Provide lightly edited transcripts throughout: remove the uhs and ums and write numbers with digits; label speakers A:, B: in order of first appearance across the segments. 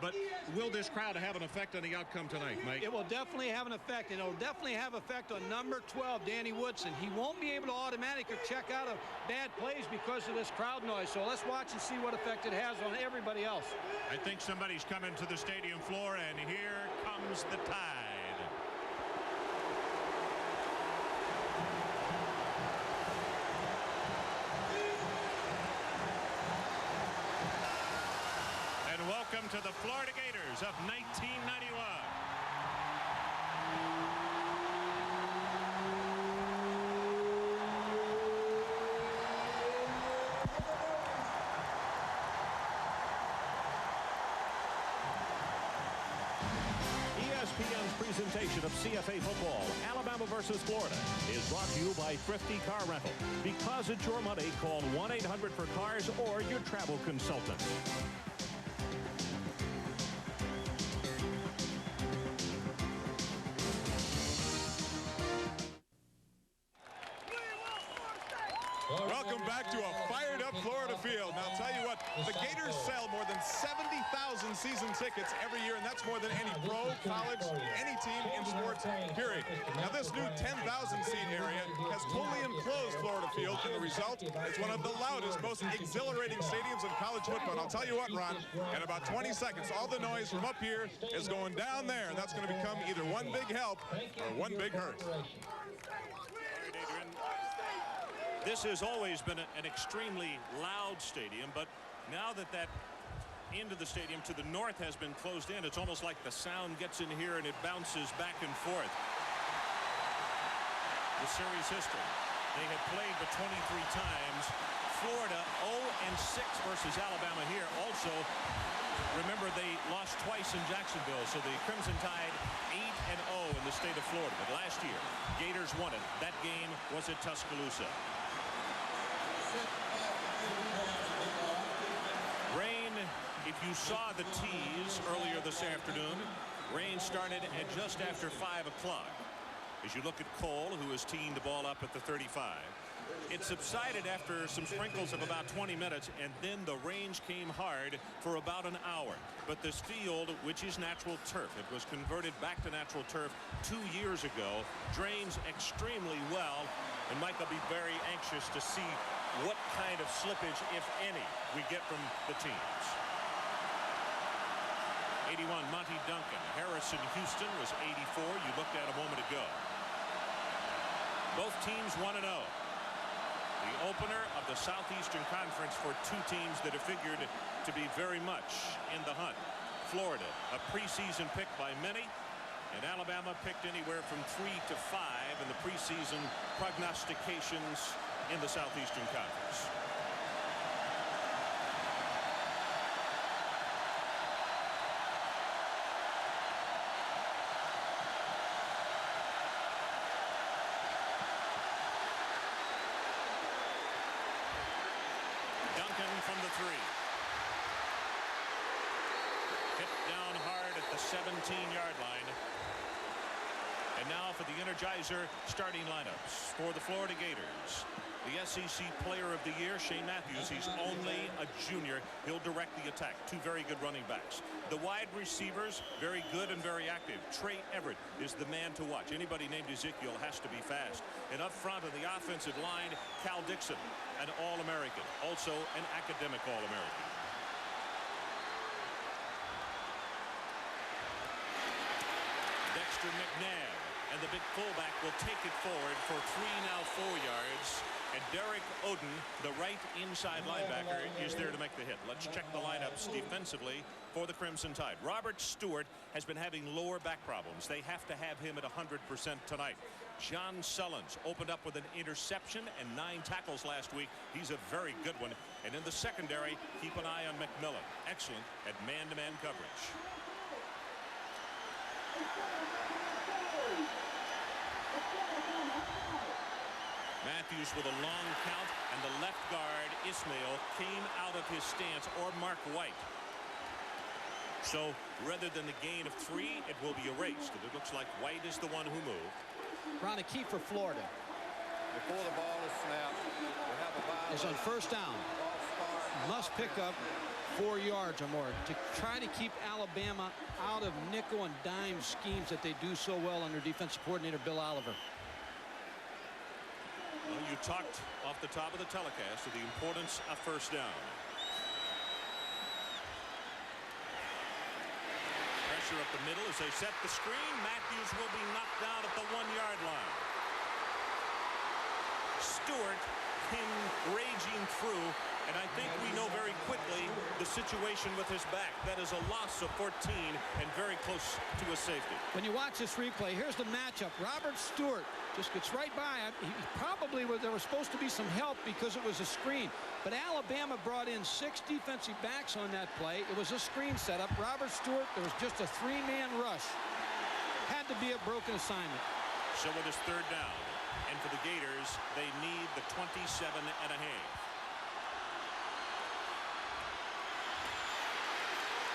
A: But will this crowd have an effect on the outcome tonight, Mike?
B: It will definitely have an effect, and it will definitely have effect on number 12, Danny Woodson. He won't be able to automatically check out of bad plays because of this crowd noise. So let's watch and see what effect it has on everybody else.
A: I think somebody's coming to the stadium floor, and here comes the Tide. And welcome to the Florida Gators of 1991.
C: ESPN's presentation of CFA football, Alabama versus Florida, is brought to you by Thrifty Car Rental. Because it's your money, call 1-800-for-CARS or your travel consultant.
D: Welcome back to a fired-up Florida field. Now, I'll tell you what, the Gators sell more than 70,000 season tickets every year, and that's more than any pro, college, any team in sports, period. Now, this new 10,000-seat area has totally enclosed Florida Field, and the result is one of the loudest, most exhilarating stadiums in college football. And I'll tell you what, Ron, in about 20 seconds, all the noise from up here is going down there, and that's going to become either one big help or one big hurt.
A: This has always been an extremely loud stadium, but now that that end of the stadium to the north has been closed in, it's almost like the sound gets in here and it bounces back and forth. The series history. They have played but 23 times. Florida 0-6 versus Alabama here. Also, remember, they lost twice in Jacksonville, so the Crimson Tide 8-0 in the state of Florida. But last year, Gators won it. That game was at Tuscaloosa. Rain, if you saw the tees earlier this afternoon, rain started at just after 5 o'clock. As you look at Cole, who is teeing the ball up at the 35. It subsided after some sprinkles of about 20 minutes, and then the range came hard for about an hour. But this field, which is natural turf, it was converted back to natural turf 2 years ago, drains extremely well, and Mike will be very anxious to see what kind of slippage, if any, we get from the teams. 81, Monty Duncan. Harrison Houston was 84. You looked at a moment ago. Both teams 1-0. The opener of the Southeastern Conference for two teams that have figured to be very much in the hunt. Florida, a preseason pick by many, and Alabama picked anywhere from 3 to 5 in the preseason prognostications in the Southeastern Conference. From the 3. Hit down hard at the 17-yard line. And now for the Energizer starting lineups for the Florida Gators. The SEC Player of the Year, Shane Matthews. He's only a junior. He'll direct the attack. Two very good running backs. The wide receivers, very good and very active. Trey Everett is the man to watch. Anybody named Ezekiel has to be fast. And up front on the offensive line, Cal Dixon, an All-American, also an academic All-American. Dexter McNabb and the big fullback will take it forward for 4 yards. And Derek Oden, the right inside linebacker, is there to make the hit. Let's check the lineups defensively for the Crimson Tide. Robert Stewart has been having lower back problems. They have to have him at 100% tonight. John Sullins opened up with an interception and 9 tackles last week. He's a very good one. And in the secondary, keep an eye on McMillan. Excellent at man-to-man coverage. Matthews with a long count, and the left guard, Ismail, came out of his stance, or Mark White. So rather than the gain of 3, it will be erased. And it looks like White is the one who moved.
B: Ron, a key for Florida.
E: Before the ball is snapped, we have a violation.
B: Is on first down. Must pick up 4 yards or more to try to keep Alabama out of nickel and dime schemes that they do so well under defensive coordinator Bill Oliver.
A: Well, you talked off the top of the telecast of the importance of first down. Pressure up the middle as they set the screen. Matthews will be knocked down at the 1-yard line. Stewart came raging through, and I think we know very quickly the situation with his back. That is a loss of 14 and very close to a safety.
B: When you watch this replay, here's the matchup. Robert Stewart just gets right by. He probably there was supposed to be some help because it was a screen. But Alabama brought in 6 defensive backs on that play. It was a screen setup. Robert Stewart, there was just a 3-man rush. Had to be a broken assignment.
A: So it is third down. And for the Gators, they need the 27.5.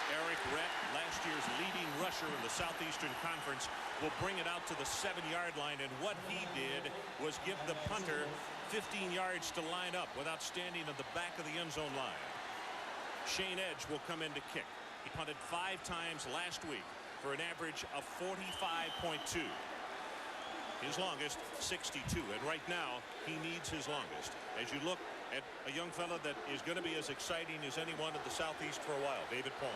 A: Eric Rett, last year's leading rusher in the Southeastern Conference, will bring it out to the 7-yard line. And what he did was give the punter 15 yards to line up without standing at the back of the end zone line. Shane Edge will come in to kick. He punted 5 times last week for an average of 45.2. His longest, 62, and right now he needs his longest. As you look at a young fella that is going to be as exciting as anyone in the Southeast for a while, David Palmer.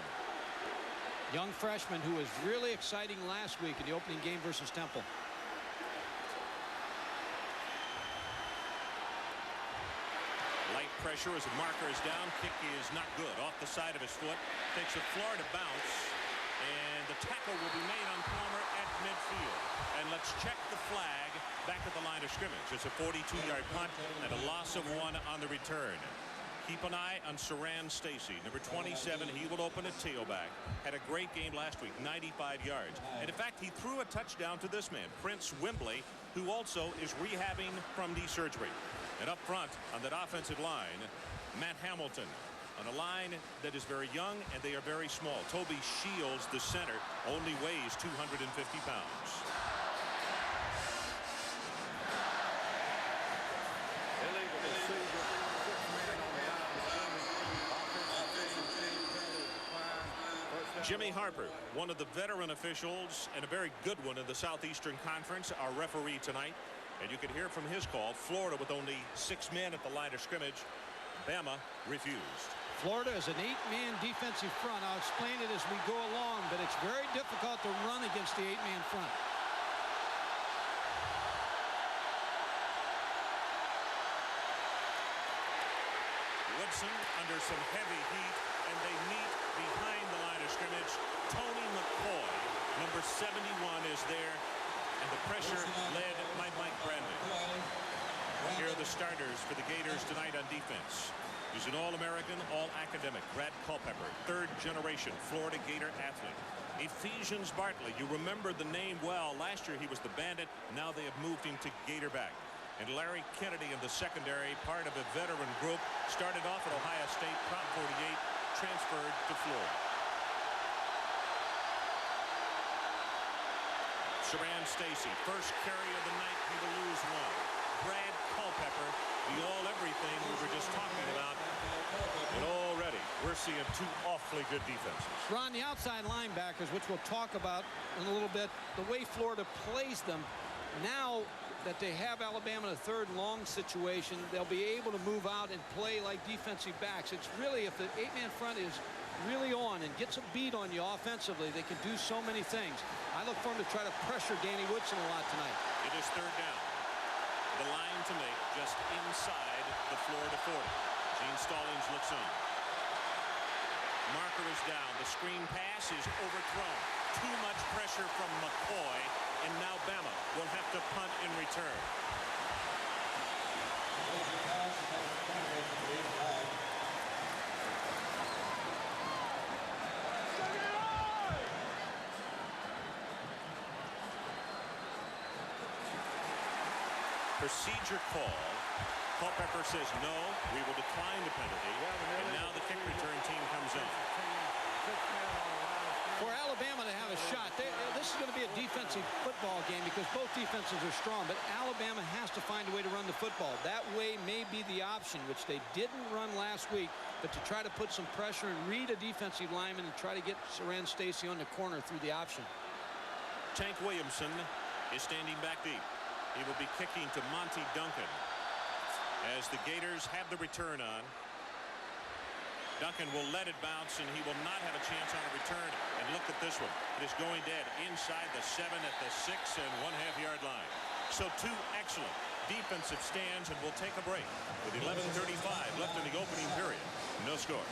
B: Young freshman who was really exciting last week in the opening game versus Temple.
A: Light pressure as the marker is down. Kick is not good. Off the side of his foot. Takes a Florida bounce. And the tackle will be made on Palmer at midfield. And let's check the flag back at the line of scrimmage. It's a 42-yard punt and a loss of 1 on the return. Keep an eye on Saran Stacy, number 27. He will open at tailback. Had a great game last week, 95 yards. And in fact, he threw a touchdown to this man, Prince Wimbley, who also is rehabbing from knee surgery. And up front on that offensive line, Matt Hamilton. On a line that is very young, and they are very small. Toby Shields, the center, only weighs 250 pounds. Jimmy Harper, one of the veteran officials and a very good one in the Southeastern Conference, our referee tonight. And you can hear from his call, Florida with only 6 men at the line of scrimmage. Bama refused.
B: Florida is an 8-man defensive front. I'll explain it as we go along, but it's very difficult to run against the 8-man front.
A: Woodson under some heavy heat, and they meet behind the line of scrimmage. Tony McCoy, number 71, is there, and the pressure led by Mike Bradley. Here are the starters for the Gators tonight on defense. He's an All-American, All-Academic. Brad Culpepper, 3rd generation Florida Gator athlete. Ephesians Bartley, you remember the name well. Last year he was the Bandit. Now they have moved him to Gatorback. And Larry Kennedy in the secondary, part of a veteran group. Started off at Ohio State, Prop 48, transferred to Florida. Saran Stacy, first carry of the night, he will lose 1. Brad Culpepper, the all-everything we were just talking about. And already, we're seeing 2 awfully good defenses.
B: Ron, the outside linebackers, which we'll talk about in a little bit, the way Florida plays them, now that they have Alabama in a 3rd and long situation, they'll be able to move out and play like defensive backs. It's really, if the 8-man front is really on and gets a beat on you offensively, they can do so many things. I look for them to try to pressure Danny Woodson a lot tonight.
A: It is 3rd down. The line to make just inside the Florida 40. Gene Stallings looks on. Marker is down. The screen pass is overthrown. Too much pressure from McCoy, and now Bama will have to punt in return. Procedure call. Culpepper says no, we will decline the penalty. And now the kick return team comes in.
B: For Alabama, Alabama to have a shot. This is going to be a defensive football game because both defenses are strong, but Alabama has to find a way to run the football. That way may be the option, which they didn't run last week, but to try to put some pressure and read a defensive lineman and try to get Saran Stacy on the corner through the option.
A: Tank Williamson is standing back deep. He will be kicking to Monty Duncan as the Gators have the return on. Duncan will let it bounce, and he will not have a chance on a return. And look at this one. It is going dead inside the 7 at the 6.5 yard line. So two excellent defensive stands, and we'll take a break with 11:35 left in the opening period. No score.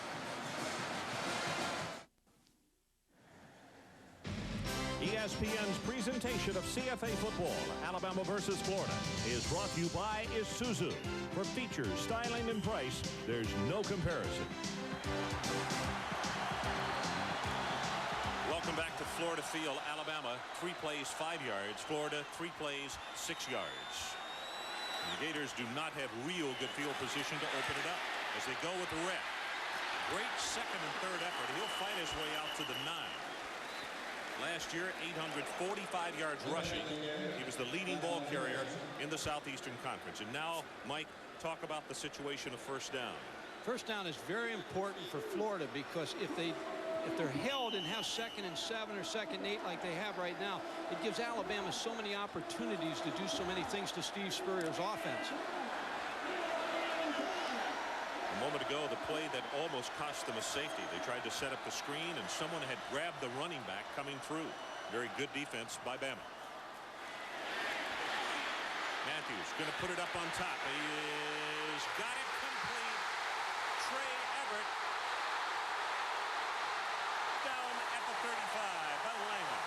C: ESPN's presentation of CFA football, Alabama versus Florida, is brought to you by Isuzu. For features, styling, and price, there's no comparison.
A: Welcome back to Florida Field. Alabama 3 plays 5 yards. Florida 3 plays 6 yards. And the Gators do not have real good field position to open it up as they go with the rep. Great second and third effort. He'll fight his way out to the 9. Last year, 845 yards rushing. He was the leading ball carrier in the Southeastern Conference. And now, Mike, talk about the situation of first down.
B: First down is very important for Florida because if they're held and have 2nd and 7 or 2nd and 8 like they have right now, it gives Alabama so many opportunities to do so many things to Steve Spurrier's offense.
A: A moment ago, the play that almost cost them a safety. They tried to set up the screen, and someone had grabbed the running back coming through. Very good defense by Bama. Matthews going to put it up on top. He is got it complete. Trey Everett down at the 35 by Langham.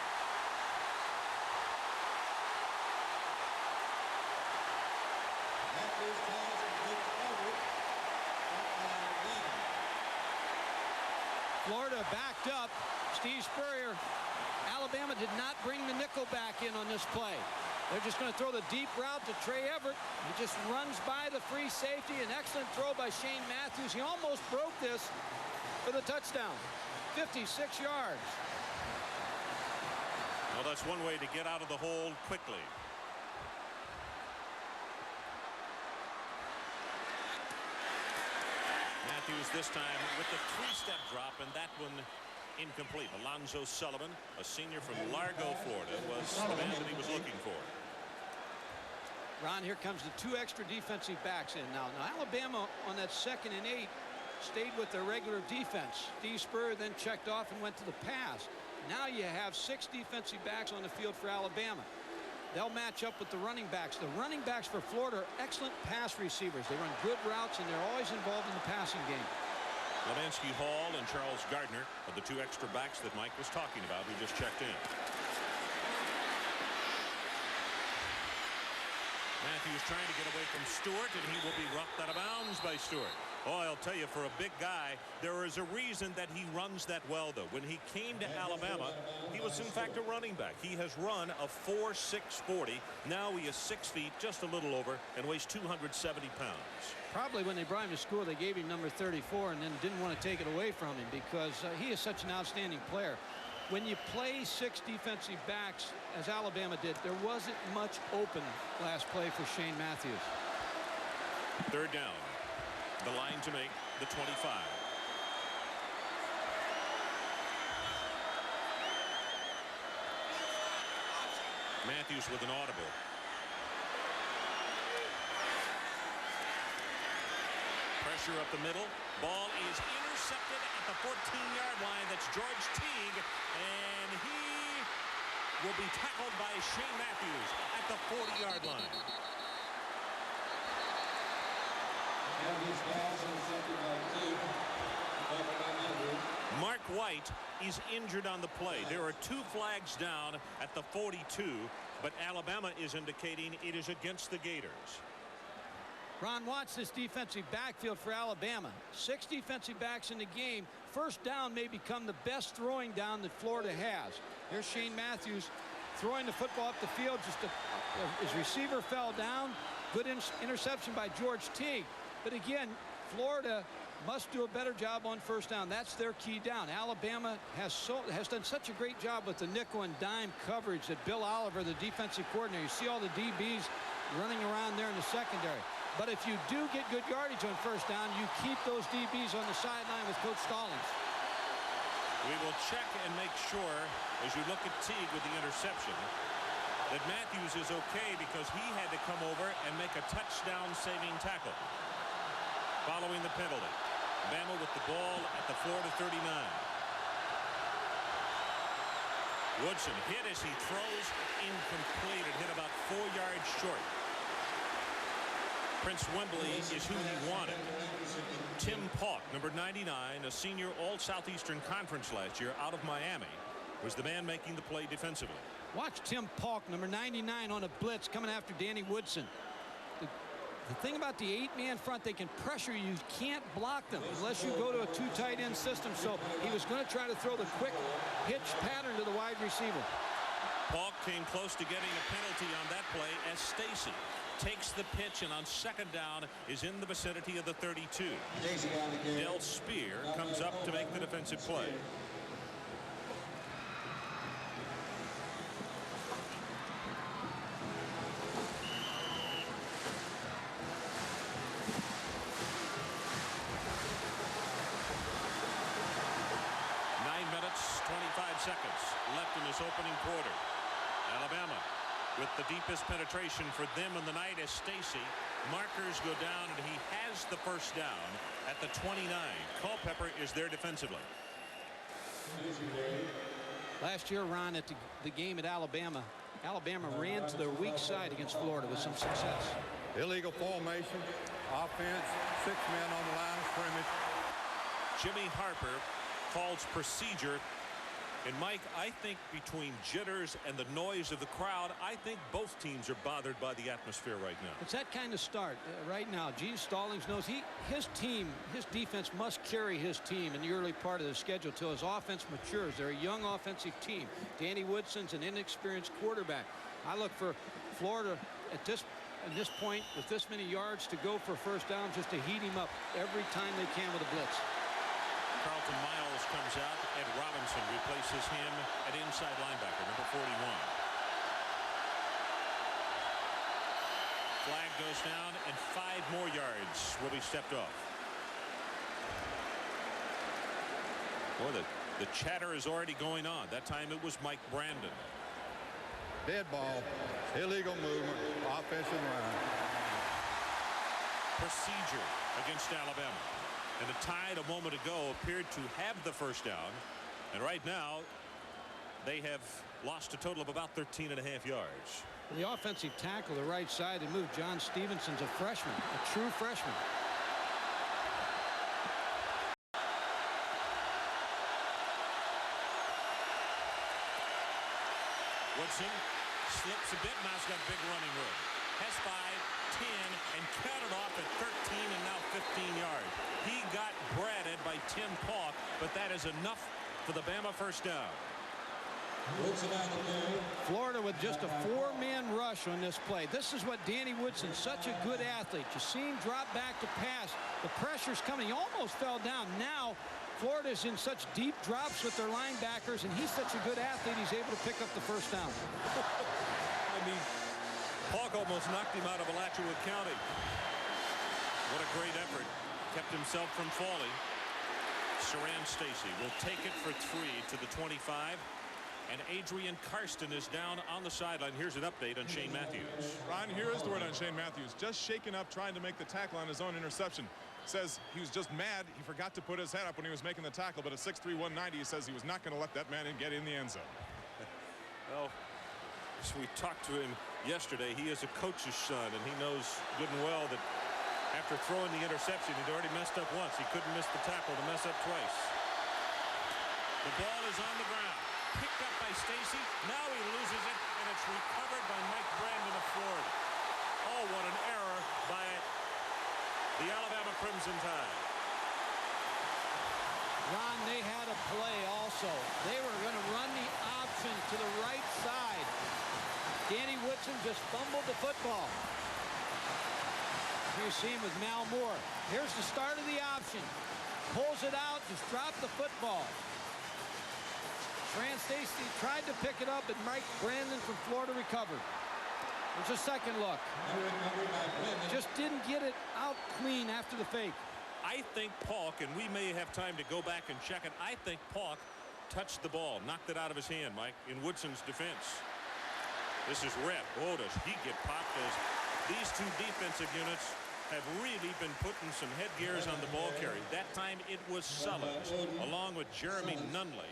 B: Florida backed up. Steve Spurrier. Alabama did not bring the nickel back in on this play. They're just going to throw the deep route to Trey Everett. He just runs by the free safety. An excellent throw by Shane Matthews. He almost broke this for the touchdown. 56 yards.
A: Well, that's one way to get out of the hole quickly. Matthews this time with the 3-step drop, and that one incomplete. Alonzo Sullivan, a senior from Largo, Florida, was the man that he was looking for.
B: Ron, here comes the 2 extra defensive backs in now. Now Alabama on that 2nd and 8 stayed with their regular defense. Steve Spurrier then checked off and went to the pass. Now you have 6 defensive backs on the field for Alabama. They'll match up with the running backs. The running backs for Florida are excellent pass receivers. They run good routes, and they're always involved in the passing game.
A: Levinsky Hall and Charles Gardner are the 2 extra backs that Mike was talking about who just checked in. Matthews trying to get away from Stewart, and he will be roughed out of bounds by Stewart. Oh, I'll tell you, for a big guy, there is a reason that he runs that well, though. When he came to Alabama, he was, in fact, a running back. He has run a 4.6 40. Now he is 6 feet, just a little over, and weighs 270 pounds.
B: Probably when they brought him to school, they gave him number 34 and then didn't want to take it away from him because he is such an outstanding player. When you play 6 defensive backs, as Alabama did, there wasn't much open last play for Shane Matthews.
A: Third down. The line to make the 25. Matthews with an audible. Pressure up the middle. Ball is intercepted at the 14-yard line. That's George Teague, and he will be tackled by Shane Matthews at the 40-yard line. Mark White is injured on the play. There are 2 flags down at the 42, but Alabama is indicating it is against the Gators.
B: Ron watch this defensive backfield for Alabama. 6 defensive backs in the game. First down may become the best throwing down that Florida has. Here's Shane Matthews throwing the football up the field. His receiver fell down. Good interception by George Teague. But again, Florida must do a better job on first down. That's their key down. Alabama has done such a great job with the nickel and dime coverage that Bill Oliver, the defensive coordinator, you see all the DBs running around there in the secondary. But if you do get good yardage on first down, you keep those DBs on the sideline with Coach Stallings.
A: We will check and make sure, as you look at Teague with the interception, that Matthews is okay because he had to come over and make a touchdown-saving tackle following the penalty. Bama with the ball at the Florida 39. Woodson hit as he throws, incomplete. It hit about 4 yards short. Prince Wembley is who he wanted. Tim Pauk, number 99, a senior All-Southeastern Conference last year out of Miami, was the man making the play defensively.
B: Watch Tim Pauk, number 99, on a blitz coming after Danny Woodson. The thing about the 8-man front, they can pressure you. You can't block them unless you go to a 2 tight end system. So he was going to try to throw the quick hitch pattern to the wide receiver.
A: Pauk came close to getting a penalty on that play as Stacy takes the pitch and on second down is in the vicinity of the 32. Del Spear comes up to make the defensive play. Seconds left in this opening quarter. Alabama with the deepest penetration for them in the night as Stacy. Markers go down and he has the first down at the 29. Culpepper is there defensively.
B: Last year, Ron, at the game at Alabama ran to their weak side against Florida with some success.
E: Illegal formation, offense, 6 men on the line of scrimmage.
A: Jimmy Harper calls procedure. And Mike, I think between jitters and the noise of the crowd, I think both teams are bothered by the atmosphere right now.
B: It's that kind of start right now. Gene Stallings knows his defense must carry his team in the early part of the schedule till his offense matures. They're a young offensive team. Danny Woodson's an inexperienced quarterback. I look for Florida at this point with this many yards to go for first down, just to heat him up every time they can with a blitz.
A: Carlton Miles comes out. Ed Robinson replaces him at inside linebacker, number 41. Flag goes down, and 5 more yards will be stepped off. Boy, the chatter is already going on. That time it was Mike Brandon.
E: Dead ball, illegal movement, offensive line.
A: Procedure against Alabama. And the Tide a moment ago appeared to have the first down. And right now, they have lost a total of about 13.5 yards.
B: The offensive tackle, the right side, they moved John Stevenson's a freshman, a true freshman.
A: Woodson slips a bit. Now he's got big running room. Has 5, 10, and counted off at 13 and now 15 yards. He got breaded by Tim Pauk, but that is enough for the Bama first down.
B: Florida with just a 4-man rush on this play. This is what Danny Woodson, such a good athlete. You see him drop back to pass. The pressure's coming. He almost fell down. Now Florida's in such deep drops with their linebackers, and he's such a good athlete, he's able to pick up the first down.
A: I mean, Pauk almost knocked him out of Alachua County. What a great effort. Kept himself from falling. Saran Stacy will take it for 3 to the 25. And Adrian Karsten is down on the sideline. Here's an update on Shane Matthews.
D: Ron, here is the word on Shane Matthews. Just shaken up trying to make the tackle on his own interception. Says he was just mad. He forgot to put his head up when he was making the tackle. But at 6'3", 190, he says he was not going to let that man get in the end zone.
A: Well, as we talked to him yesterday, he is a coach's son, and he knows good and well that after throwing the interception, he'd already messed up once. He couldn't miss the tackle to mess up twice. The ball is on the ground. Picked up by Stacy. Now he loses it, and it's recovered by Mike Brandon of Florida. Oh, what an error by the Alabama Crimson Tide.
B: Ron, they had a play also. They were going to run the option to the right side. Danny Woodson just fumbled the football. Here you see him with Mal Moore. Here's the start of the option. Pulls it out, just dropped the football. Fran Stacy tried to pick it up, and Mike Brandon from Florida recovered. There's a second look. Just didn't get it out clean after the fake.
A: I think Paulk, and we may have time to go back and check it, I think Paulk touched the ball, knocked it out of his hand, Mike, in Woodson's defense. This is Rep. Oh, does he get popped? As these two defensive units have really been putting some headgears on the ball carrier. That time it was Sullins along with Jeremy Nunley.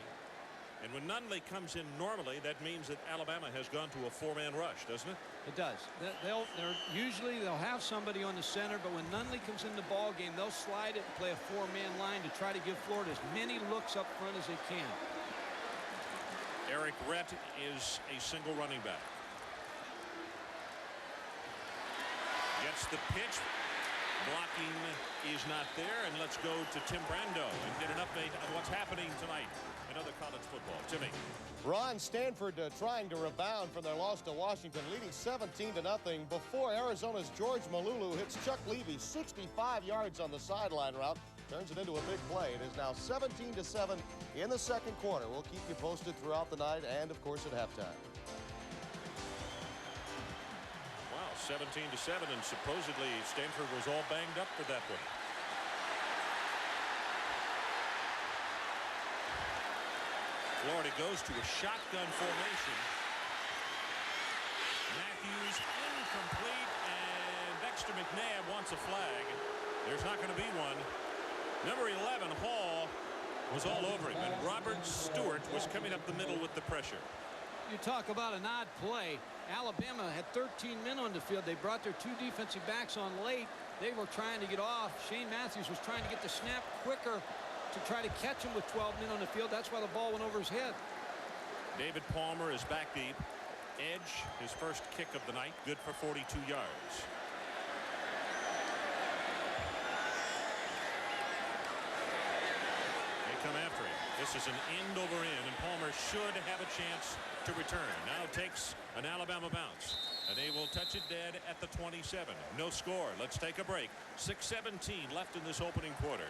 A: And when Nunley comes in normally, that means that Alabama has gone to a four-man rush, doesn't it?
B: It does. Usually they'll have somebody on the center, but when Nunley comes in the ball game, they'll slide it and play a four-man line to try to give Florida as many looks up front as they can.
A: Eric Rett is a single running back. Gets the pitch. Blocking is not there, and let's go to Tim Brando and get an update of what's happening tonight in other college football. Timmy.
F: Ron, Stanford trying to rebound from their loss to Washington, leading 17-0 before Arizona's George Malulu hits Chuck Levy 65 yards on the sideline route. Turns it into a big play. It is now 17-7 in the second quarter. We'll keep you posted throughout the night and, of course, at halftime.
A: 17-7, and supposedly Stanford was all banged up for that one. Florida goes to a shotgun formation. Matthews incomplete, and Dexter McNabb wants a flag. There's not going to be one. Number 11, Hall, was all over him, and Robert Stewart was coming up the middle with the pressure.
B: You talk about an odd play. Alabama had 13 men on the field. They brought their two defensive backs on late. They were trying to get off. Shane Matthews was trying to get the snap quicker to try to catch him with 12 men on the field. That's why the ball went over his head.
A: David Palmer is back deep. Edge, his first kick of the night, good for 42 yards. They come after him. This is an end over end, and Palmer should have a chance to return. Now takes an Alabama bounce, and they will touch it dead at the 27. No score. Let's take a break. 6:17 left in this opening quarter.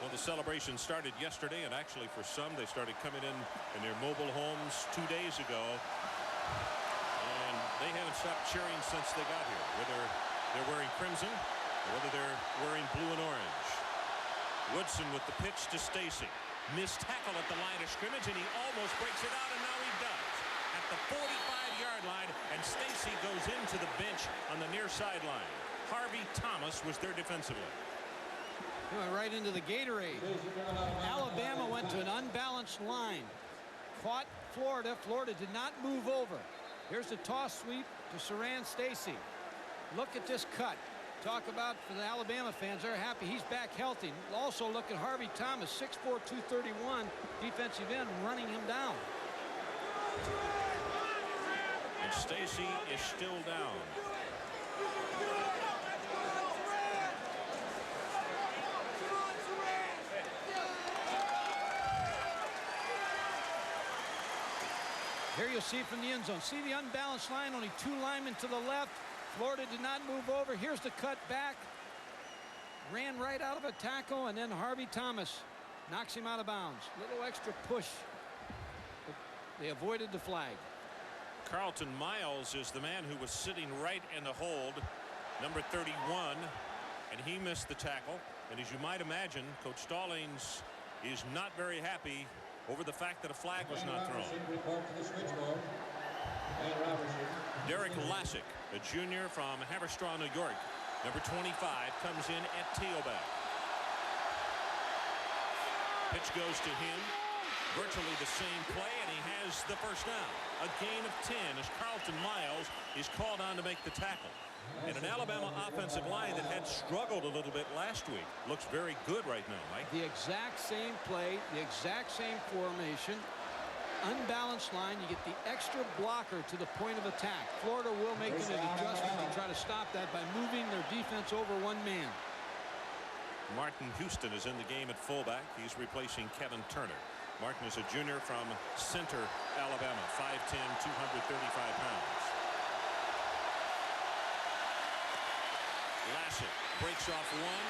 A: Well, the celebration started yesterday, and actually for some they started coming in their mobile homes 2 days ago, and they haven't stopped cheering since they got here, whether they're wearing crimson or whether they're wearing blue and orange. Woodson with the pitch to Stacy. Missed tackle at the line of scrimmage, and he almost breaks it out, and now he does. At the 45-yard line, and Stacy goes into the bench on the near sideline. Harvey Thomas was there defensively.
B: He went right into the Gatorade. Alabama went to an unbalanced line. Caught Florida. Florida did not move over. Here's the toss sweep to Saran Stacy. Look at this cut. Talk about, for the Alabama fans, they're happy he's back healthy. Also look at Harvey Thomas, 6'4", 231, defensive end, running him down.
A: And Stacy is still down.
B: Here you'll see from the end zone. See the unbalanced line, only two linemen to the left. Florida did not move over. Here's the cut back. Ran right out of a tackle, and then Harvey Thomas knocks him out of bounds. Little extra push. But they avoided the flag.
A: Carlton Miles is the man who was sitting right in the hold, number 31, and he missed the tackle. And as you might imagine, Coach Stallings is not very happy over the fact that a flag was not thrown. Derek Lassick, a junior from Haverstraw, New York, number 25, comes in at tailback. Pitch goes to him. Virtually the same play, and he has the first down. A gain of 10 as Carlton Miles is called on to make the tackle. And an Alabama offensive line that had struggled a little bit last week looks very good right now, Mike.
B: The exact same play, the exact same formation. Unbalanced line, you get the extra blocker to the point of attack. Florida will make an adjustment to try to stop that by moving their defense over one man.
A: Martin Houston is in the game at fullback. He's replacing Kevin Turner. Martin is a junior from Center, Alabama, 5'10", 235 pounds. Lassett breaks off one,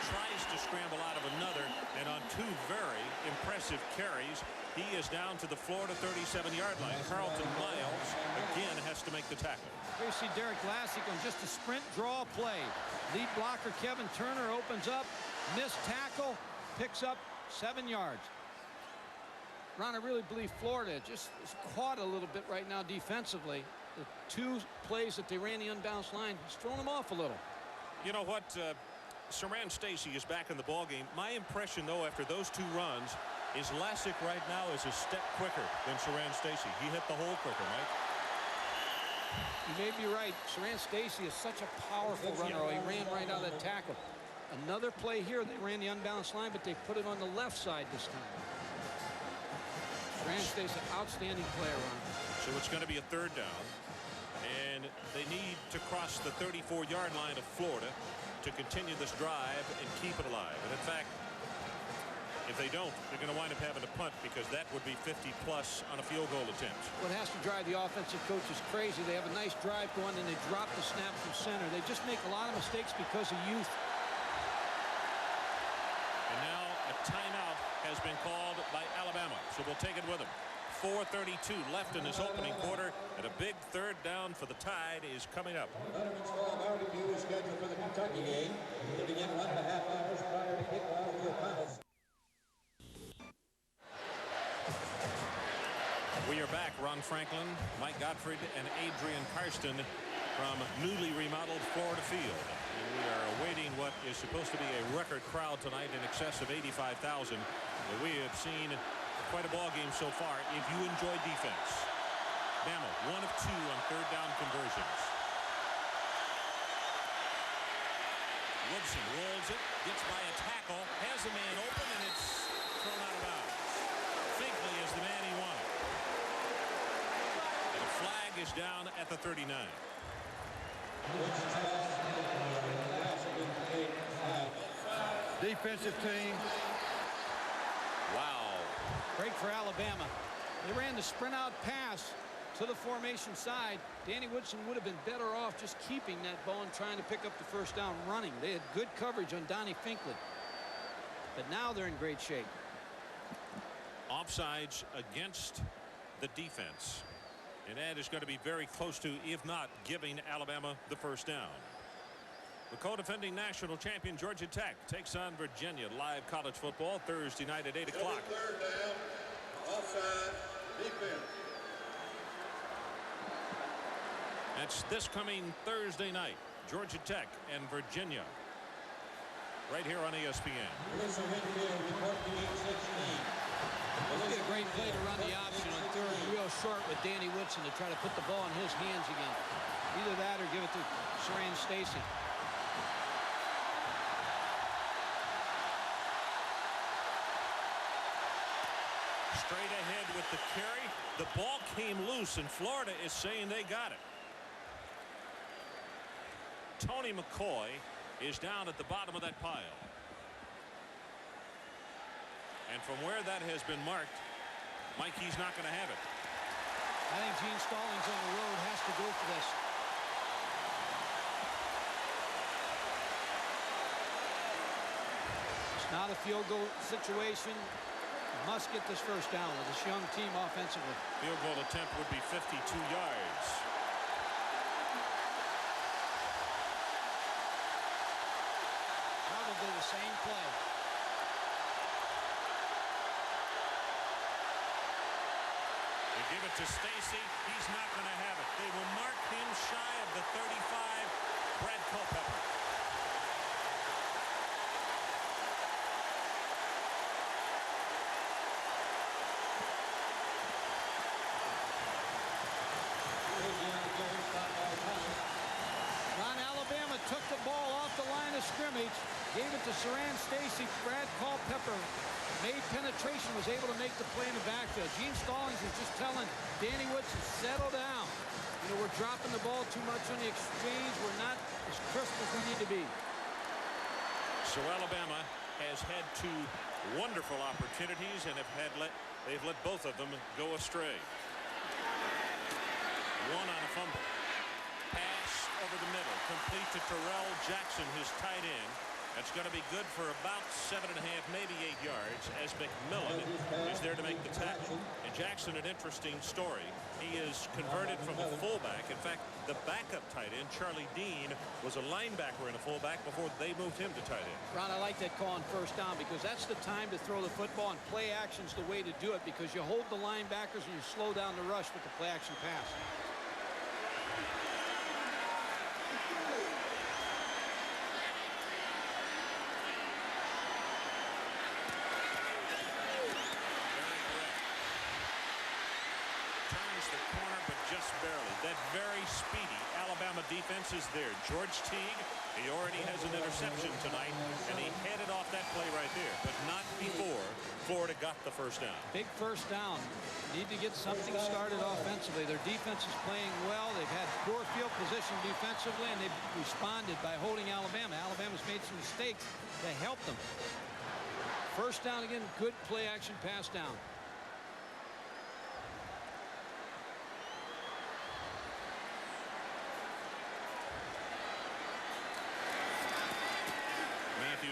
A: tries to scramble out of another, and on two very impressive carries, he is down to the Florida 37-yard line. Carlton Miles again has to make the tackle.
B: Here you see Derek Lassett on just a sprint draw play. Lead blocker Kevin Turner opens up, missed tackle, picks up 7 yards. Ron, I really believe Florida just is caught a little bit right now defensively. The two plays that they ran the unbalanced line has thrown them off a little.
A: You know what? Saran Stacy is back in the ballgame. My impression, though, after those two runs, is Lassett right now is a step quicker than Saran Stacy. He hit the hole quicker, Mike.
B: You may be right. Saran Stacy is such a powerful runner. He ran right out of that tackle. Another play here, they ran the unbalanced line, but they put it on the left side this time. Saran Stacy, outstanding player, Ron.
A: So it's going to be a third down, and they need to cross the 34-yard line of Florida to continue this drive and keep it alive. And in fact, if they don't, they're going to wind up having to punt, because that would be 50-plus on a field goal attempt.
B: What has to drive the offensive coach is crazy. They have a nice drive going, and they drop the snap from center. They just make a lot of mistakes because of youth.
A: And now a timeout has been called by Alabama, so we'll take it with them. 4:32 left in this opening quarter, and a big third down for the Tide is coming up.
G: Barbecue is scheduled for the Kentucky game to begin 1.5 hours prior to kickoff of the finals.
A: We are back. Ron Franklin, Mike Gottfried, and Adrian Karsten from newly remodeled Florida Field. And we are awaiting what is supposed to be a record crowd tonight in excess of 85,000. We have seen quite a ball game so far. If you enjoy defense, Bama 1 of 2 on third down conversions. Woodson rolls it, gets by a tackle, has a man open, and it's thrown out of bounds. Finkley is the man he wanted. And a flag is down at the 39.
E: Defensive team.
A: Wow.
B: Break for Alabama. They ran the sprint out pass to the formation side. Danny Woodson would have been better off just keeping that ball and trying to pick up the first down running. They had good coverage on Donnie Finkley. But now they're in great shape.
A: Offsides against the defense. And that is going to be very close to, if not giving Alabama the first down. The co-defending national champion Georgia Tech takes on Virginia. Live college football Thursday night at 8 o'clock.
E: Third down. Offside. Defense.
A: That's this coming Thursday night. Georgia Tech and Virginia. Right here on ESPN.
G: This
B: It'll be a great play to run the option on third real short with Danny Woodson to try to put the ball in his hands again. Either that or give it to Saran Stacy.
A: Straight ahead with the carry. The ball came loose, and Florida is saying they got it. Tony McCoy is down at the bottom of that pile. And from where that has been marked, Mike, he's not going to have it.
B: I think Gene Stallings on the road has to go for this. It's not a field goal situation. Must get this first down with this young team offensively.
A: Field goal attempt would be 52 yards.
B: Probably the same play.
A: They give it to Stacy. He's not going to have it. They will mark him shy of the 35. Brad Culpepper.
B: Alabama took the ball off the line of scrimmage, gave it to Saran Stacy. Brad Culpepper made penetration, was able to make the play in the backfield. Gene Stallings was just telling Danny Woodson, settle down. You know, we're dropping the ball too much on the exchange. We're not as crisp as we need to be.
A: So Alabama has had to wonderful opportunities and they've let both of them go astray. One on a fumble. Pass over the middle, complete to Terrell Jackson, his tight end. That's going to be good for about 7.5, maybe 8 yards, as McMillan is there to make the tackle. And Jackson, an interesting story. He is converted from a fullback. In fact, the backup tight end, Charlie Dean, was a linebacker and a fullback before they moved him to tight end.
B: Ron, I like that call on first down because that's the time to throw the football, and play action's the way to do it because you hold the linebackers and you slow down the rush with the play action pass.
A: That very speedy Alabama defense is there. George Teague, he already has an interception tonight, and he headed off that play right there, but not before Florida got the first down.
B: Big first down. Need to get something started offensively. Their defense is playing well. They've had poor field position defensively, and they've responded by holding Alabama. Alabama's made some mistakes that help them. First down again, good play action pass down.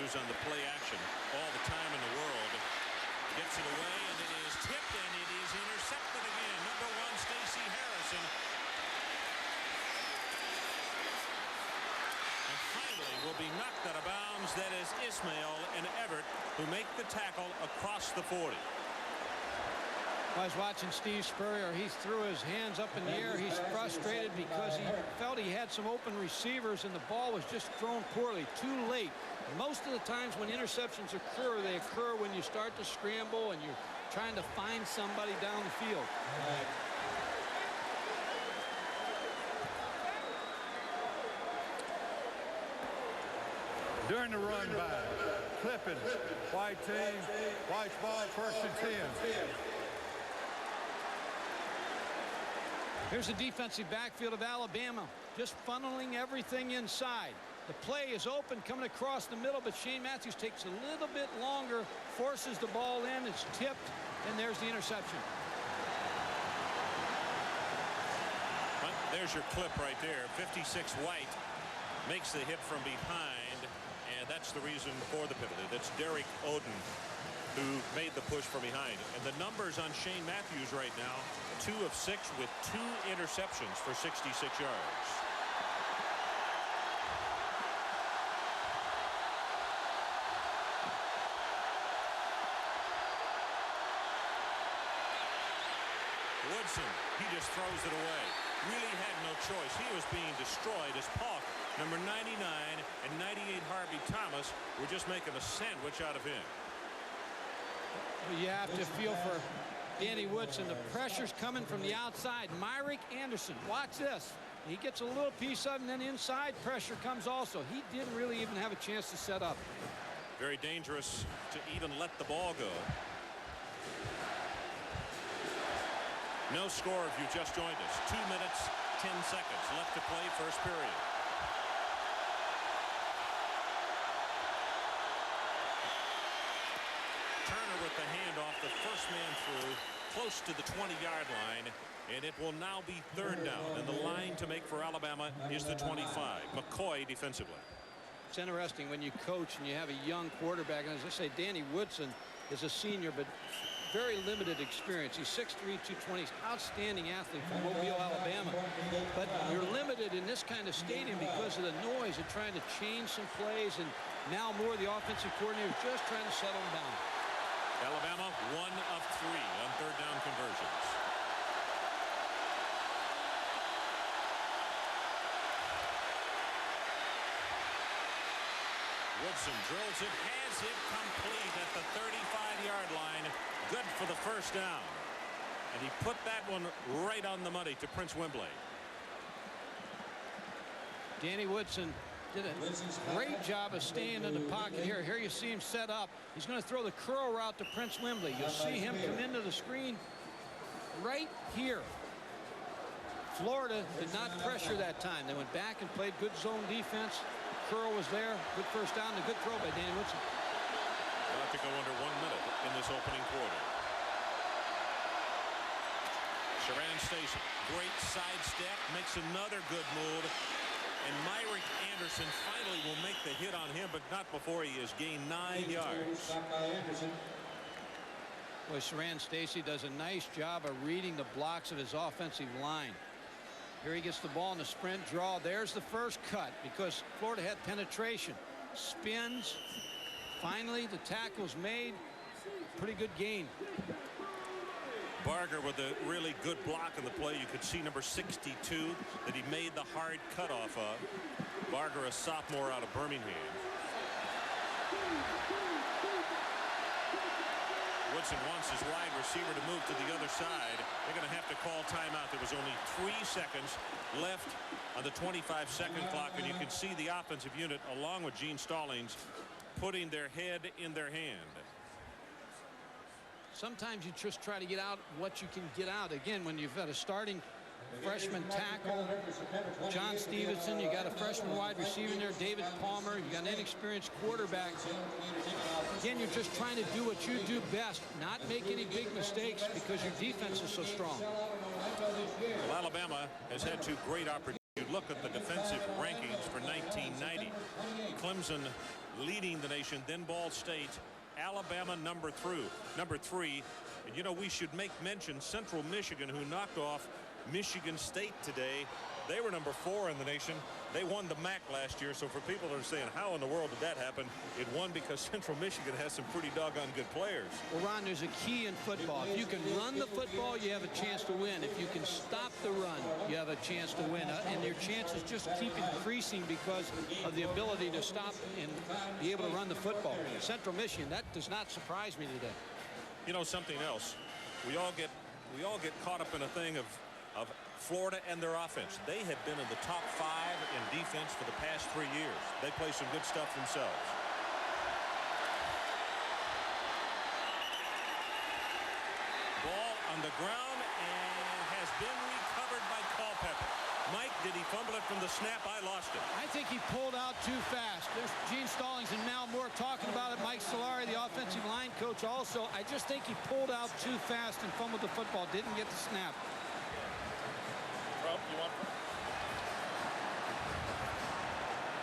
A: On the play action all the time in the world. Gets it away, and it is tipped, and it is intercepted again. Number 1, Stacey Harrison. And finally will be knocked out of bounds. That is Ismail and Everett who make the tackle across the 40.
B: I was watching Steve Spurrier. He threw his hands up in the air. He's frustrated because he felt he had some open receivers and the ball was just thrown poorly, too late. Most of the times when interceptions occur, they occur when you start to scramble and you're trying to find somebody down the field.
E: During the run back, Clippins, white team, white ball, 1st and 10.
B: Here's the defensive backfield of Alabama, just funneling everything inside. The play is open coming across the middle, but Shane Matthews takes a little bit longer, forces the ball in, it's tipped, and there's the interception.
A: Well, there's your clip right there. 56 White makes the hit from behind, and that's the reason for the penalty. That's Derek Oden who made the push from behind. And the numbers on Shane Matthews right now, 2 of 6 with 2 interceptions for 66 yards. Woodson, he just throws it away. Really had no choice. He was being destroyed as Pauk, number 99, and 98 Harvey Thomas were just making a sandwich out of him.
B: You have to feel for Danny Woodson. The pressure's coming from the outside. Myrick Anderson, watch this. He gets a little piece of it, and then inside pressure comes also. He didn't really even have a chance to set up.
A: Very dangerous to even let the ball go. No score if you just joined us. 2 minutes, 10 seconds left to play, first period. Turner with the handoff, the first man through, close to the 20-yard line, and it will now be 3rd down. And the line to make for Alabama is the 25. McCoy defensively.
B: It's interesting when you coach and you have a young quarterback, and as I say, Danny Woodson is a senior, but very limited experience. He's 6'3", 220, outstanding athlete from Mobile, Alabama. But you're limited in this kind of stadium because of the noise of trying to change some plays, and now Moore, the offensive coordinator, just trying to settle them down.
A: Alabama 1 of 3 on 3rd down conversions. Woodson drills it, has it complete at the 35-yard line. Good for the first down. And he put that one right on the money to Prince Wimbley.
B: Danny Woodson did a great job of staying in the pocket here. Here you see him set up. He's going to throw the curl route to Prince Wimbley. You'll see him come into the screen right here. Florida did not pressure that time. They went back and played good zone defense. Curl was there. Good first down and a good throw by Danny Woodson.
A: About to go under 1 minute. this opening quarter. Sharon Stacy, great sidestep, makes another good move. And Myrick Anderson finally will make the hit on him, but not before he has gained 9 yards.
B: Well, Sharon Stacy does a nice job of reading the blocks of his offensive line. Here he gets the ball in the sprint draw. There's the first cut because Florida had penetration. Spins. Finally, the tackle's made. Pretty good gain.
A: Barger with a really good block in the play. You could see number 62 that he made the hard cutoff of. Barger, a sophomore out of Birmingham. Woodson wants his wide receiver to move to the other side. They're going to have to call timeout. There was only 3 seconds left on the 25-second clock, and you can see the offensive unit, along with Gene Stallings, putting their head in their hand.
B: Sometimes you just try to get out what you can get out. Again, when you've got a starting freshman tackle, John Stevenson, you got a freshman wide receiver in there, David Palmer, you got an inexperienced quarterback. Again, you're just trying to do what you do best, not make any big mistakes because your defense is so strong.
A: Well, Alabama has had 2 great opportunities. You look at the defensive rankings for 1990. Clemson leading the nation, then Ball State. Alabama number 3. And you know, we should make mention Central Michigan, who knocked off Michigan State today. They were number 4 in the nation. They won the MAC last year. So for people that are saying, how in the world did that happen? It won because Central Michigan has some pretty doggone good players.
B: Well, Ron, there's a key in football. If you can run the football, you have a chance to win. If you can stop the run, you have a chance to win. And your chances just keep increasing because of the ability to stop and be able to run the football. Central Michigan, that does not surprise me today.
A: You know something else? We all get caught up in a thing of Florida and their offense. They have been in the top 5 in defense for the past 3 years. They play some good stuff themselves. Ball on the ground and has been recovered by Culpepper. Mike, did he fumble it from the snap? I lost it.
B: I think he pulled out too fast. There's Gene Stallings and Mal Moore talking about it. Mike Solari, the offensive line coach, also. I just think he pulled out too fast and fumbled the football. Didn't get the snap.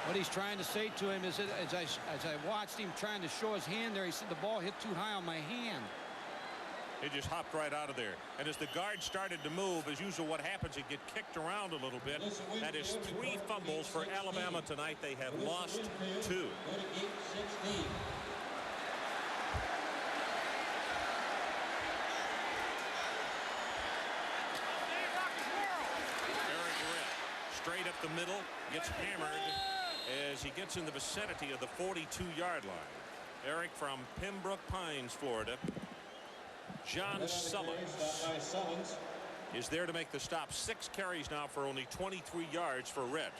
B: What he's trying to say to him is that as I watched him trying to show his hand there, he said the ball hit too high on my hand.
A: He just hopped right out of there. And as the guard started to move, as usual, what happens, he get kicked around a little bit. That is 3 fumbles for Alabama tonight. They have lost 2. Straight up the middle, gets hammered as he gets in the vicinity of the 42-yard line. Eric from Pembroke Pines, Florida. John Sullins is there to make the stop. 6 carries now for only 23 yards for Red.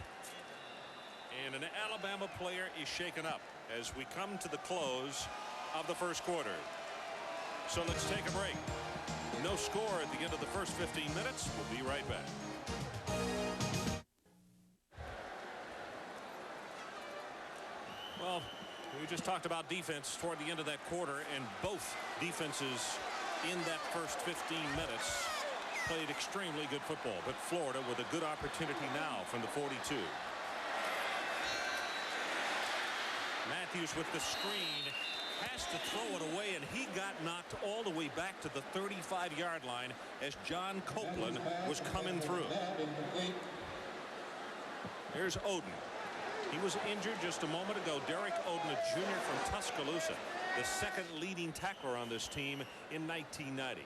A: And an Alabama player is shaken up as we come to the close of the first quarter. So let's take a break. No score at the end of the first 15 minutes. We'll be right back. Well, we just talked about defense toward the end of that quarter, and both defenses in that first 15 minutes played extremely good football. But Florida with a good opportunity now from the 42. Matthews with the screen has to throw it away, and he got knocked all the way back to the 35-yard line as John Copeland was coming through. Here's Oden. He was injured just a moment ago. Derek Oden, a junior from Tuscaloosa, the second leading tackler on this team in 1990.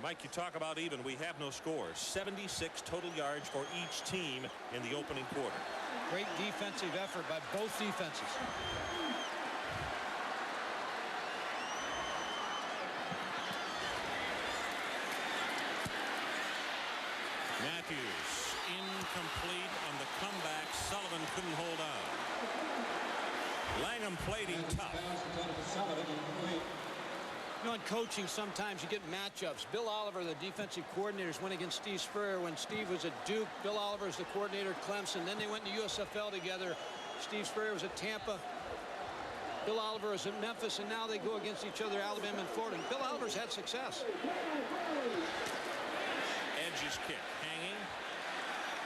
A: Mike, you talk about even. We have no scores. 76 total yards for each team in the opening quarter.
B: Great defensive effort by both defenses.
A: Matthews incomplete on the comeback. Sullivan couldn't hold on. Langham played him tough.
B: You know, in coaching, sometimes you get matchups. Bill Oliver, the defensive coordinators, went against Steve Spurrier when Steve was at Duke. Bill Oliver was the coordinator at Clemson. Then they went to USFL together. Steve Spurrier was at Tampa. Bill Oliver is in Memphis, and now they go against each other, Alabama and Florida. And Bill Oliver's had success.
A: Edge's kick hanging.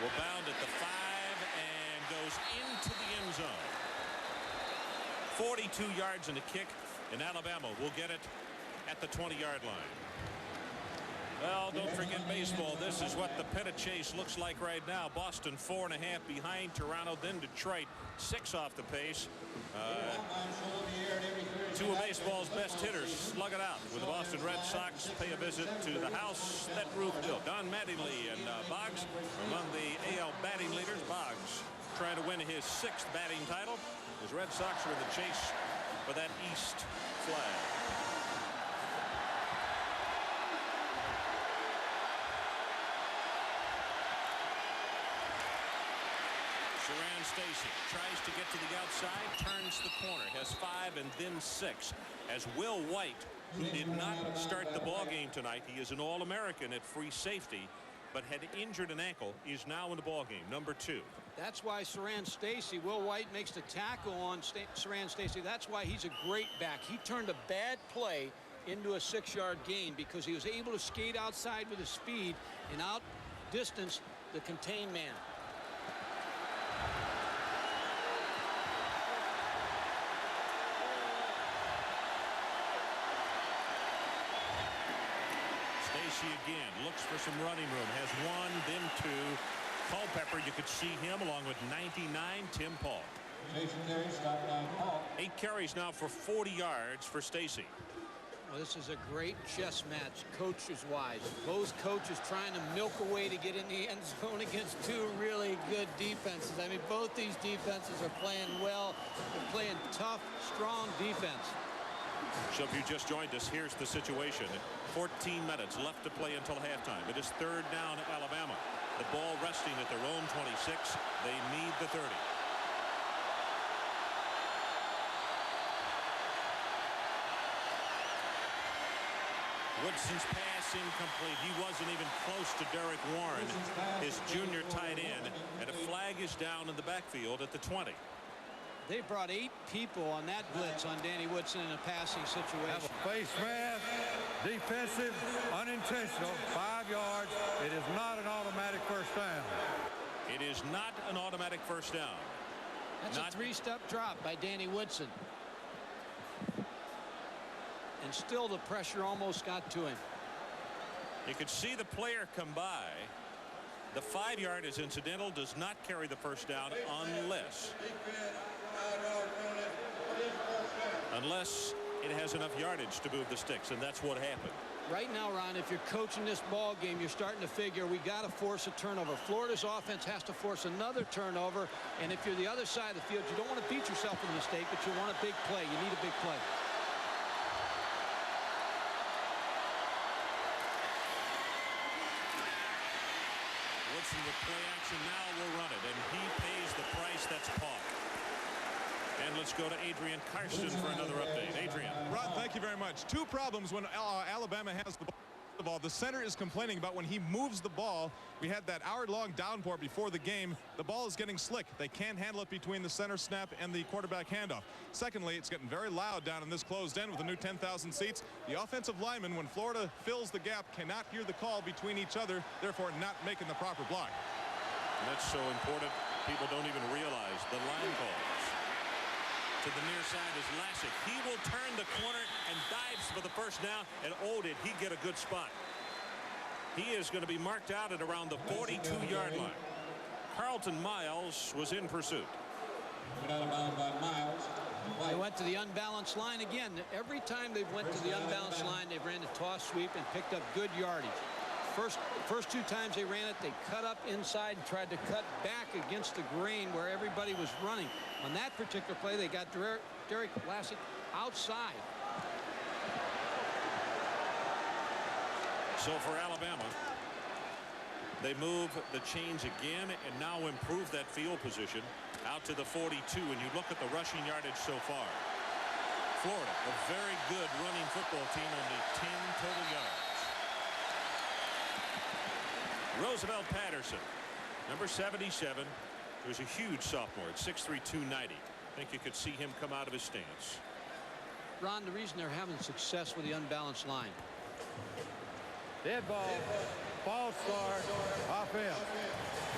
A: Will bound at the 5 and goes into the end zone. 42 yards in the kick, and Alabama will get it at the 20-yard line. Well, don't forget baseball. This is what the pennant chase looks like right now. Boston 4.5 behind Toronto, then Detroit 6 off the pace. Two of baseball's best hitters slug it out with the Boston Red Sox pay a visit to the house that Ruth built. Don Mattingly and Boggs among the AL batting leaders. Boggs trying to win his 6th batting title. His Red Sox are in the chase for that East flag. Stacy tries to get to the outside, turns the corner, has 5 and then 6. As Will White, who did not start the ball game tonight, he is an All-American at free safety, but had injured an ankle, is now in the ball game, number 2.
B: That's why Saran Stacy, Will White makes the tackle on Saran Stacy. That's why he's a great back. He turned a bad play into a 6-yard gain because he was able to skate outside with his speed and outdistance the contained man.
A: Again looks for some running room, has 1, then 2. Culpepper, you could see him along with 99 Tim Paul. 8 carries now for 40 yards for Stacy.
B: Well, this is a great chess match, coaches wise. Both coaches trying to milk away to get in the end zone against 2 really good defenses. I mean, both these defenses are playing well. They're playing tough, strong defense.
A: So if you just joined us, here's the situation. 14 minutes left to play until halftime. It is 3rd down, Alabama. The ball resting at their own 26. They need the 30. Woodson's pass incomplete. He wasn't even close to Derek Warren, his junior tight end, and a flag is down in the backfield at the 20.
B: They brought 8 people on that blitz on Danny Woodson in a passing situation.
E: Have a face mask, defensive, unintentional, 5 yards. It is not an automatic first down.
A: It is not an automatic first down.
B: That's a 3-step drop by Danny Woodson. And still the pressure almost got to him.
A: You could see the player come by. The 5-yard is incidental, does not carry the first down unless it has enough yardage to move the sticks, and that's what happened.
B: Right now, Ron, if you're coaching this ball game, you're starting to figure we got to force a turnover. Florida's offense has to force another turnover, and if you're the other side of the field, you don't want to beat yourself with a mistake, but you want a big play. You need a big play.
A: Woodson with play action now will run it, and he pays the price. That's Paul. And let's go to Adrian Karsten for another update. Adrian.
D: Ron, thank you very much. 2 problems when Alabama has the ball. The center is complaining about when he moves the ball. We had that hour-long downpour before the game. The ball is getting slick. They can't handle it between the center snap and the quarterback handoff. Secondly, it's getting very loud down in this closed end with the new 10,000 seats. The offensive linemen, when Florida fills the gap, cannot hear the call between each other, therefore not making the proper block.
A: And that's so important. People don't even realize the line calls. To the near side is Lassick. He will turn the corner and dives for the first down. And oh, did he get a good spot. He is going to be marked out at around the 42-yard line. Carlton Miles was in pursuit.
B: They went to the unbalanced line again. Every time they went to the unbalanced line, they ran a toss sweep and picked up good yardage. First 2 times they ran it, they cut up inside and tried to cut back against the grain where everybody was running. On that particular play, they got Derek Lassick outside.
A: So for Alabama, they move the chains again and now improve that field position out to the 42. And you look at the rushing yardage so far. Florida, a very good running football team, only 10 total yards. Roosevelt Patterson, number 77, who's a huge sophomore at 6'3", 290. I think you could see him come out of his stance.
B: Ron, the reason they're having success with the unbalanced line.
E: Dead ball. False start. Offense.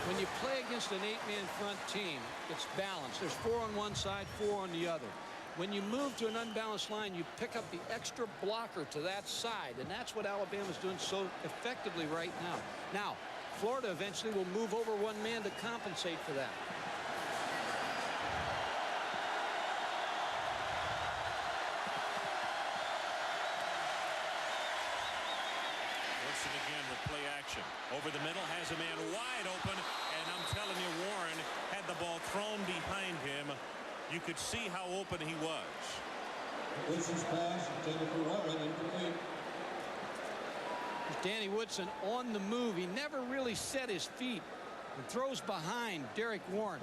B: When you play against an 8-man front team, it's balanced. There's 4 on one side, 4 on the other. When you move to an unbalanced line, you pick up the extra blocker to that side, and that's what Alabama's doing so effectively right now. Now, Florida eventually will move over one man to compensate for that.
A: Woodson again with play action. Over the middle, has a man wide open, and I'm telling you, Warren had the ball thrown behind him. You could see how open he was.
G: Woodson's pass intended for Warren, incomplete.
B: Danny Woodson on the move. He never really set his feet and throws behind Derek Warren.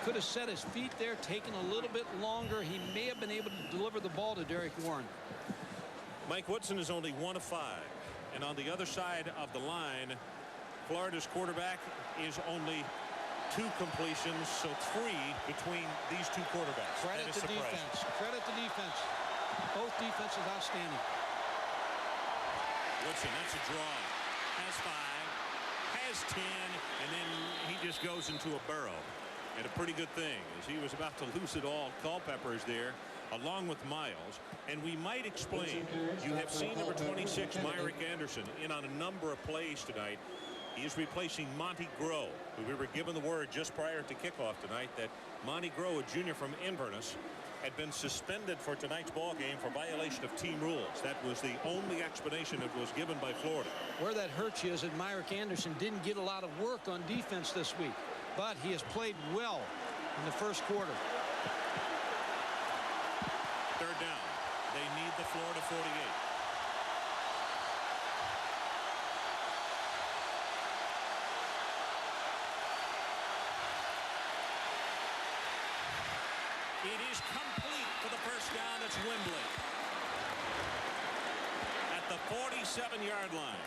B: Could have set his feet there, taken a little bit longer. He may have been able to deliver the ball to Derek Warren.
A: Mike Woodson is only 1 of 5. And on the other side of the line, Florida's quarterback is only 2 completions, so 3 between these 2 quarterbacks.
B: Credit to defense. Credit to defense. Both defenses outstanding.
A: Woodson, that's a draw. Has 5, has 10, and then he just goes into a burrow. And a pretty good thing, as he was about to lose it all. Culpepper is there, along with Miles. And we might explain, you have seen number 26, Myrick Anderson, in on a number of plays tonight. He is replacing Monty Groh, who we were given the word just prior to kickoff tonight that Monty Groh, a junior from Inverness, had been suspended for tonight's ball game for violation of team rules. That was the only explanation that was given by Florida.
B: Where that hurts you is that Myrick Anderson didn't get a lot of work on defense this week, but he has played well in the first quarter.
A: 3rd down. They need the Florida 48. It is complete for the first down. It's Wembley at the 47-yard line.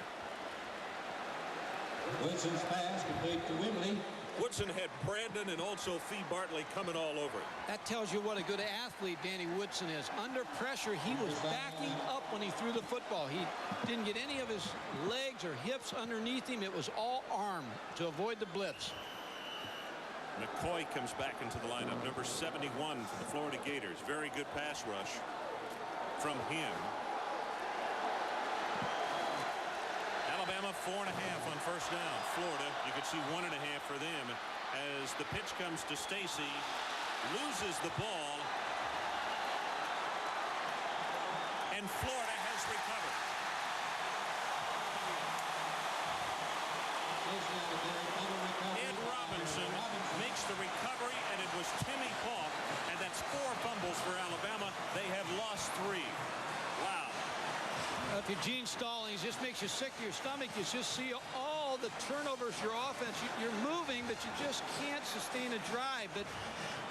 G: Woodson's pass complete to Wembley.
A: Woodson had Brandon and also Fee Bartley coming all over it.
B: That tells you what a good athlete Danny Woodson is. Under pressure, he was backing up when he threw the football. He didn't get any of his legs or hips underneath him. It was all arm to avoid the blitz.
A: McCoy comes back into the lineup, number 71 for the Florida Gators. Very good pass rush from him. Alabama 4.5 on first down. Florida, you could see 1.5 for them as the pitch comes to Stacy, loses the ball, and Florida has recovered. Ed Robinson makes the recovery, and it was Timmy Paul, and that's 4 fumbles for Alabama. They have lost 3. Wow.
B: If Eugene Stallings just makes you sick to your stomach, you just see all the turnovers, your offense. You're moving, but you just can't sustain a drive. But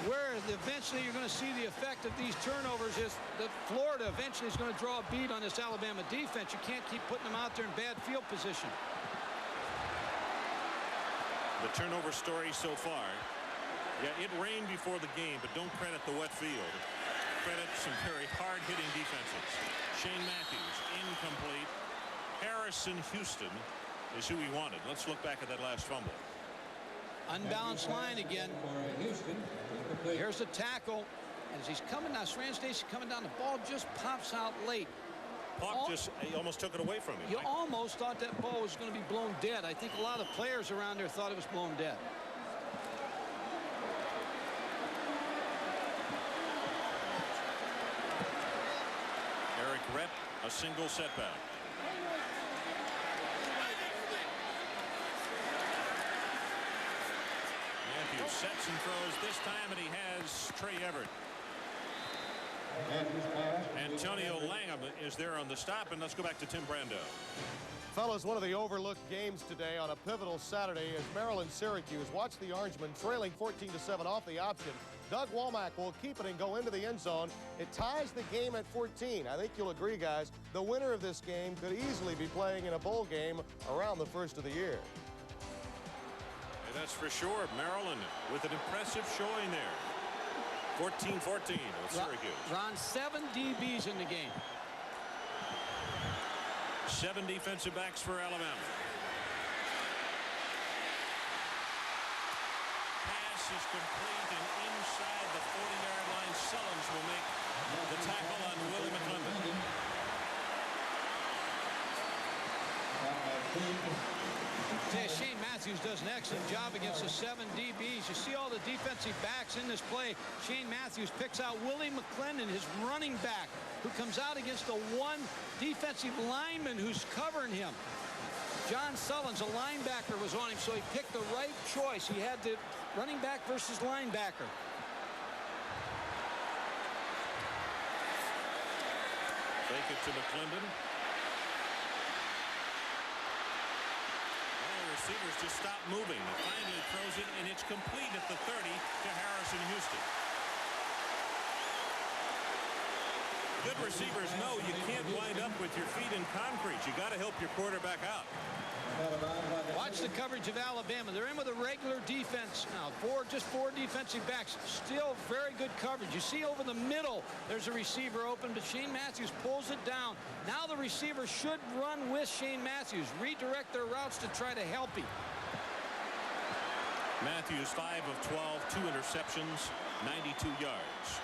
B: where eventually you're going to see the effect of these turnovers is that Florida eventually is going to draw a bead on this Alabama defense. You can't keep putting them out there in bad field position.
A: The turnover story so far. Yeah, it rained before the game, but don't credit the wet field. Credit some very hard-hitting defenses. Shane Matthews, incomplete. Harrison Houston is who he wanted. Let's look back at that last fumble.
B: Unbalanced line again. Here's the tackle. As he's coming down, Sran Stacy coming down, the ball just pops out late.
A: Pop he almost took it away from him.
B: You almost thought that ball was going to be blown dead. I think a lot of players around there thought it was blown dead.
A: Eric Rett, a single setback. Matthews sets and throws this time, and he has Trey Everett. Antonio Langham is there on the stop, and let's go back to Tim Brando.
F: Fellas, one of the overlooked games today on a pivotal Saturday is Maryland-Syracuse. Watch the Orangemen trailing 14-7 off the option. Doug Womack will keep it and go into the end zone. It ties the game at 14. I think you'll agree, guys, the winner of this game could easily be playing in a bowl game around the first of the year.
A: That's for sure. Maryland with an impressive showing there. 14-14 with Syracuse.
B: Ron, 7 DBs in the game.
A: 7 defensive backs for Alabama. Pass is complete and inside the 40-yard line. Sullins will make the tackle on Willie McClendon.
B: Shane Matthews does an excellent job against the 7 DBs. You see all the defensive backs in this play. Shane Matthews picks out Willie McClendon, his running back, who comes out against the 1 defensive lineman who's covering him. John Sullins, a linebacker, was on him, so he picked the right choice. He had the running back versus linebacker.
A: Fake it to McClendon. Receivers just stop moving. He finally throws it, and it's complete at the 30 to Harrison Houston. Good receivers know you can't wind up with your feet in concrete. You got to help your quarterback out.
B: Watch the coverage of Alabama. They're in with a regular defense now. Just four defensive backs. Still very good coverage. You see over the middle, there's a receiver open, but Shane Matthews pulls it down. Now the receiver should run with Shane Matthews, redirect their routes to try to help him.
A: Matthews 5 of 12, 2 interceptions, 92 yards.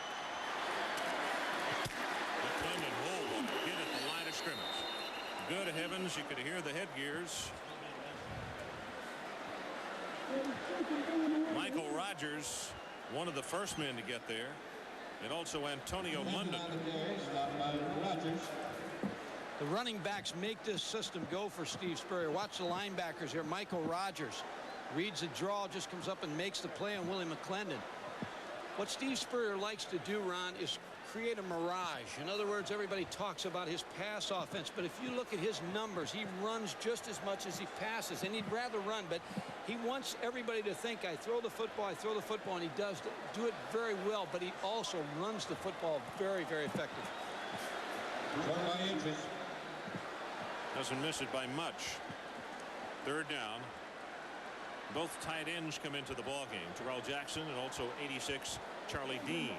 A: McClendon, hit at the line of scrimmage. Good heavens, you could hear the headgears. Michael Rogers, one of the first men to get there, and also Antonio London.
B: The running backs make this system go for Steve Spurrier. Watch the linebackers here. Michael Rogers reads the draw, just comes up and makes the play on Willie McClendon. What Steve Spurrier likes to do, Ron, is create a mirage. In other words, everybody talks about his pass offense, but if you look at his numbers, he runs just as much as he passes, and he'd rather run, but he wants everybody to think, I throw the football, and he does do it very well, but he also runs the football very, very effectively.
A: Doesn't miss it by much. 3rd down. Both tight ends come into the ball game. Terrell Jackson and also 86 Charlie Dean.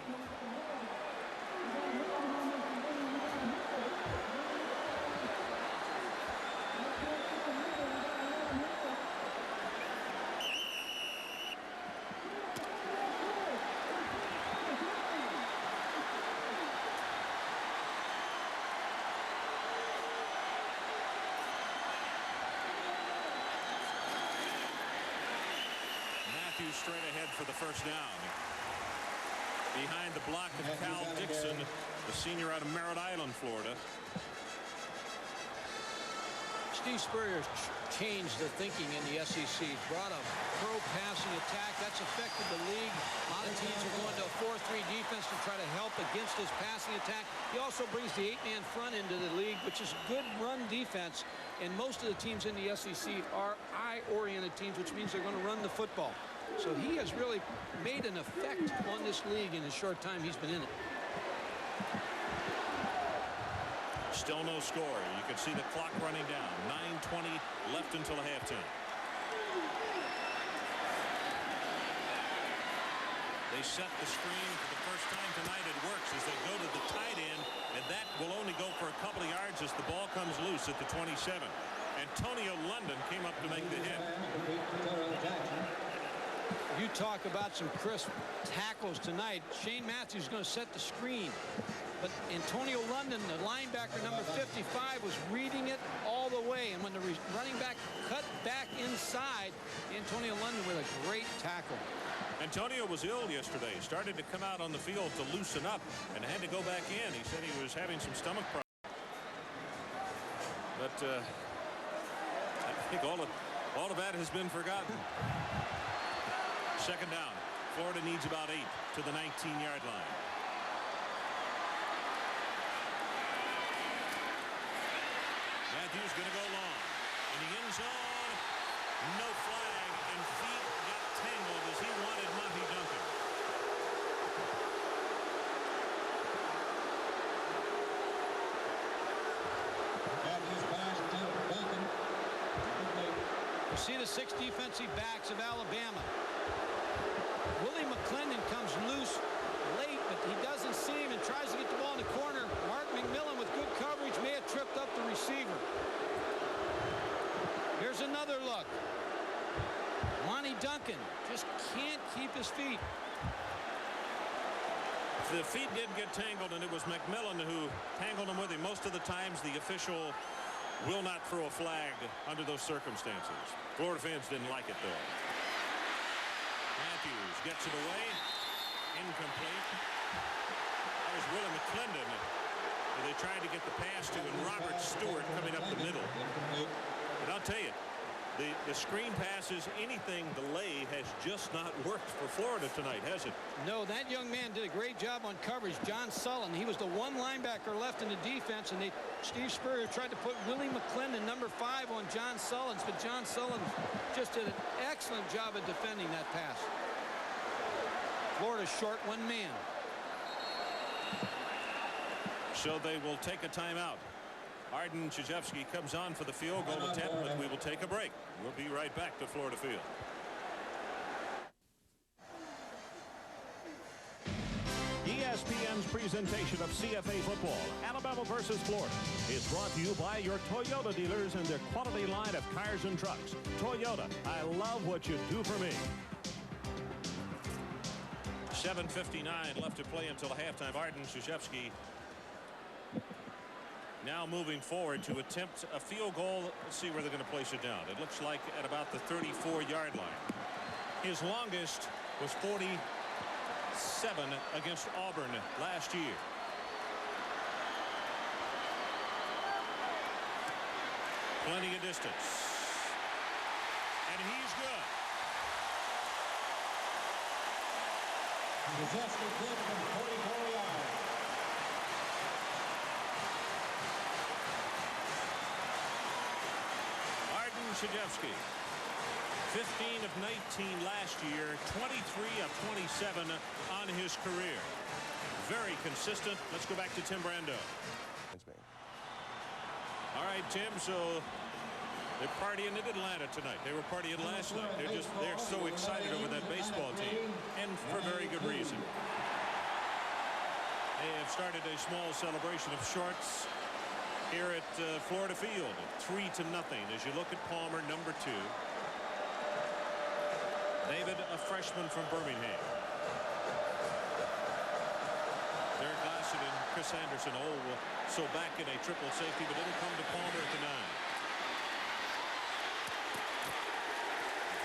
A: Straight ahead for the first down. Behind the block of Cal Dixon, the senior out of Merritt Island, Florida.
B: Steve Spurrier's changed the thinking in the SEC. Brought a pro passing attack. That's affected the league. A lot of teams are going to a 4-3 defense to try to help against his passing attack. He also brings the 8-man front into the league, which is good run defense. And most of the teams in the SEC are eye-oriented teams, which means they're going to run the football. So he has really made an effect on this league in the short time he's been in it.
A: Still no score. You can see the clock running down. 9:20 left until halftime. They set the screen for the first time tonight. It works as they go to the tight end, and that will only go for a couple of yards as the ball comes loose at the 27. Antonio London came up to make the hit.
B: You talk about some crisp tackles tonight. Shane Matthews is going to set the screen. But Antonio London, the linebacker number 55, was reading it all the way. And when the running back cut back inside, Antonio London with a great tackle.
A: Antonio was ill yesterday. Started to come out on the field to loosen up and had to go back in. He said he was having some stomach problems. But I think all of that has been forgotten. 2nd down. Florida needs about 8 to the 19-yard line. Matthews going to go long. In the end zone, no flag, and feet got tangled as he wanted Monty Duncan.
B: You see the 6 defensive backs of Alabama. Willie McClendon comes loose late
A: The feet did get tangled, and it was McMillan who tangled him with him. Most of the times the official will not throw a flag under those circumstances. Florida fans didn't like it, though. Matthews gets it away. Incomplete. That was Willie McClendon. They tried to get the pass to, and Robert Stewart coming up the middle. And I'll tell you, the screen passes, anything delay has just not worked for Florida tonight, has it?
B: No, that young man did a great job on coverage. John Sullen, he was the one linebacker left in the defense, and Steve Spurrier tried to put Willie McClendon, number 5, on John Sullins, but John Sullen just did an excellent job of defending that pass. Florida's short one man.
A: So they will take a timeout. Arden Krzyzewski comes on for the field goal attempt, but we will take a break. We'll be right back to Florida Field.
C: ESPN's presentation of CFA football, Alabama versus Florida, is brought to you by your Toyota dealers and their quality line of cars and trucks. Toyota, I love what you do for me.
A: 7:59 left to play until halftime. Arden Krzyzewski now moving forward to attempt a field goal. Let's see where they're going to place it down. It looks like at about the 34-yard line. His longest was 47 against Auburn last year. Plenty of distance. And he's good.
G: Krzyzewski good from 44 yards.
A: Krzyzewski, 15 of 19 last year, 23 of 27 on his career. Very consistent. Let's go back to Tim Brando. All right, Tim, so they're partying in Atlanta tonight. They were partying last night. They're so excited over that baseball team, and for very good reason. They have started a small celebration of shorts here at Florida Field, 3-0 as you look at Palmer, number 2. David, a freshman from Birmingham. Derek Gossett and Chris Anderson, so back in a triple safety, but it'll come to Palmer at the 9.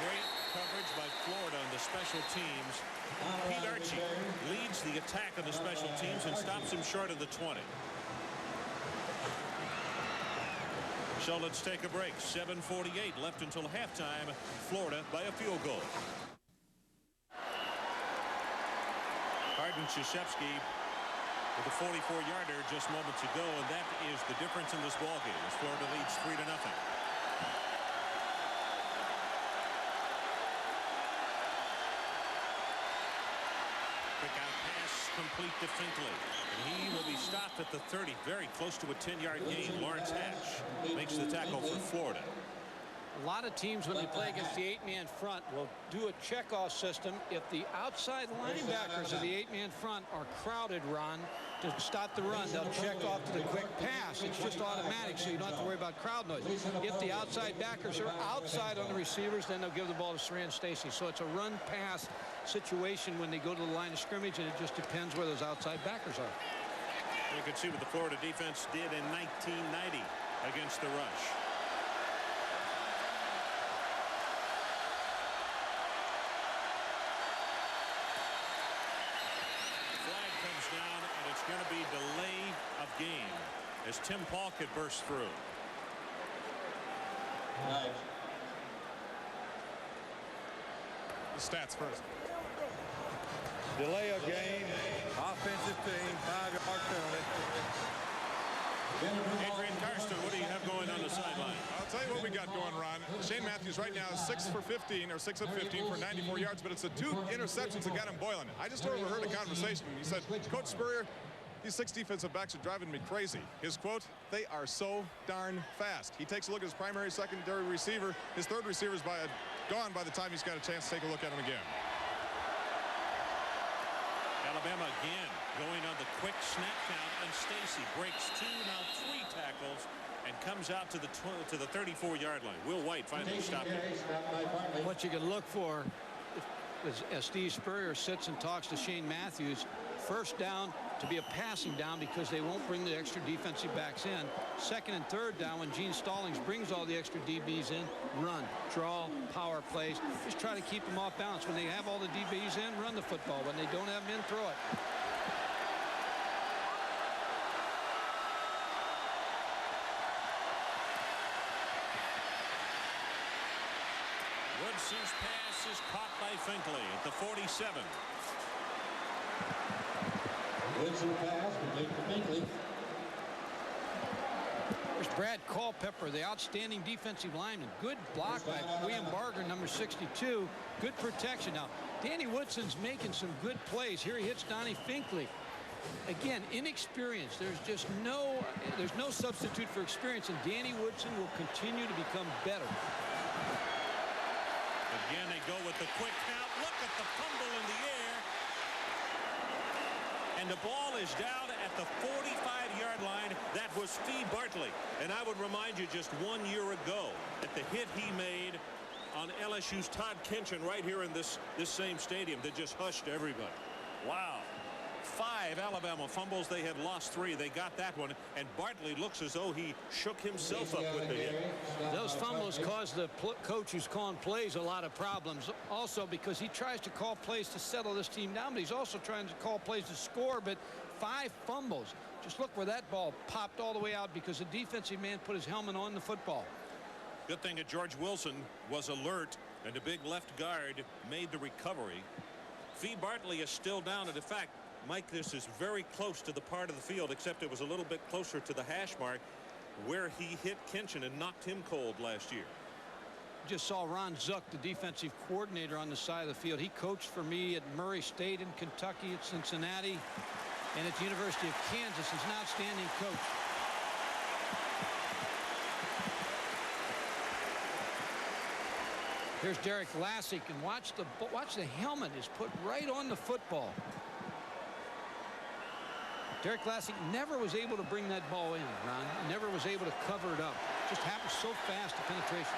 A: Great coverage by Florida on the special teams. Pete Archie leads the attack on the special teams and stops him short of the 20. So let's take a break. 7:48 left until halftime. Florida by a field goal. Arden Krzyzewski with a 44-yarder just moments ago, and that is the difference in this ball game as Florida leads 3-0. Quick out pass complete to Finkley. And he will be stopped at the 30, very close to a 10-yard gain. Lawrence Hatch makes the tackle for Florida.
B: A lot of teams, when they play against the 8-man front, will do a check-off system. If the outside linebackers of the 8-man front are crowded, Ron, to stop the run, they'll check off to the quick pass. It's just automatic, so you don't have to worry about crowd noise. If the outside backers are outside on the receivers, then they'll give the ball to Saran Stacy. So it's a run-pass situation when they go to the line of scrimmage, and it just depends where those outside backers are.
A: You can see what the Florida defense did in 1990 against the rush. Flag comes down, and it's going to be delay of game as Tim Paulk burst through.
G: Nice.
D: The stats first.
E: Delay of game. Offensive team. 5-yard penalty.
A: Adrian Karsten, what do you have going on the sideline?
D: I'll tell you what we got going, Ron. Shane Matthews right now is 6 for 15, or 6 of 15 for 94 yards, but it's the 2 interceptions that got him boiling. I just overheard a conversation. He said, Coach Spurrier, these 6 defensive backs are driving me crazy. His quote, they are so darn fast. He takes a look at his primary, secondary receiver. His third receiver is gone by the time he's got a chance to take a look at him again.
A: Alabama again going on the quick snap count, and Stacy breaks 2, now 3 tackles, and comes out to the 34-yard line. Will White finally stopped him.
B: What you can look for, as Steve Spurrier sits and talks to Shane Matthews. First down to be a passing down because they won't bring the extra defensive backs in. Second and third down when Gene Stallings brings all the extra DBs in, run, draw, power plays. Just try to keep them off balance. When they have all the DBs in, run the football. When they don't have them in, throw it.
A: Woodson's pass is caught by Finkley at the 47.
G: Woodson pass, complete to Finkley.
B: There's Brad Culpepper, the outstanding defensive lineman. Good block by William Barger, number 62. Good protection. Now, Danny Woodson's making some good plays. Here he hits Donnie Finkley. Again, inexperience. There's no substitute for experience, and Danny Woodson will continue to become better.
A: Again, they go with the quick count. Look at the fumble in the air. And the ball is down at the 45-yard line. That was Steve Bartley. And I would remind you, just 1 year ago, at the hit he made on LSU's Todd Kinchin right here in this same stadium that just hushed everybody. Wow. 5 Alabama fumbles. They had lost 3. They got that one, and Bartley looks as though he shook himself up with the hit.
B: Those fumbles cause the coach who's calling plays a lot of problems. Also because he tries to call plays to settle this team down, but he's also trying to call plays to score. But 5 fumbles. Just look where that ball popped all the way out because the defensive man put his helmet on the football.
A: Good thing that George Wilson was alert, and the big left guard made the recovery. Fee Bartley is still down, and in fact, Mike, this is very close to the part of the field, except it was a little bit closer to the hash mark where he hit Kinchin and knocked him cold last year.
B: Just saw Ron Zook, the defensive coordinator, on the side of the field. He coached for me at Murray State in Kentucky, at Cincinnati, and at the University of Kansas. He's an outstanding coach. Here's Derek Lassick, and watch the helmet is put right on the football. Derek Lassick never was able to bring that ball in, Ron. He never was able to cover it up. Just happens so fast, the penetration.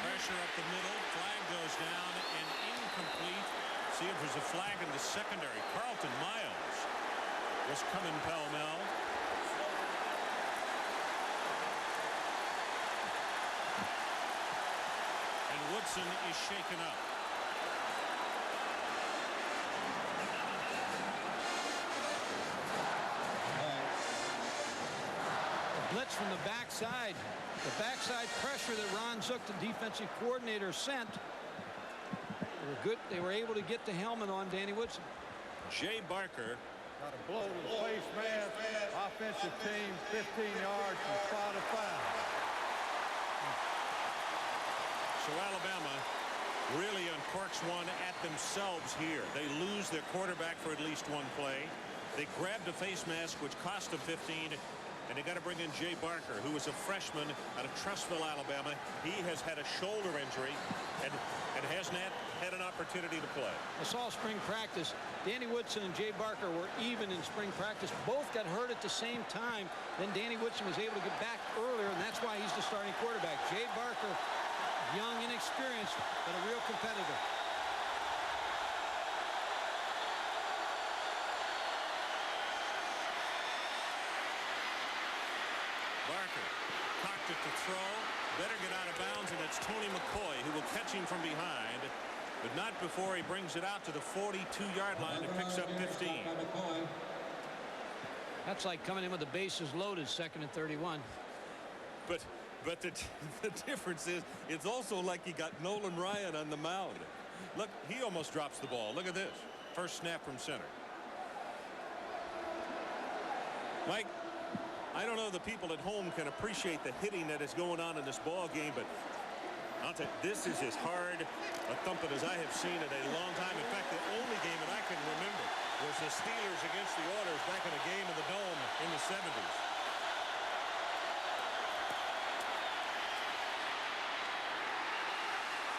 A: Pressure up the middle. Flag goes down and incomplete. See if there's a flag in the secondary. Carlton Miles was coming pell-mell. Woodson is shaken up.
B: A blitz from the backside. The backside pressure that Ron Zook, the defensive coordinator, sent. They were able to get the helmet on Danny Woodson.
A: Jay Barker.
E: Got a blow to the face mask. Offensive team 15 yards from spot of foul.
A: So Alabama really uncorks one at themselves here. They lose their quarterback for at least one play. They grabbed a face mask, which cost them 15, and they got to bring in Jay Barker, who is a freshman out of Trussville, Alabama. He has had a shoulder injury and hasn't had an opportunity to play.
B: I saw spring practice. Danny Woodson and Jay Barker were even in spring practice. Both got hurt at the same time. Then Danny Woodson was able to get back earlier, and that's why he's the starting quarterback. Jay Barker, young, inexperienced, but a real competitor.
A: Barker cocked it to throw. Better get out of bounds, and it's Tony McCoy who will catch him from behind, but not before he brings it out to the 42-yard line and picks up 15.
B: That's like coming in with the bases loaded, 2nd and 31.
A: But the difference is it's also like he got Nolan Ryan on the mound. Look, he almost drops the ball. Look at this. First snap from center. Mike, I don't know the people at home can appreciate the hitting that is going on in this ball game, but I'll tell you, this is as hard a thumping as I have seen in a long time. In fact, the only game that I can remember was the Steelers against the Oilers back in a game in the Dome in the 70s.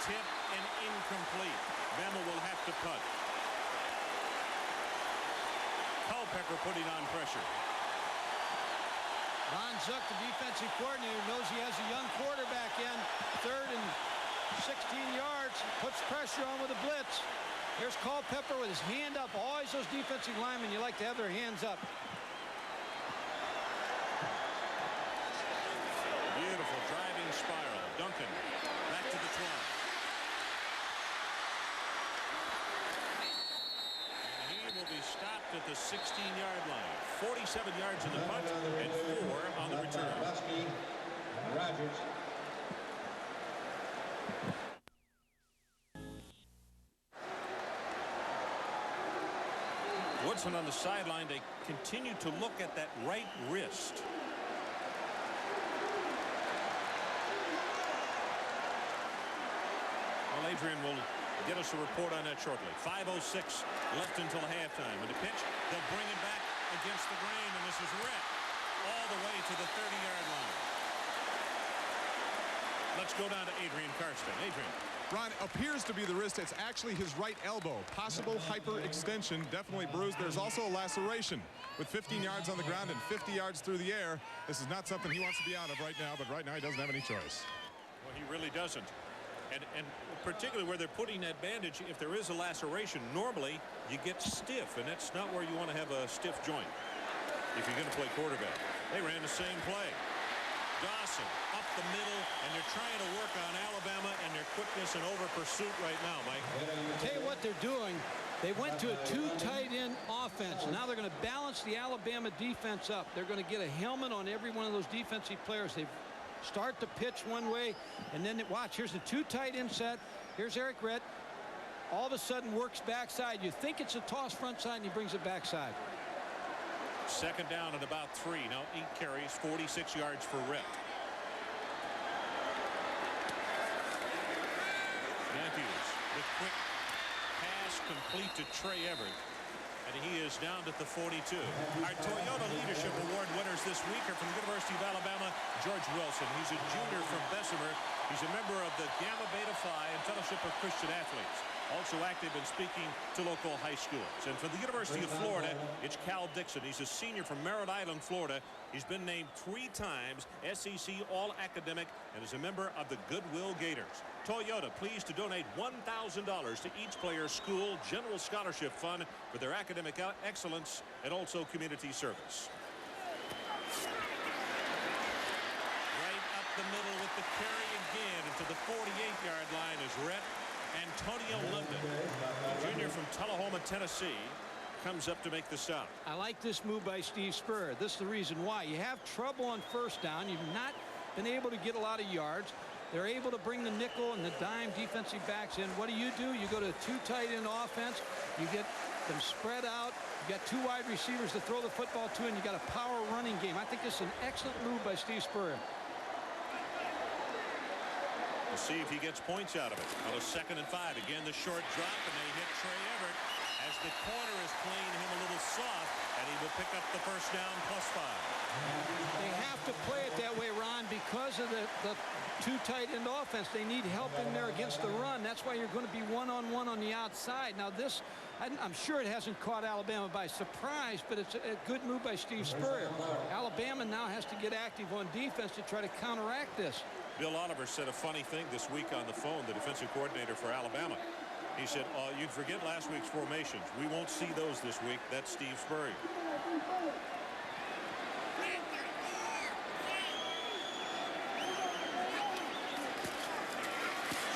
A: Tip and incomplete. Bama will have to punt. Culpepper putting on pressure.
B: Ron Zook, the defensive coordinator, knows he has a young quarterback in. 3rd and 16 yards. Puts pressure on with a blitz. Here's Culpepper with his hand up. Always those defensive linemen, you like to have their hands up.
A: Beautiful driving spiral. Duncan back to the 12. And he will be stopped at the 16-yard line. 47 yards in the punt and 4 on the return.
G: Rogers.
A: Woodson on the sideline. They continue to look at that right wrist. Well, Adrian will get us a report on that shortly. 5:06 left until halftime. And the pitch, they'll bring it back against the grain, and this is Rhett all the way to the 30-yard line. Let's go down to Adrian Karsten. Adrian.
D: Ron, appears to be the wrist. It's actually his right elbow. Possible hyperextension, definitely bruised. There's also a laceration. With 15 yards on the ground and 50 yards through the air, this is not something he wants to be out of right now, but right now he doesn't have any choice.
A: Well, he really doesn't. And particularly where they're putting that bandage, if there is a laceration, normally you get stiff, and that's not where you want to have a stiff joint if you're going to play quarterback. They ran the same play. Dawson up the middle, and they're trying to work on Alabama and their quickness and over pursuit right now, Mike.
B: I'll tell you what they're doing. They went to a 2 tight end offense. Now they're going to balance the Alabama defense up. They're going to get a helmet on every one of those defensive players. They start the pitch one way, and then watch. Here's the 2 tight end set. Here's Eric Rhett. All of a sudden works backside. You think it's a toss front side, and he brings it backside.
A: 2nd down at about 3. Now 8 carries, 46 yards for Rhett. Matthews, the quick pass complete to Trey Everett. And he is down at the 42. Our Toyota Leadership Award winners this week are from the University of Alabama, George Wilson. He's a junior from Bessemer. He's a member of the Gamma Beta Phi and Fellowship of Christian Athletes. Also active in speaking to local high schools. And for the University of Florida, it's Cal Dixon. He's a senior from Merritt Island, Florida. He's been named 3 times SEC All-Academic and is a member of the Goodwill Gators. Toyota pleased to donate $1,000 to each player's school general scholarship fund for their academic excellence and also community service. Right up the middle with the carry again into the 48-yard line is Rhett. Antonio London, a junior from Tullahoma, Tennessee, comes up to make the stop.
B: I like this move by Steve Spurrier. This is the reason why. You have trouble on 1st down. You've not been able to get a lot of yards. They're able to bring the nickel and the dime defensive backs in. What do? You go to a 2 tight end offense. You get them spread out. You got 2 wide receivers to throw the football to, and you got a power running game. I think this is an excellent move by Steve Spurrier.
A: We'll see if he gets points out of it. On a 2nd and 5. Again, the short drop, and they hit Trey Everett as the corner is playing him a little soft, and he will pick up the 1st down +5.
B: They have to play it that way, Ron, because of the 2 tight end offense. They need help in there against the run. That's why you're going to be one-on-one on the outside. Now this, I'm sure it hasn't caught Alabama by surprise, but it's a good move by Steve Spurrier. Alabama now has to get active on defense to try to counteract this.
A: Bill Oliver said a funny thing this week on the phone, the defensive coordinator for Alabama. He said, you forget last week's formations. We won't see those this week. That's Steve Spurrier.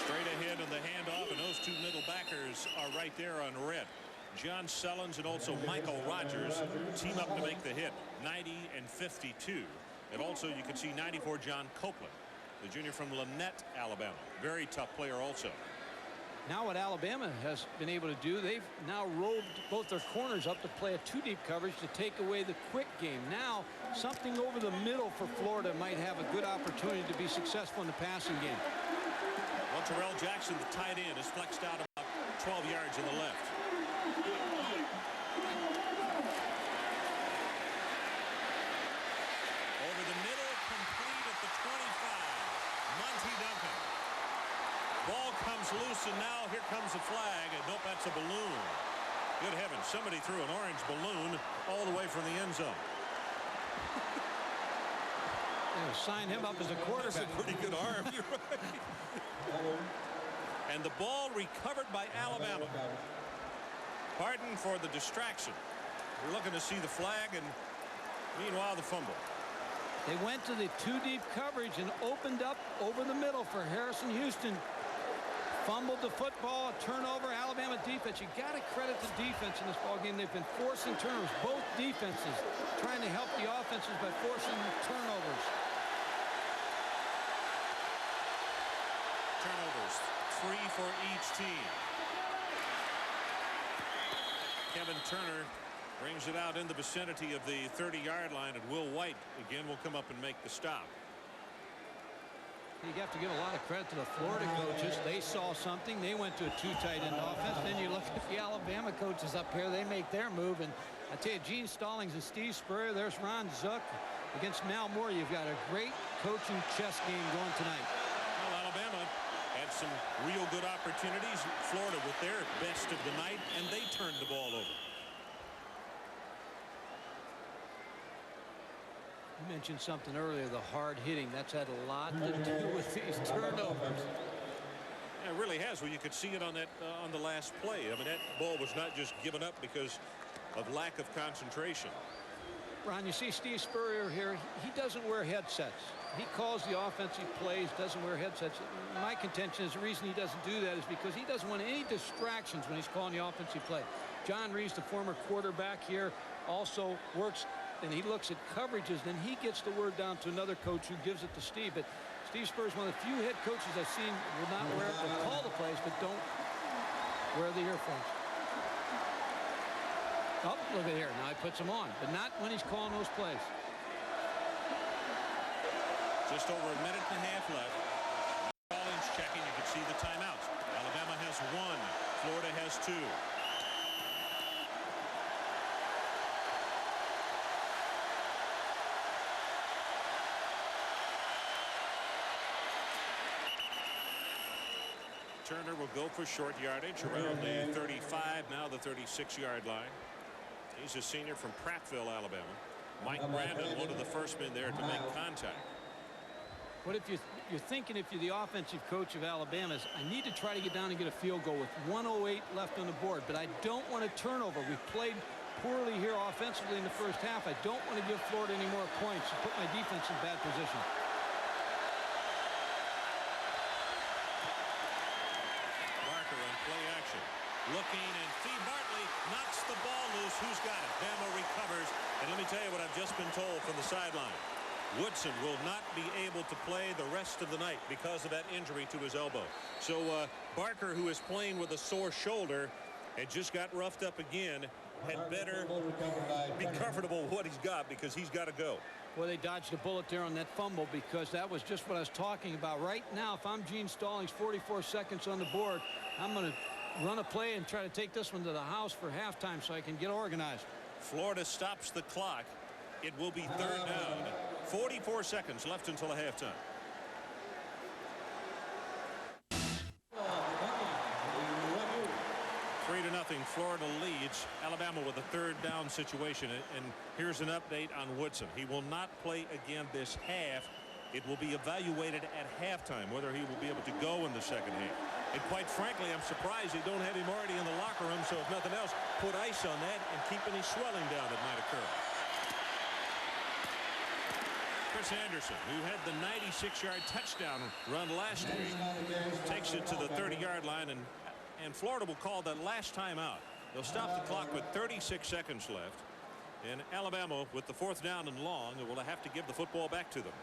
A: Straight ahead on the handoff, and those 2 middle backers are right there on red. John Sellens and also Michael Rogers team up to make the hit. 90 and 52. And also you can see 94 John Copeland, the junior from Lynette, Alabama. Very tough player also.
B: Now what Alabama has been able to do, they've now rolled both their corners up to play a 2 deep coverage to take away the quick game. Now something over the middle for Florida might have a good opportunity to be successful in the passing game.
A: Well, Terrell Jackson, the tight end, is flexed out about 12 yards in the left. Over the middle, complete at the 25. Monty Duncan. Ball comes loose, and now here comes a flag, and nope, that's a balloon. Good heavens, somebody threw an orange balloon all the way from the end zone.
B: sign him up as a quarterback.
A: That's a pretty good arm. You're right. And the ball recovered by Alabama. Pardon for the distraction. We're looking to see the flag, and meanwhile the fumble.
B: They went to the 2-deep coverage and opened up over the middle for Harrison Houston. Fumbled the football, a turnover. Alabama defense. You got to credit the defense in this ball game. They've been forcing turnovers. Both defenses trying to help the offenses by forcing turnovers.
A: Turnovers, 3 for each team. Kevin Turner brings it out in the vicinity of the 30-yard line, and Will White again will come up and make the stop.
B: You have to give a lot of credit to the Florida coaches. They saw something. They went to a 2 tight end offense. Then you look at the Alabama coaches up here. They make their move. And I tell you, Gene Stallings and Steve Spurrier, there's Ron Zook against Mal Moore. You've got a great coaching chess game going tonight.
A: Well, Alabama had some real good opportunities. Florida with their best of the night, and they turned the ball over.
B: You mentioned something earlier, the hard hitting. That's had a lot to do with these turnovers.
A: Yeah, it really has. Well, you could see it on that on the last play. I mean, that ball was not just given up because of lack of concentration.
B: Ron, you see Steve Spurrier here. He doesn't wear headsets. He calls the offensive plays, doesn't wear headsets. My contention is the reason he doesn't do that is because he doesn't want any distractions when he's calling the offensive play. John Reese, the former quarterback here, also works, and he looks at coverages. Then he gets the word down to another coach who gives it to Steve. But Steve Spurrier is one of the few head coaches I've seen will not wear, will call the plays, but don't wear the earphones. Oh, look at here. Now he puts them on, but not when he's calling those plays.
A: Just over a minute and a half left. Collins checking. You can see the timeouts. Alabama has 1. Florida has 2. Turner will go for short yardage around the 35, now the 36-yard line. He's a senior from Prattville, Alabama. Mike Brandon, one of the first men there to make contact.
B: What if you're thinking, if you're the offensive coach of Alabama, is I need to try to get down and get a field goal with 1:08 left on the board, but I don't want a turnover. We've played poorly here offensively in the first half. I don't want to give Florida any more points and put my defense in bad position.
A: Barker on play action. Looking, and Steve Bartley knocks the ball loose. Who's got it? Bama recovers. And let me tell you what I've just been told from the sideline. Woodson will not be able to play the rest of the night because of that injury to his elbow. So Barker, who is playing with a sore shoulder and just got roughed up again, had better be comfortable with what he's got because he's got to go.
B: Well, they dodged a bullet there on that fumble because that was just what I was talking about. Right now, if I'm Gene Stallings, 44 seconds on the board, I'm going to run a play and try to take this one to the house for halftime so I can get organized.
A: Florida stops the clock. It will be 3rd down. 44 seconds left until halftime. Three to nothing. Florida leads Alabama with a 3rd down situation. And here's an update on Woodson. He will not play again this half. It will be evaluated at halftime whether he will be able to go in the second half. And quite frankly, I'm surprised they don't have him already in the locker room. So if nothing else, put ice on that and keep any swelling down that might occur. Chris Anderson, who had the 96-yard touchdown run last week, takes it to the 30-yard line, and Florida will call that last time out. They'll stop the clock with 36 seconds left. And Alabama, with the 4th down and long, will have to give the football back to them.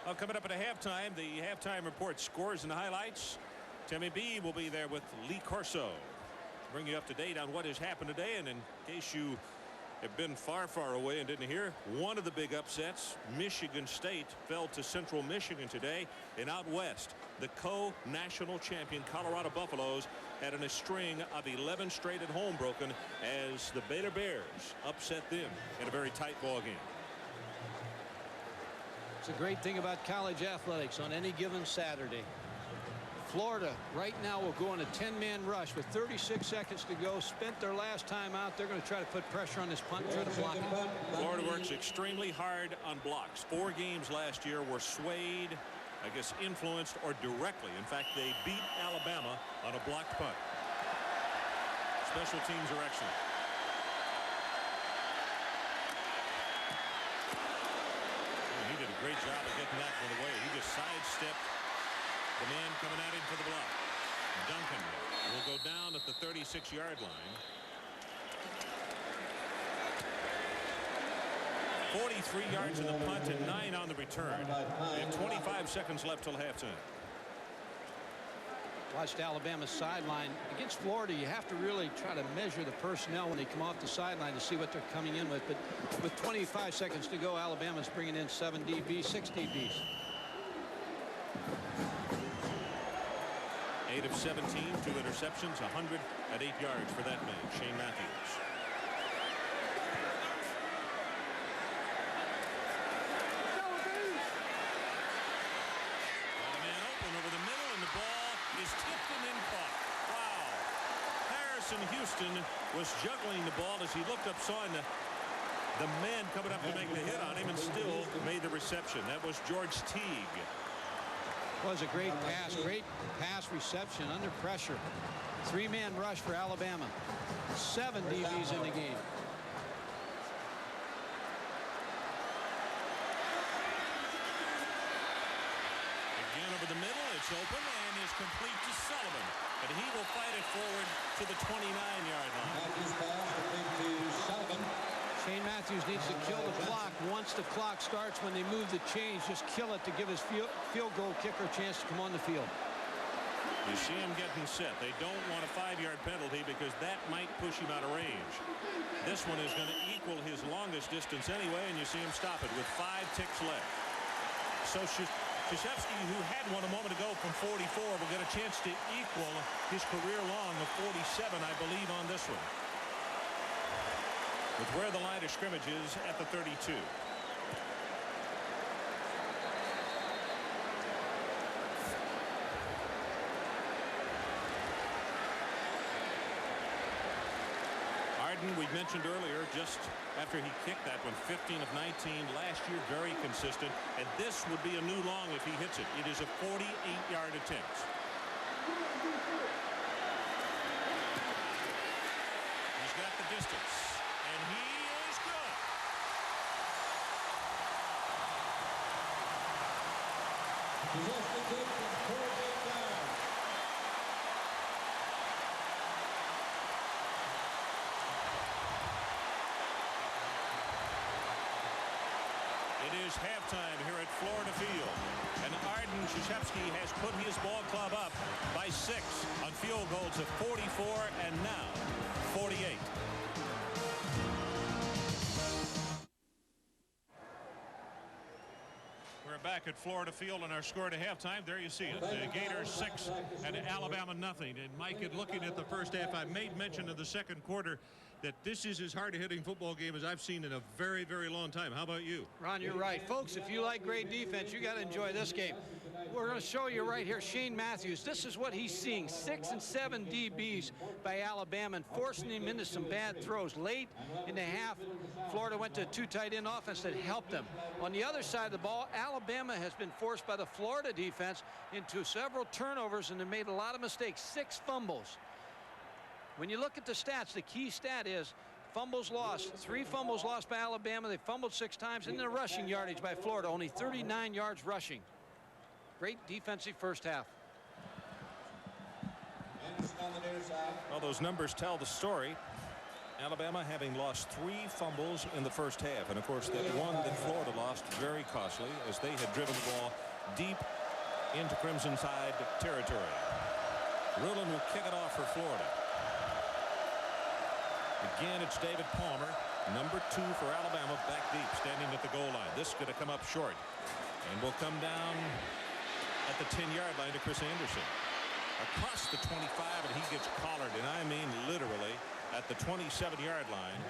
A: Well, coming up at a halftime, the halftime report scores and highlights. Timmy B will be there with Lee Corso. Bring you up to date on what has happened today. And in case you have been far away and didn't hear, one of the big upsets, Michigan State fell to Central Michigan today. And out west, the co-national champion Colorado Buffaloes had a string of 11 straight at home broken as the Baylor Bears upset them in a very tight ball game.
B: It's a great thing about college athletics on any given Saturday. Florida right now will go on a 10-man rush with 36 seconds to go. Spent their last time out. They're going to try to put pressure on this punt and try to block it.
A: Florida works extremely hard on blocks. 4 games last year were swayed, I guess influenced or directly. In fact, they beat Alabama on a blocked punt. Special teams are excellent. And he did a great job of getting that one away. He just sidestepped the man coming at him for the block. Duncan will go down at the 36-yard line. 43 yards in the punt and 9 on the return. They have 25 seconds left till halftime.
B: Watched Alabama's sideline. Against Florida, you have to really try to measure the personnel when they come off the sideline to see what they're coming in with. But with 25 seconds to go, Alabama's bringing in 7 DBs, 6 DBs.
A: 8 of 17, 2 interceptions, 108 yards for that man, Shane Matthews. Got a man open over the middle, and the ball is tipped and then caught. Wow. Harrison Houston was juggling the ball as he looked up, saw the man coming up to make the hit on him, and still made the reception. That was George Teague.
B: Was a great pass reception under pressure. 3-man rush for Alabama. 7 DBs in the game.
A: Again over the middle, it's open and is complete to Sullivan, and he will fight it forward to the 29-yard line.
G: Matthews pass complete to Sullivan.
B: Shane Matthews needs to kill the clock. Once the clock starts, when they move the chains, just kill it to give his field goal kicker a chance to come on the field.
A: You see him getting set. They don't want a 5-yard penalty because that might push him out of range. This one is going to equal his longest distance anyway, and you see him stop it with 5 ticks left. So Krzyzewski, who had one a moment ago from 44, will get a chance to equal his career long of 47, I believe, on this one. With where the line of scrimmage is at the 32. Arden, we mentioned earlier, just after he kicked that one, 15 of 19 last year, very consistent, and this would be a new long if he hits it. It is a 48-yard attempt. He's got the distance. And he is good.
G: Just the kick from 48 yards.
A: It is halftime here at Florida Field. And Arden Krzyzewski has put his ball club up by 6 on field goals of 44 and now 48. Back at Florida Field and our score to halftime. There you see it. The Gators 6 and Alabama nothing. And Mike, in looking at the first half, I made mention of the second quarter that this is as hard a hitting football game as I've seen in a very, very long time. How about you?
B: Ron, you're right. Folks, if you like great defense, you got to enjoy this game. We're going to show you right here Shane Matthews. This is what he's seeing. 6 and 7 DBs by Alabama and forcing him into some bad throws. Late in the half, Florida went to a 2 tight end offense that helped them. On the other side of the ball, Alabama has been forced by the Florida defense into several turnovers, and they made a lot of mistakes. 6 fumbles. When you look at the stats, the key stat is fumbles lost. 3 fumbles lost by Alabama. They fumbled 6 times. And the rushing yardage by Florida, only 39 yards rushing. Great defensive first half.
A: Well, those numbers tell the story. Alabama having lost 3 fumbles in the first half. And, of course, that one that Florida lost very costly as they had driven the ball deep into Crimson Tide territory. Rulon will kick it off for Florida. Again, it's David Palmer, number 2 for Alabama, back deep, standing at the goal line. This is going to come up short and will come down at the 10-yard line to Chris Anderson. Across the 25, and he gets collared, and I mean literally, at the 27-yard line.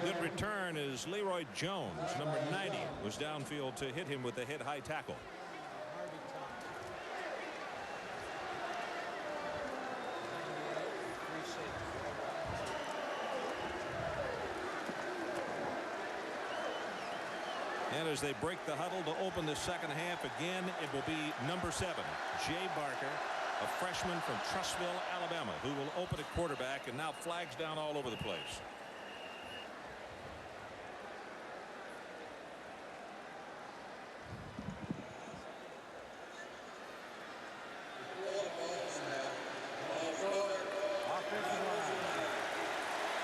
A: Good return is Leroy Jones, number 90, was downfield to hit him with the head high tackle. And as they break the huddle to open the second half again, it will be number 7, Jay Barker, a freshman from Trussville, Alabama, who will open at quarterback, and now flags down all over the place.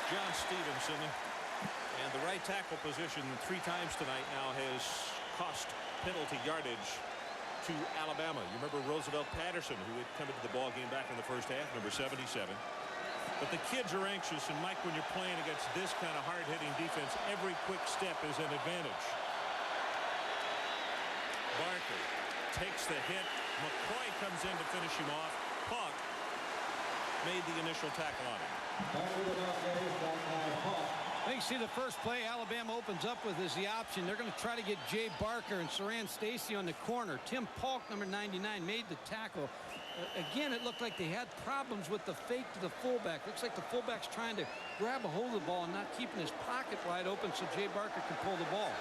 A: John Stevenson, and the right tackle position 3 times tonight now has cost penalty yardage to Alabama. You remember Roosevelt Patterson, who had come into the ball game back in the first half, number 77. But the kids are anxious, and Mike, when you're playing against this kind of hard-hitting defense, every quick step is an advantage. Barker takes the hit. McCoy comes in to finish him off. Punk made the initial tackle on him.
B: I think, see, the first play Alabama opens up with is the option. They're going to try to get Jay Barker and Saran Stacy on the corner. Tim Polk, number 99, made the tackle. Again, it looked like they had problems with the fake to the fullback. Looks like the fullback's trying to grab a hold of the ball and not keeping his pocket wide open so Jay Barker can pull the ball.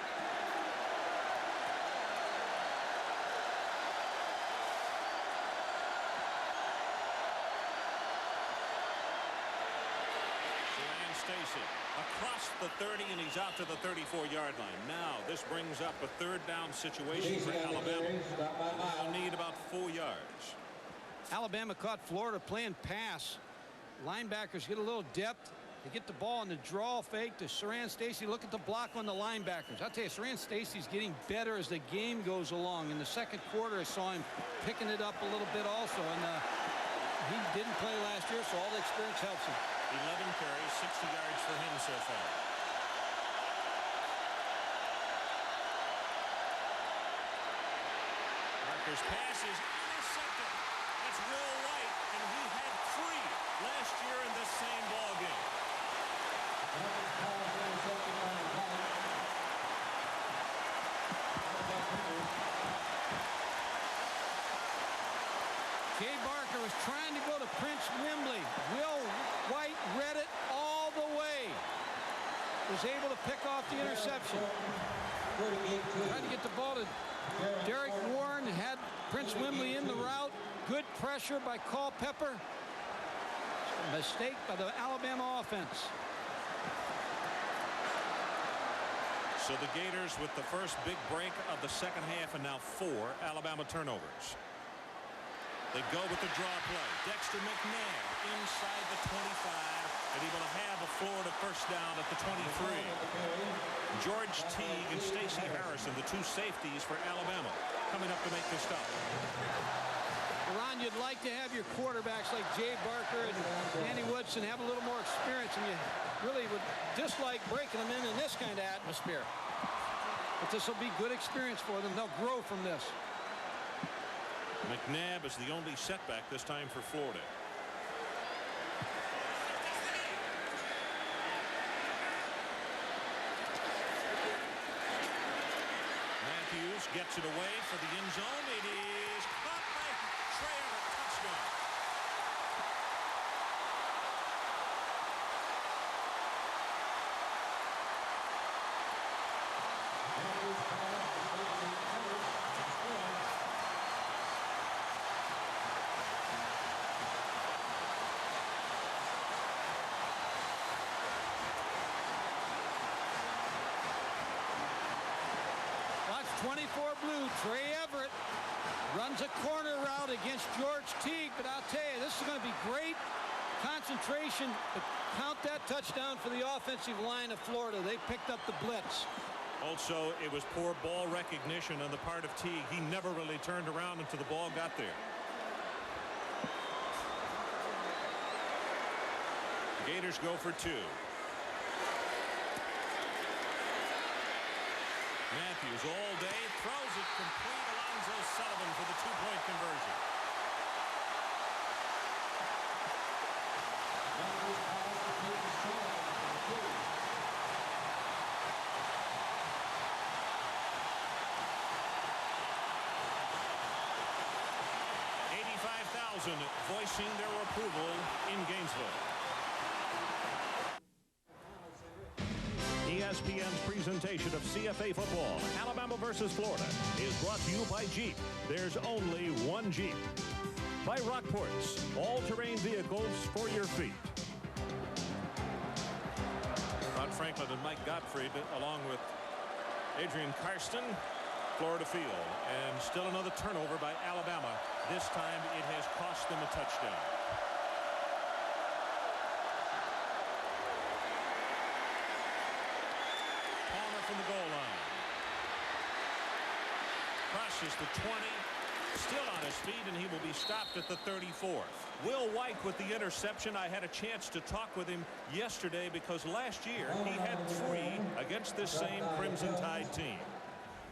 A: Stacy across the 30, and he's out to the 34-yard line. Now this brings up a 3rd down situation for Alabama. They'll need about 4 yards.
B: Alabama caught Florida playing pass. Linebackers get a little depth. They get the ball in the draw fake to Saran Stacy. Look at the block on the linebackers. I'll tell you, Saran Stacy's getting better as the game goes along. In the second quarter, I saw him picking it up a little bit also, and he didn't play last year, so all the experience helps him.
A: 11 carries, 60 yards for him so far. Barker's pass is intercepted. That's Will White, and he had 3 last year in this same ball game.
B: Jay Barker was trying to go to Prince Wimbley. Will White read it all the way. Was able to pick off the interception. Tried to get the ball to Derek Warren. Had Prince Wimbley in the route. Good pressure by Culpepper. Mistake by the Alabama offense.
A: So the Gators with the first big break of the second half, and now 4 Alabama turnovers. They go with the draw play. Dexter McNabb inside the 25, and he will have a Florida first down at the 23. George Teague and Stacey Harrison, the 2 safeties for Alabama, coming up to make the stop.
B: Ron, you'd like to have your quarterbacks like Jay Barker and Danny Woodson have a little more experience, and you really would dislike breaking them in this kind of atmosphere. But this will be good experience for them. They'll grow from this.
A: McNabb is the only setback this time for Florida. Matthews gets it away for the end zone. It is caught by Trey Everett. Touchdown.
B: Watch 24 blue. Trey Everett runs a corner route against George Teague, but I'll tell you, this is going to be great concentration to count that touchdown for the offensive line of Florida. They picked up the blitz.
A: Also, it was poor ball recognition on the part of Teague. He never really turned around until the ball got there. Gators go for 2. Matthews all day throws it complete. Alonzo Sullivan for the 2-point conversion. Voicing their approval in Gainesville.
C: ESPN's presentation of CFA football, Alabama versus Florida, is brought to you by Jeep. There's only one Jeep. By Rockports, all-terrain vehicles for your feet.
A: Ron Franklin and Mike Gottfried, along with Adrian Karsten, Florida field. And still another turnover by Alabama. This time it has cost them a touchdown. Palmer from the goal line. Crosses the 20. Still on his feet, and he will be stopped at the 34th. Will White with the interception. I had a chance to talk with him yesterday because last year he had 3 against this same Crimson Tide team.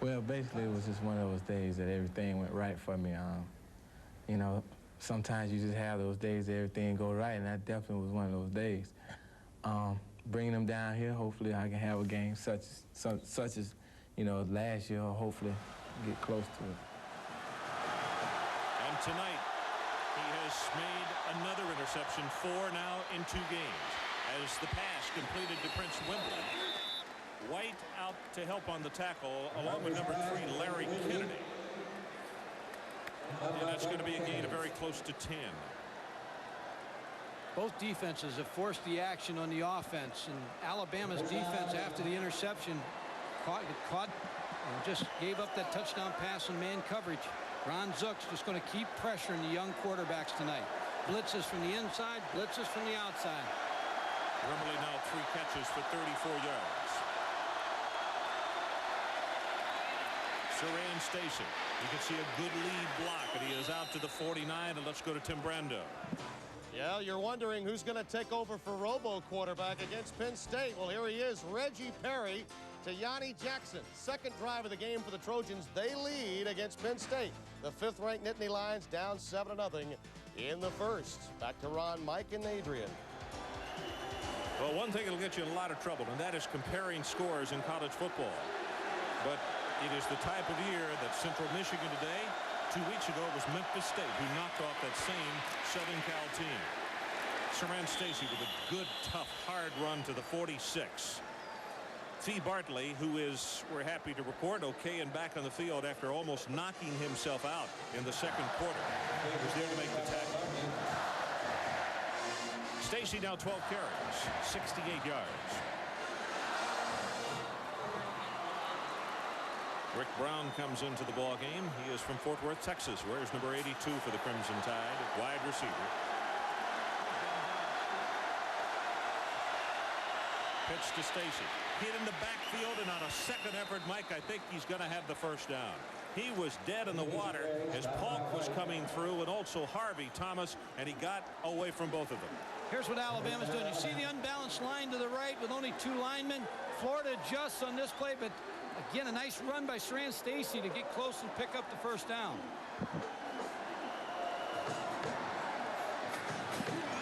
H: Well, basically, it was just one of those days that everything went right for me. You know, sometimes you just have those days that everything go right, and that definitely was one of those days. Bringing them down here, hopefully I can have a game such as, you know, last year, or hopefully get close to it.
A: And tonight, he has made another interception, 4 now in 2 games. As the pass completed to Prince Wimbley. White out to help on the tackle, along with number 3, Larry Kennedy. And that's going to be a gain of very close to 10.
B: Both defenses have forced the action on the offense, and Alabama's defense after the interception caught and just gave up that touchdown pass in man coverage. Ron Zook's just going to keep pressuring the young quarterbacks tonight. Blitzes from the inside, blitzes from the outside.
A: Wimbley now 3 catches for 34 yards. Saran Stacy. You can see a good lead block, and he is out to the 49, and let's go to Tim Brando.
F: Yeah, you're wondering who's going to take over for Robo quarterback against Penn State. Well, here he is, Reggie Perry to Yanni Jackson. Second drive of the game for the Trojans. They lead against Penn State. The 5th-ranked Nittany Lions down 7-0 in the first. Back to Ron, Mike, and Adrian.
A: Well, one thing that'll get you in a lot of trouble, and that is comparing scores in college football. But it is the type of year that Central Michigan today, 2 weeks ago, was Memphis State, who knocked off that same Southern Cal team. Saran Stacy with a good, tough, hard run to the 46. Fee Bartley, who is, we're happy to report, okay and back on the field after almost knocking himself out in the second quarter, was there to make the tackle. Stacy now 12 carries, 68 yards. Rick Brown comes into the ball game. He is from Fort Worth, Texas. Wears number 82 for the Crimson Tide, wide receiver. Pitch to Stacy. Hit in the backfield, and on a second effort, Mike, I think he's going to have the first down. He was dead in the water as Polk was coming through, and also Harvey Thomas, and he got away from both of them.
B: Here's what Alabama's doing. You see the unbalanced line to the right with only 2 linemen. Florida adjusts on this play, but again, a nice run by Saran Stacy to get close and pick up the first down.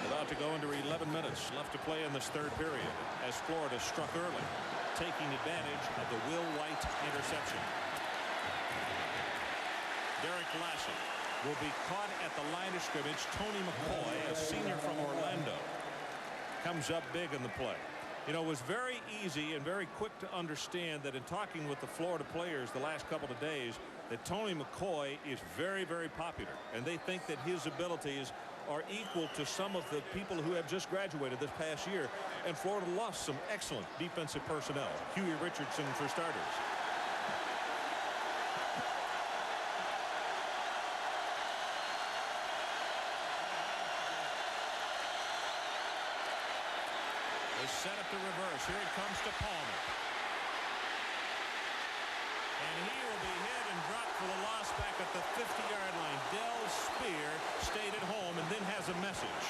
A: About to go into 11 minutes left to play in this third period as Florida struck early, taking advantage of the Will White interception. Derek Lassie will be caught at the line of scrimmage. Tony McCoy, a senior from Orlando, comes up big in the play. You know, it was very easy and very quick to understand that in talking with the Florida players the last couple of days that Tony McCoy is very, very popular, and they think that his abilities are equal to some of the people who have just graduated this past year. And Florida lost some excellent defensive personnel. Huey Richardson for starters. They set up the reverse. Here it comes to Palmer. And he will be hit and dropped for the loss back at the 50-yard line. Del Spear stayed at home and then has a message.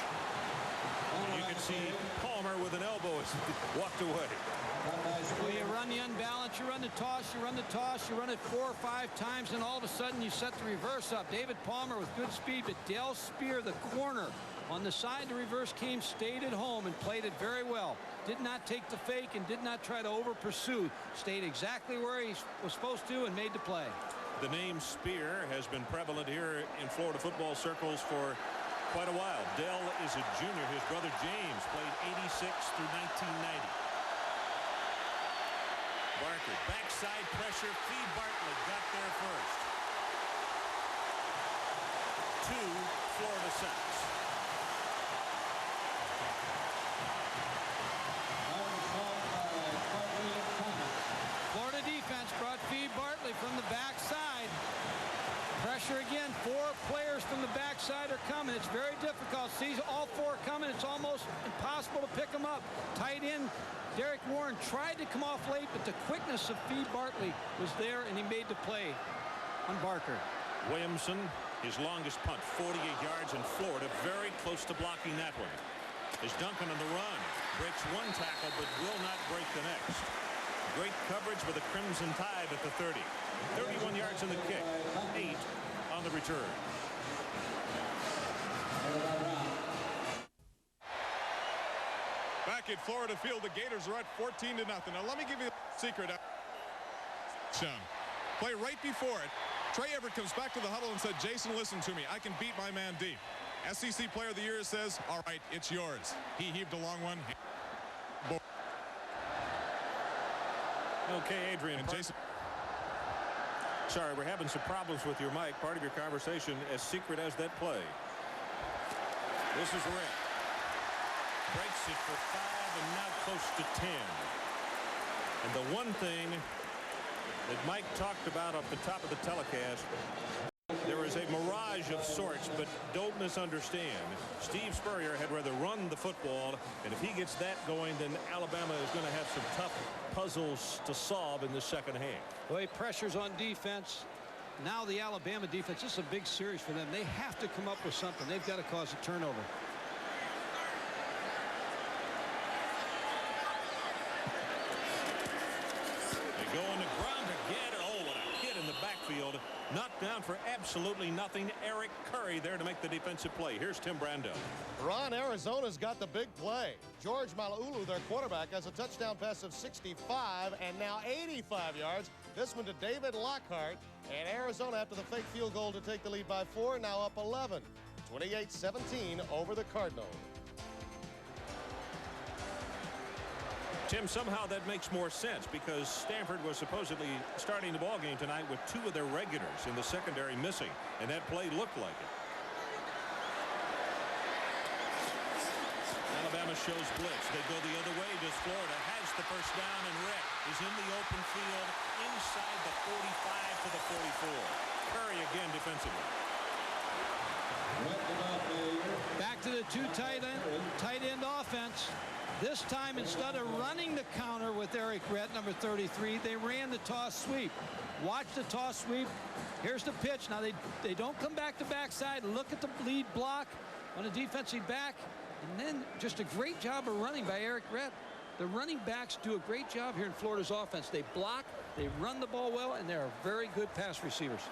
A: You can see Palmer with an elbow as he walked away.
B: Well, you run the unbalance, you run the toss, you run the toss, you run it 4 or 5 times, and all of a sudden you set the reverse up. David Palmer with good speed, but Del Spear, the corner, on the side the reverse came, stayed at home and played it very well. Did not take the fake and did not try to over pursue. Stayed exactly where he was supposed to and made the play.
A: The name Spear has been prevalent here in Florida football circles for quite a while. Del is a junior. His brother James played 86 through 1990. Barker, backside pressure. Fee Bartley got there first. 2 Florida sacks.
B: Florida defense brought Fee Bartley from the backside. Pressure again. 4 players from the backside are coming. It's very difficult. Sees all 4 coming. It's almost impossible to pick them up. Tight end Derek Warren tried to come off late, but the quickness of Fee Bartley was there, and he made the play on Barker.
A: Williamson, his longest punt, 48 yards, and Florida very close to blocking that one. Is Duncan on the run. Breaks 1 tackle, but will not break the next. Great coverage with the Crimson Tide at the 30. 31 yards in the kick. 8 on the return.
D: Back at Florida Field, the Gators are at 14-0. Now let me give you a secret. Play right before it. Trey Everett comes back to the huddle and said, Jason, listen to me. I can beat my man deep. SEC Player of the Year says, all right, it's yours. He heaved a long one.
A: Okay, Adrian.
D: And Jason.
A: Sorry, we're having some problems with your mic. Part of your conversation as secret as that play. This is Rick. Breaks it for 5 and now close to 10. And the one thing that Mike talked about off the top of the telecast, there is a mirage of sorts, but don't misunderstand. Steve Spurrier had rather run the football, and if he gets that going, then Alabama is going to have some tough puzzles to solve in the second half.
B: Well, he pressures on defense. Now the Alabama defense, this is a big series for them. They have to come up with something. They've got to cause a turnover.
A: Go on the ground again. Oh, what a hit in the backfield. Knocked down for absolutely nothing. Eric Curry there to make the defensive play. Here's Tim Brando.
F: Ron, Arizona's got the big play. George Malauulu, their quarterback, has a touchdown pass of 65 and now 85 yards. This one to David Lockhart. And Arizona, after the fake field goal to take the lead by 4, now up 11. 28-17 over the Cardinals.
A: Tim, somehow that makes more sense because Stanford was supposedly starting the ball game tonight with 2 of their regulars in the secondary missing, and that play looked like it. Alabama shows blitz. They go the other way. Does Florida has the first down, and Rick is in the open field inside the 45 to the 44. Curry again defensively.
B: Back to the 2 tight end offense. This time, instead of running the counter with Eric Rett, number 33, they ran the toss sweep. Watch the toss sweep. Here's the pitch. Now, they don't come back to backside. Look at the lead block on the defensive back. And then just a great job of running by Eric Rett. The running backs do a great job here in Florida's offense. They block, they run the ball well, and they're very good pass receivers.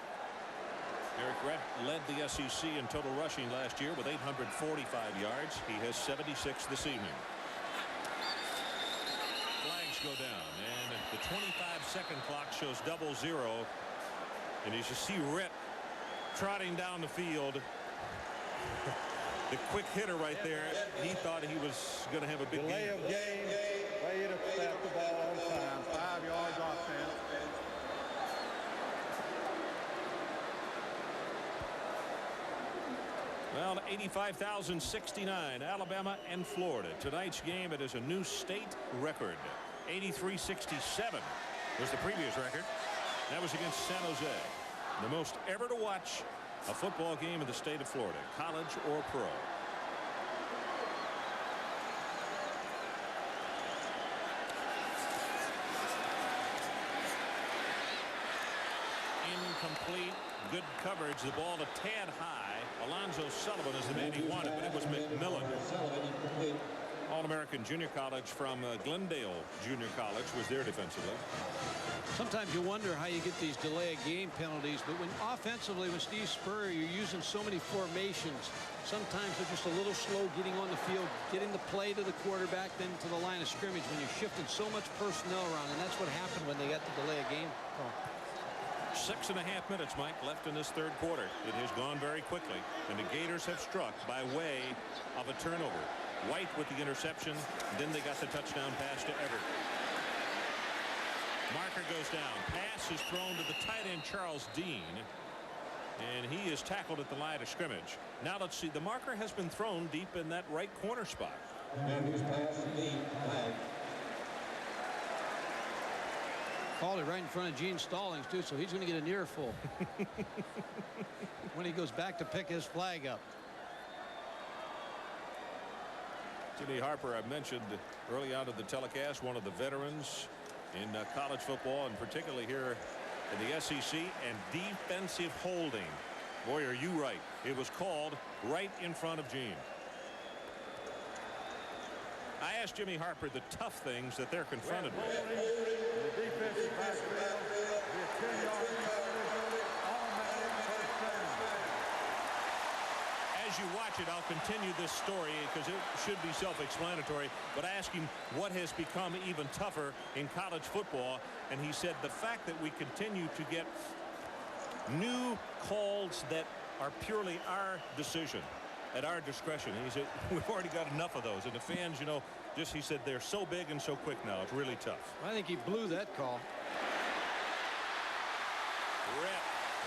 A: Eric Rett led the SEC in total rushing last year with 845 yards. He has 76 this evening. Flags go down, and the 25-second clock shows 0-0. And as you see Rett trotting down the field, the quick hitter right there, he thought he was going to have a big
E: Delay
A: game.
E: of game, way to snap the ball on time, 5 yards offense.
A: Well, 85,069, Alabama and Florida. Tonight's game, it is a new state record. 83-67 was the previous record. That was against San Jose. The most ever to watch a football game in the state of Florida, college or pro. Incomplete. Good coverage. The ball a tad high. Alonzo Sullivan is the man he wanted, but it was McMillan. All-American Junior College from Glendale Junior College was there defensively.
B: Sometimes you wonder how you get these delay of game penalties, but when offensively, with Steve Spurrier, you're using so many formations. Sometimes they're just a little slow getting on the field, getting the play to the quarterback, then to the line of scrimmage when you're shifting so much personnel around, and that's what happened when they got the delay of game call.
A: 6.5 minutes, Mike, left in this third quarter. It has gone very quickly, and the Gators have struck by way of a turnover. White with the interception, then they got the touchdown pass to Everett. Marker goes down. Pass is thrown to the tight end Charles Dean, and he is tackled at the line of scrimmage. Now let's see. The marker has been thrown deep in that right corner spot.
G: Matthews pass to Dean. Flag.
B: Called it right in front of Gene Stallings, too, so he's going to get an earful when he goes back to pick his flag up.
A: Jimmy Harper, I mentioned early on in the telecast, one of the veterans in college football, and particularly here in the SEC, and defensive holding. Boy, are you right. It was called right in front of Gene. I asked Jimmy Harper the tough things that they're confronted with.
E: The defensive backfield, the 10-yard penalty, automatic first down.
A: As you watch it, I'll continue this story because it should be self-explanatory, but ask him what has become even tougher in college football, and he said the fact that we continue to get new calls that are purely our decision, at our discretion. And he said we've already got enough of those, and the fans, you know, just, he said, they're so big and so quick now. It's really tough.
B: I think he blew that call.
A: Rep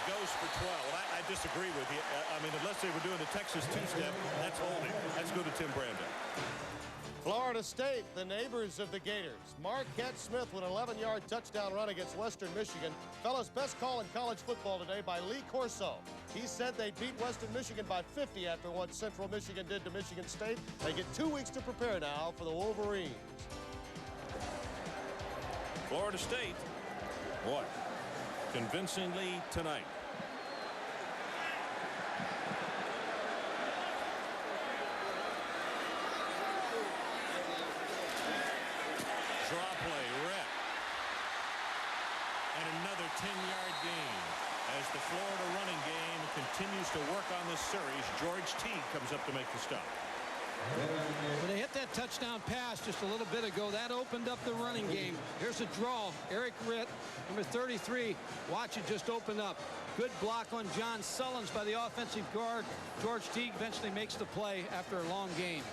A: goes for 12. Well, I disagree with you. I mean, unless they were doing the Texas two-step, that's holding. Let's go to Tim Brando.
F: Florida State, the neighbors of the Gators. Marquette Smith with an 11-yard touchdown run against Western Michigan. Fellas, best call in college football today by Lee Corso. He said they beat Western Michigan by 50 after what Central Michigan did to Michigan State. They get 2 weeks to prepare now for the Wolverines.
A: Florida State, boy, convincingly tonight. Draw play, rep. And another 10-yard gain. As the Florida running game continues to work on this series, George Teague comes up to make the stop.
B: When they hit that touchdown pass just a little bit ago, that opened up the running game. Here's a draw. Eric Ritt, number 33. Watch it just open up. Good block on John Sullins by the offensive guard. George Teague eventually makes the play after a long game.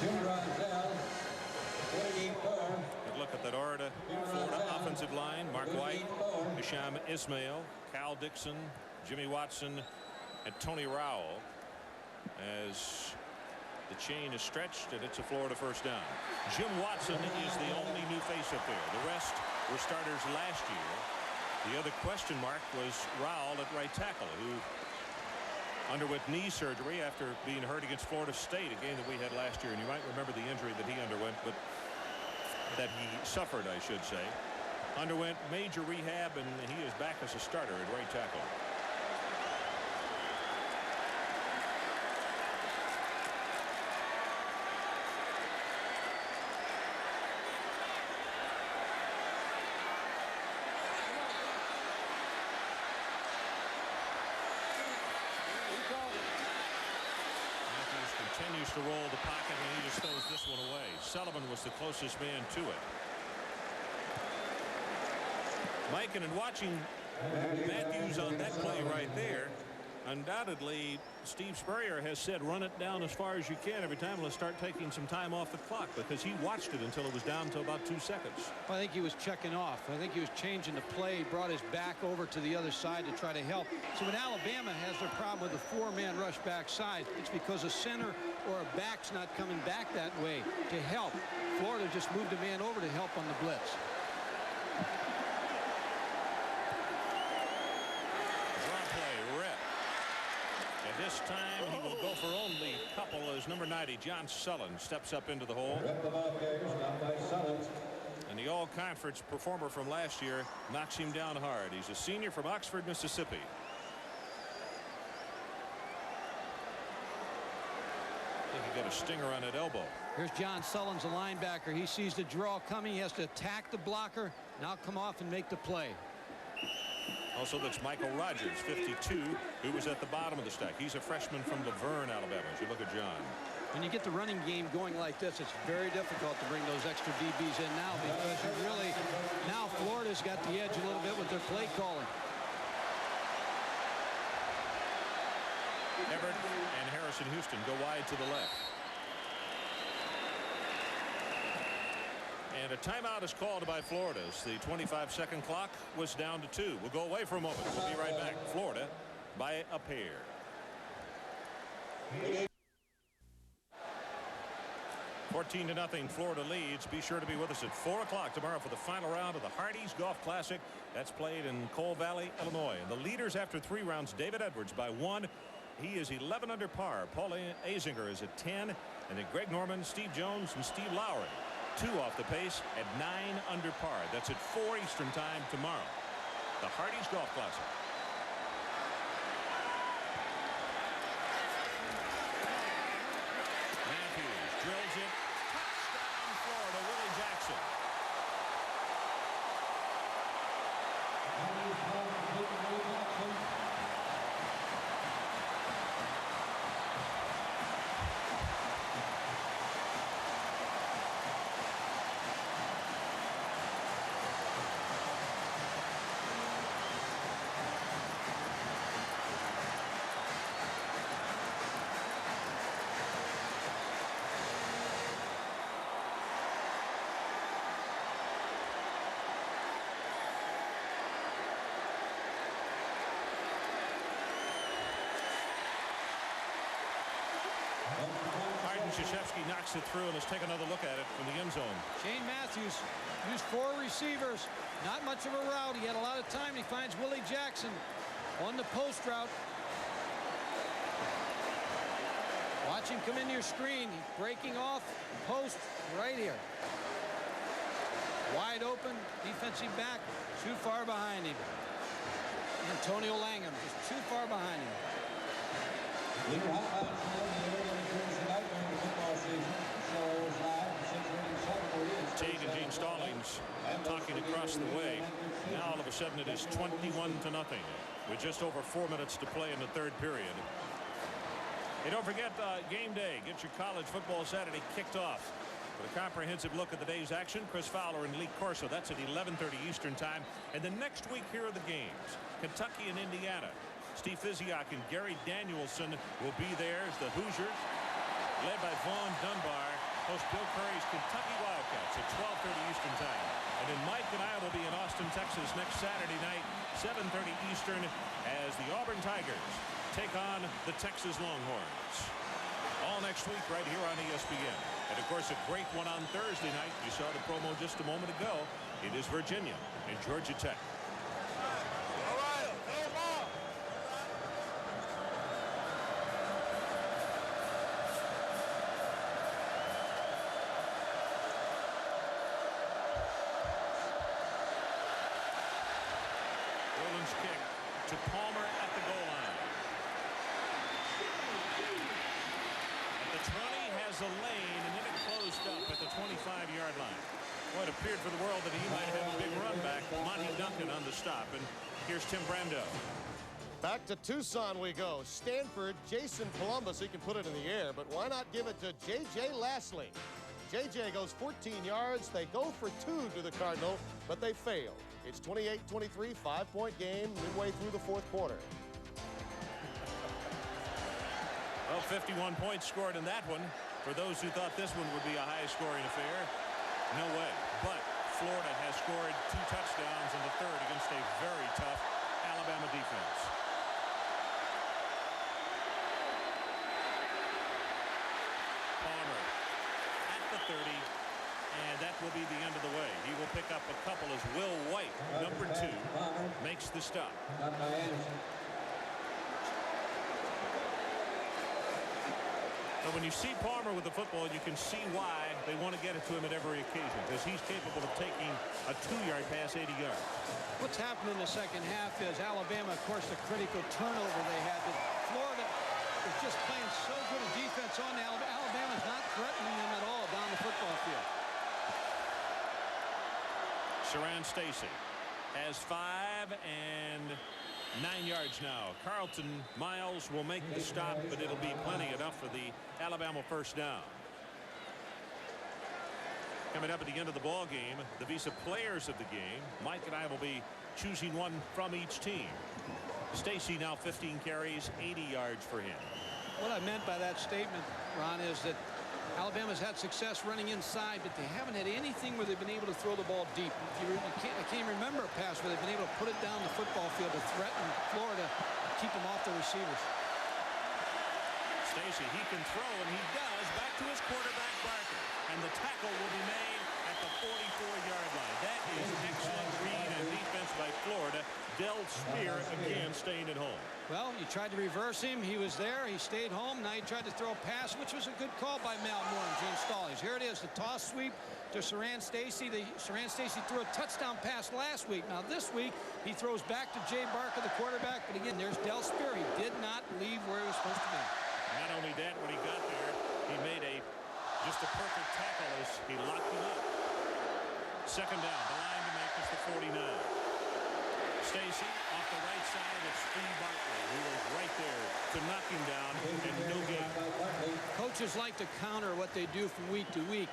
A: Good look at that Florida offensive line. Mark White, Hisham Ismail, Cal Dixon, Jimmy Watson, and Tony Rowell. As the chain is stretched, and it's a Florida first down. Jim Watson is the only new face up there. The rest were starters last year. The other question mark was Rowell at right tackle, who underwent knee surgery after being hurt against Florida State, a game that we had last year. And you might remember the injury that he underwent, but that he suffered, I should say. Underwent major rehab, and he is back as a starter at right tackle. Continues to roll the pocket, and he just throws this one away. Sullivan was the closest man to it. Mike, and in watching Matthews on that play right there, undoubtedly Steve Spurrier has said run it down as far as you can every time. Let's start taking some time off the clock, because he watched it until it was down to about 2 seconds.
B: I think he was checking off. I think he was changing the play, brought his back over to the other side to try to help. So when Alabama has their problem with a 4-man rush backside, it's because a center or a back's not coming back that way to help. Florida just moved a man over to help on the blitz.
A: This time he will go for only a couple as number 90, John Sullins, steps up into the hole. And the all-conference performer from last year knocks him down hard. He's a senior from Oxford, Mississippi. I think he got a stinger on that elbow.
B: Here's John Sullins, a linebacker. He sees the draw coming. He has to attack the blocker, now come off and make the play.
A: Also, that's Michael Rogers, 52, who was at the bottom of the stack. He's a freshman from Laverne, Alabama, as you look at John.
B: When you get the running game going like this, it's very difficult to bring those extra DBs in now, because you really, now Florida's got the edge a little bit with their play calling.
A: Everett and Harrison Houston go wide to the left. And a timeout is called by Florida. The 25-second clock was down to 2. We'll go away for a moment. We'll be right back. Florida by a pair. 14-0 Florida leads. Be sure to be with us at 4 o'clock tomorrow for the final round of the Hardee's Golf Classic. That's played in Coal Valley, Illinois. And the leaders after 3 rounds, David Edwards by 1. He is 11 under par. Paul Azinger is at 10. And then Greg Norman, Steve Jones, and Steve Lowry, 2 off the pace at 9 under par. That's at 4 Eastern time tomorrow. The Hardee's Golf Classic. Matthews drills it. Touchdown, Florida. Willie Jackson. Krzyzewski knocks it through, and let's take another look at it from the end zone.
B: Shane Matthews used 4 receivers. Not much of a route. He had a lot of time. He finds Willie Jackson on the post route. Watch him come into your screen. He's breaking off post right here. Wide open. Defensive back too far behind him. Antonio Langham is too far behind him.
A: Teague and Gene Stallings talking across the way. Now all of a sudden it is 21-0 with just over 4 minutes to play in the 3rd period. Hey, don't forget game day. Get your college football Saturday kicked off. With a comprehensive look at the day's action, Chris Fowler and Lee Corso. That's at 11:30 Eastern time. And then next week, here are the games. Kentucky and Indiana. Steve Fisiak and Gary Danielson will be there as the Hoosiers, led by Vaughn Dunbar, host Bill Curry's Kentucky Wildcats at 12:30 Eastern time. And then Mike and I will be in Austin, Texas next Saturday night, 7:30 Eastern, as the Auburn Tigers take on the Texas Longhorns. All next week right here on ESPN. And of course, a great one on Thursday night. You saw the promo just a moment ago. It is Virginia and Georgia Tech. Kick to Palmer at the goal line. The 20 has a lane, and then it closed up at the 25-yard line. Well, it appeared for the world that he might have a big run back. Monty Duncan on the stop, and here's Tim Brando.
F: Back to Tucson we go. Stanford, Jason Columbus, he can put it in the air, but why not give it to J.J. Lastly? J.J. goes 14 yards. They go for 2 to the Cardinal, but they fail. It's 28-23, 5-point game midway through the 4th quarter.
A: Well, 51 points scored in that one. For those who thought this one would be a high-scoring affair, no way. But Florida has scored 2 touchdowns in the 3rd against a very tough Alabama defense. Palmer at the 30. And that will be the end of the way. He will pick up a couple as Will White, number 2, makes the stop. But when you see Palmer with the football, you can see why they want to get it to him at every occasion, because he's capable of taking a 2-yard pass 80 yards.
B: What's happened in the second half is Alabama, of course, the critical turnover they had. But Florida is just playing so good a defense on Alabama. Alabama's not threatening them at all down the football field.
A: Sharon Stacy has 5 and 9 yards now. Carlton Miles will make the stop, but it'll be plenty enough for the Alabama first down. Coming up at the end of the ball game, the Visa players of the game. Mike and I will be choosing one from each team. Stacy now 15 carries, 80 yards for him.
B: What I meant by that statement, Ron, is that Alabama's had success running inside, but they haven't had anything where they've been able to throw the ball deep. I can't remember a pass where they've been able to put it down the football field to threaten Florida, keep them off the receivers.
A: Stacy, he can throw, and he does, back to his quarterback, Barker. And the tackle will be made at the 44-yard line. That is excellent read and defense by Florida. Del Spear again staying at home.
B: Well, you tried to reverse him. He was there. He stayed home. Now he tried to throw a pass, which was a good call by Mal Moore and Gene Stallings. Here it is, the toss sweep to Saran Stacy. Saran Stacy threw a touchdown pass last week. Now this week, he throws back to Jay Barker, the quarterback. But again, there's Del Spear. He did not leave where he was supposed to be.
A: Not only that, when he got there, he made just a perfect tackle as he locked him up. Second down, the line to make is the 49. Stacy off the right side of Steve Barkley, who was right there to knock him down, and no gain.
B: Coaches like to counter what they do from week to week.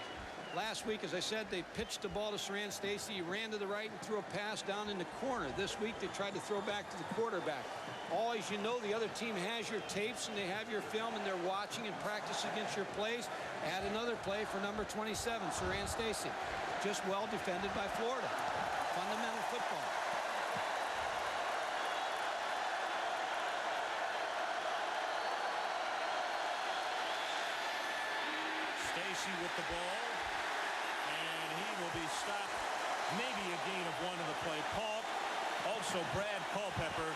B: Last week, as I said, they pitched the ball to Saran Stacy. He ran to the right and threw a pass down in the corner. This week, they tried to throw back to the quarterback. Always, you know, the other team has your tapes and they have your film and they're watching and practice against your plays. Add another play for number 27, Saran Stacy. Just well defended by Florida. Fundamental football.
A: Stacy with the ball, and he will be stopped. Maybe a gain of 1 in the play. Also Brad Culpepper,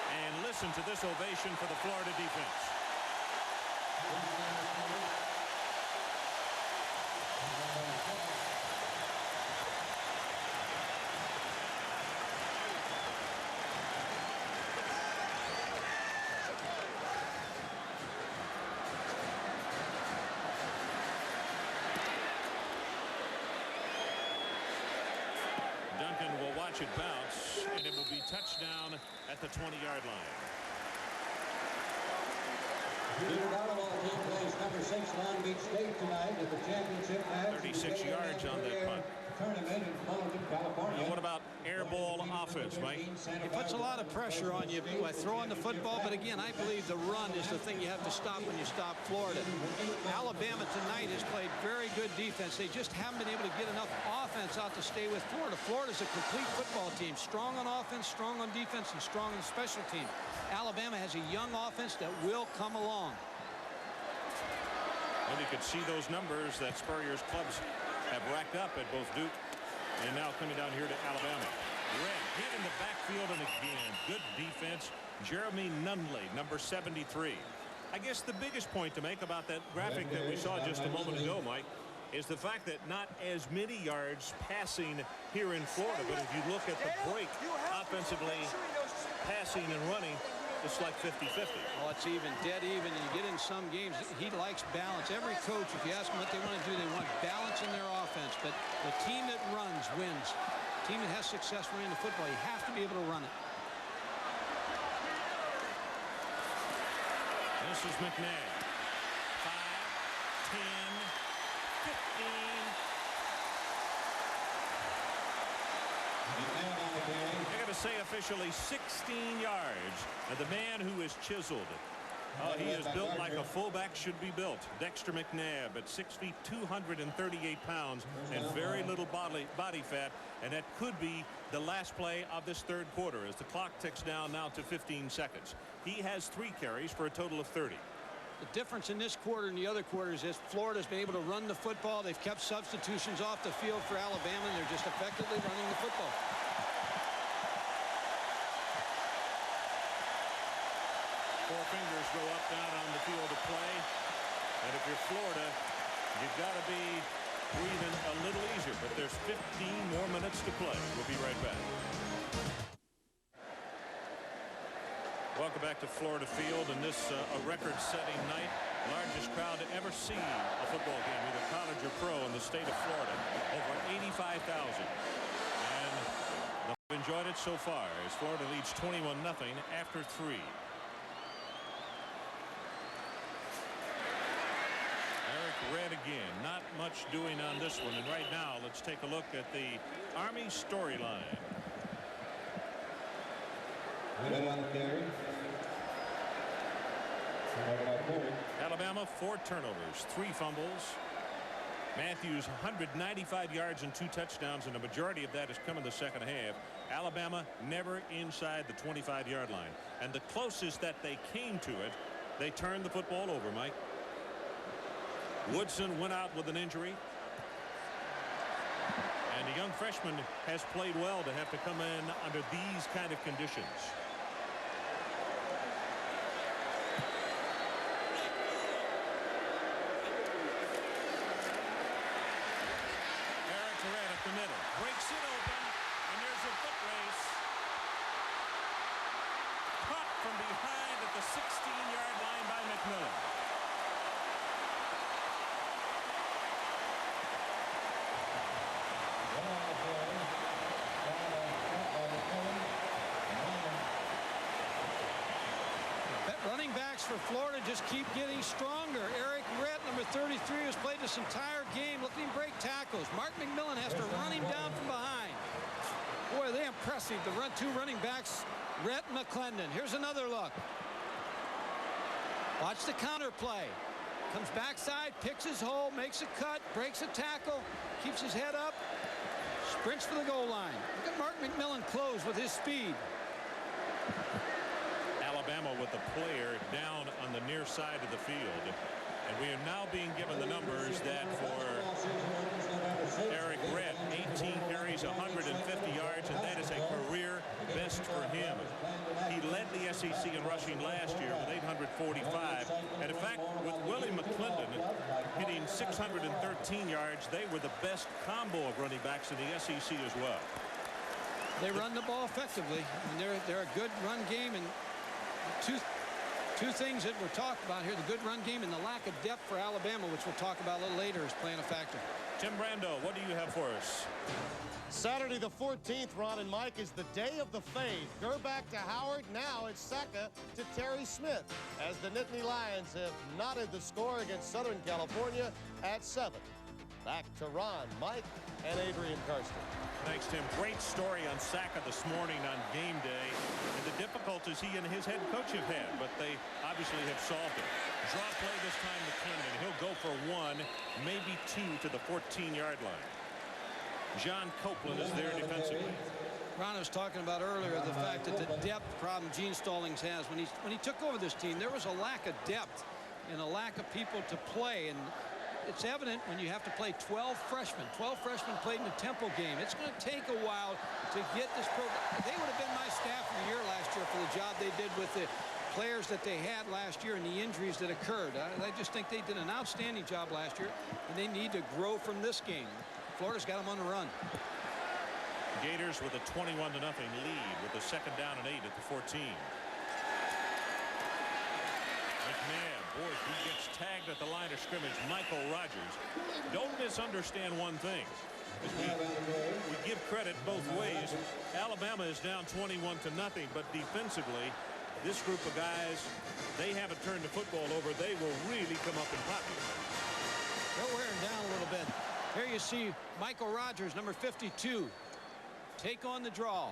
A: and listen to this ovation for the Florida defense. Watch it bounce, and it will be touchdown at the 20-yard line.
G: The volleyball team plays number 6 Long Beach State tonight at the championship match.
A: 36 yards on that punt.
G: Tournament in Fullerton, California.
A: What about air ball offense, Mike?
B: It puts a lot of pressure on you by throwing the football, but again, I believe the run is the thing you have to stop when you stop Florida. Alabama tonight has played very good defense. They just haven't been able to get enough offense out to stay with Florida. Florida's a complete football team, strong on offense, strong on defense, and strong on special team. Alabama has a young offense that will come along.
A: Well, you could see those numbers that Spurrier's clubs have racked up at both Duke and now coming down here to Alabama. Red hit in the backfield, and again, good defense. Jeremy Nunley, number 73. I guess the biggest point to make about that graphic that we saw just a moment ago, Mike, is the fact that not as many yards passing here in Florida, but if you look at the break offensively, passing and running, it's like 50-50.
B: Oh, it's even, dead even. And you get in some games, he likes balance. Every coach, if you ask them what they want to do, they want balance in their offense. But the team that runs wins. The team that has success running the football, you have to be able to run it.
A: This is McNabb. 5, 10, 15. I got to say officially 16 yards. And the man who is chiseled. He is built like a fullback should be built. Dexter McNabb at 6 feet 238 pounds and very little body fat. And that could be the last play of this third quarter as the clock ticks down now to 15 seconds. He has 3 carries for a total of 30.
B: The difference in this quarter and the other quarters is Florida's been able to run the football. They've kept substitutions off the field for Alabama, and they're just effectively running the football.
A: Four fingers go up, down on the field of play. And if you're Florida, you've got to be breathing a little easier. But there's 15 more minutes to play. We'll be right back. Welcome back to Florida Field, and this a record-setting night. Largest crowd to ever see a football game, either college or pro, in the state of Florida. Over 85,000. And they've enjoyed it so far as Florida leads 21-0 after 3. Red again. Not much doing on this one. And right now, let's take a look at the Army storyline. Alabama, 4 turnovers, 3 fumbles, Matthews 195 yards and 2 touchdowns, and the majority of that has come in the second half. Alabama never inside the 25-yard line, and the closest that they came to it, they turned the football over. Mike, Woodson went out with an injury, and the young freshman has played well to have to come in under these kind of conditions. The middle breaks it open, and there's a foot race. Caught from behind at the 16-yard line by McMillan.
B: Running backs for Florida just keep getting stronger. Eric Rett, number 33, has played this entire game. Look at him break tackles. Mark McMillan has to run him down from behind. Boy, they're impressive. The two running backs, Rett and McClendon. Here's another look. Watch the counter play. Comes backside, picks his hole, makes a cut, breaks a tackle, keeps his head up, sprints for the goal line. Look at Mark McMillan close with his speed.
A: Alabama with the player down on the near side of the field, and we are now being given the numbers that for Eric Rett, 18 carries, 150 yards, and that is a career best for him. He led the SEC in rushing last year with 845, and in fact with Willie McClendon hitting 613 yards, they were the best combo of running backs in the SEC as well.
B: They run the ball effectively, and they're a good run game, and two things that we're talking about here: the good run game and the lack of depth for Alabama, which we'll talk about a little later, is playing a factor.
A: Tim Brando, what do you have for us?
F: Saturday the 14th, Ron and Mike, is the day of the fade. Gerback to Howard. Now it's Saka to Terry Smith, as the Nittany Lions have knotted the score against Southern California at 7. Back to Ron, Mike, and Adrian Karsten.
A: Thanks, Tim. Great story on Saka this morning on game day, and the difficulties he and his head coach have had, but they obviously have solved it. Draw play this time to Clinton. He'll go for 1, maybe 2 to the 14-yard line. John Copeland is there defensively.
B: Ron was talking about earlier the fact that the depth problem Gene Stallings has. When he took over this team, there was a lack of depth and a lack of people to play, and it's evident when you have to play 12 freshmen. 12 freshmen played in a Temple game. It's going to take a while to get this program. They would have been my staff of the year last year for the job they did with the players that they had last year and the injuries that occurred. I just think they did an outstanding job last year, and they need to grow from this game. Florida's got them on the run.
A: Gators with a 21-0 lead with a 2nd down and 8 at the 14. McNabb, boy, he gets tagged at the line of scrimmage. Michael Rogers. Don't misunderstand one thing. We give credit both ways. Alabama is down 21-0, but defensively, this group of guys, they haven't turned the football over. They will really come up and pop you.
B: They're wearing down a little bit. Here you see Michael Rogers, number 52, take on the draw.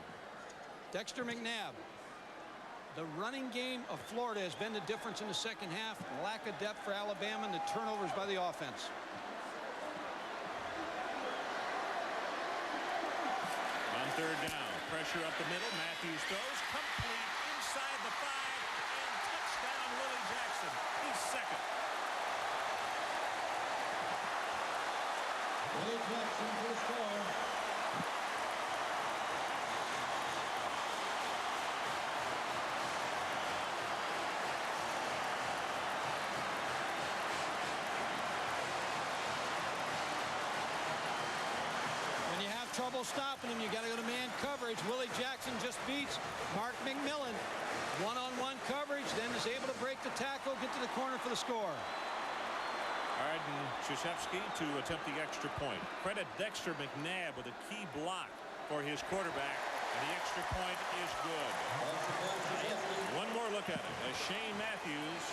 B: Dexter McNabb. The running game of Florida has been the difference in the second half. The lack of depth for Alabama and the turnovers by the offense.
A: On 3rd down, pressure up the middle. Matthews throws complete inside the 5, and touchdown Willie Jackson. He's 2nd.
G: Willie Jackson for the score.
B: When you have trouble stopping him, you got to go to man coverage. Willie Jackson just beats Mark McMillan. One-on-one coverage, then is able to break the tackle, get to the corner for the score.
A: Arden Krzyzewski to attempt the extra point. Credit Dexter McNabb with a key block for his quarterback, and the extra point is good. One more look at it as Shane Matthews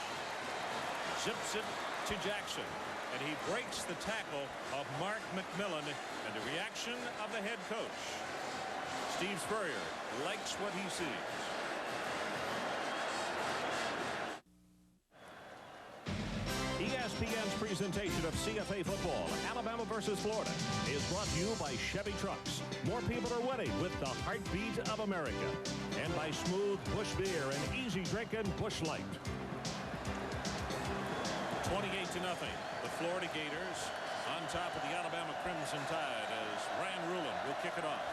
A: zips it to Jackson, and he breaks the tackle of Mark McMillan, and the reaction of the head coach. Steve Spurrier likes what he sees.
C: ESPN's presentation of CFA football, Alabama versus Florida, is brought to you by Chevy Trucks. More people are winning with the heartbeat of America. And by Smooth Bush Beer and easy drinking Bush Light.
A: 28-0. The Florida Gators on top of the Alabama Crimson Tide as Ryan Ruland will kick it off.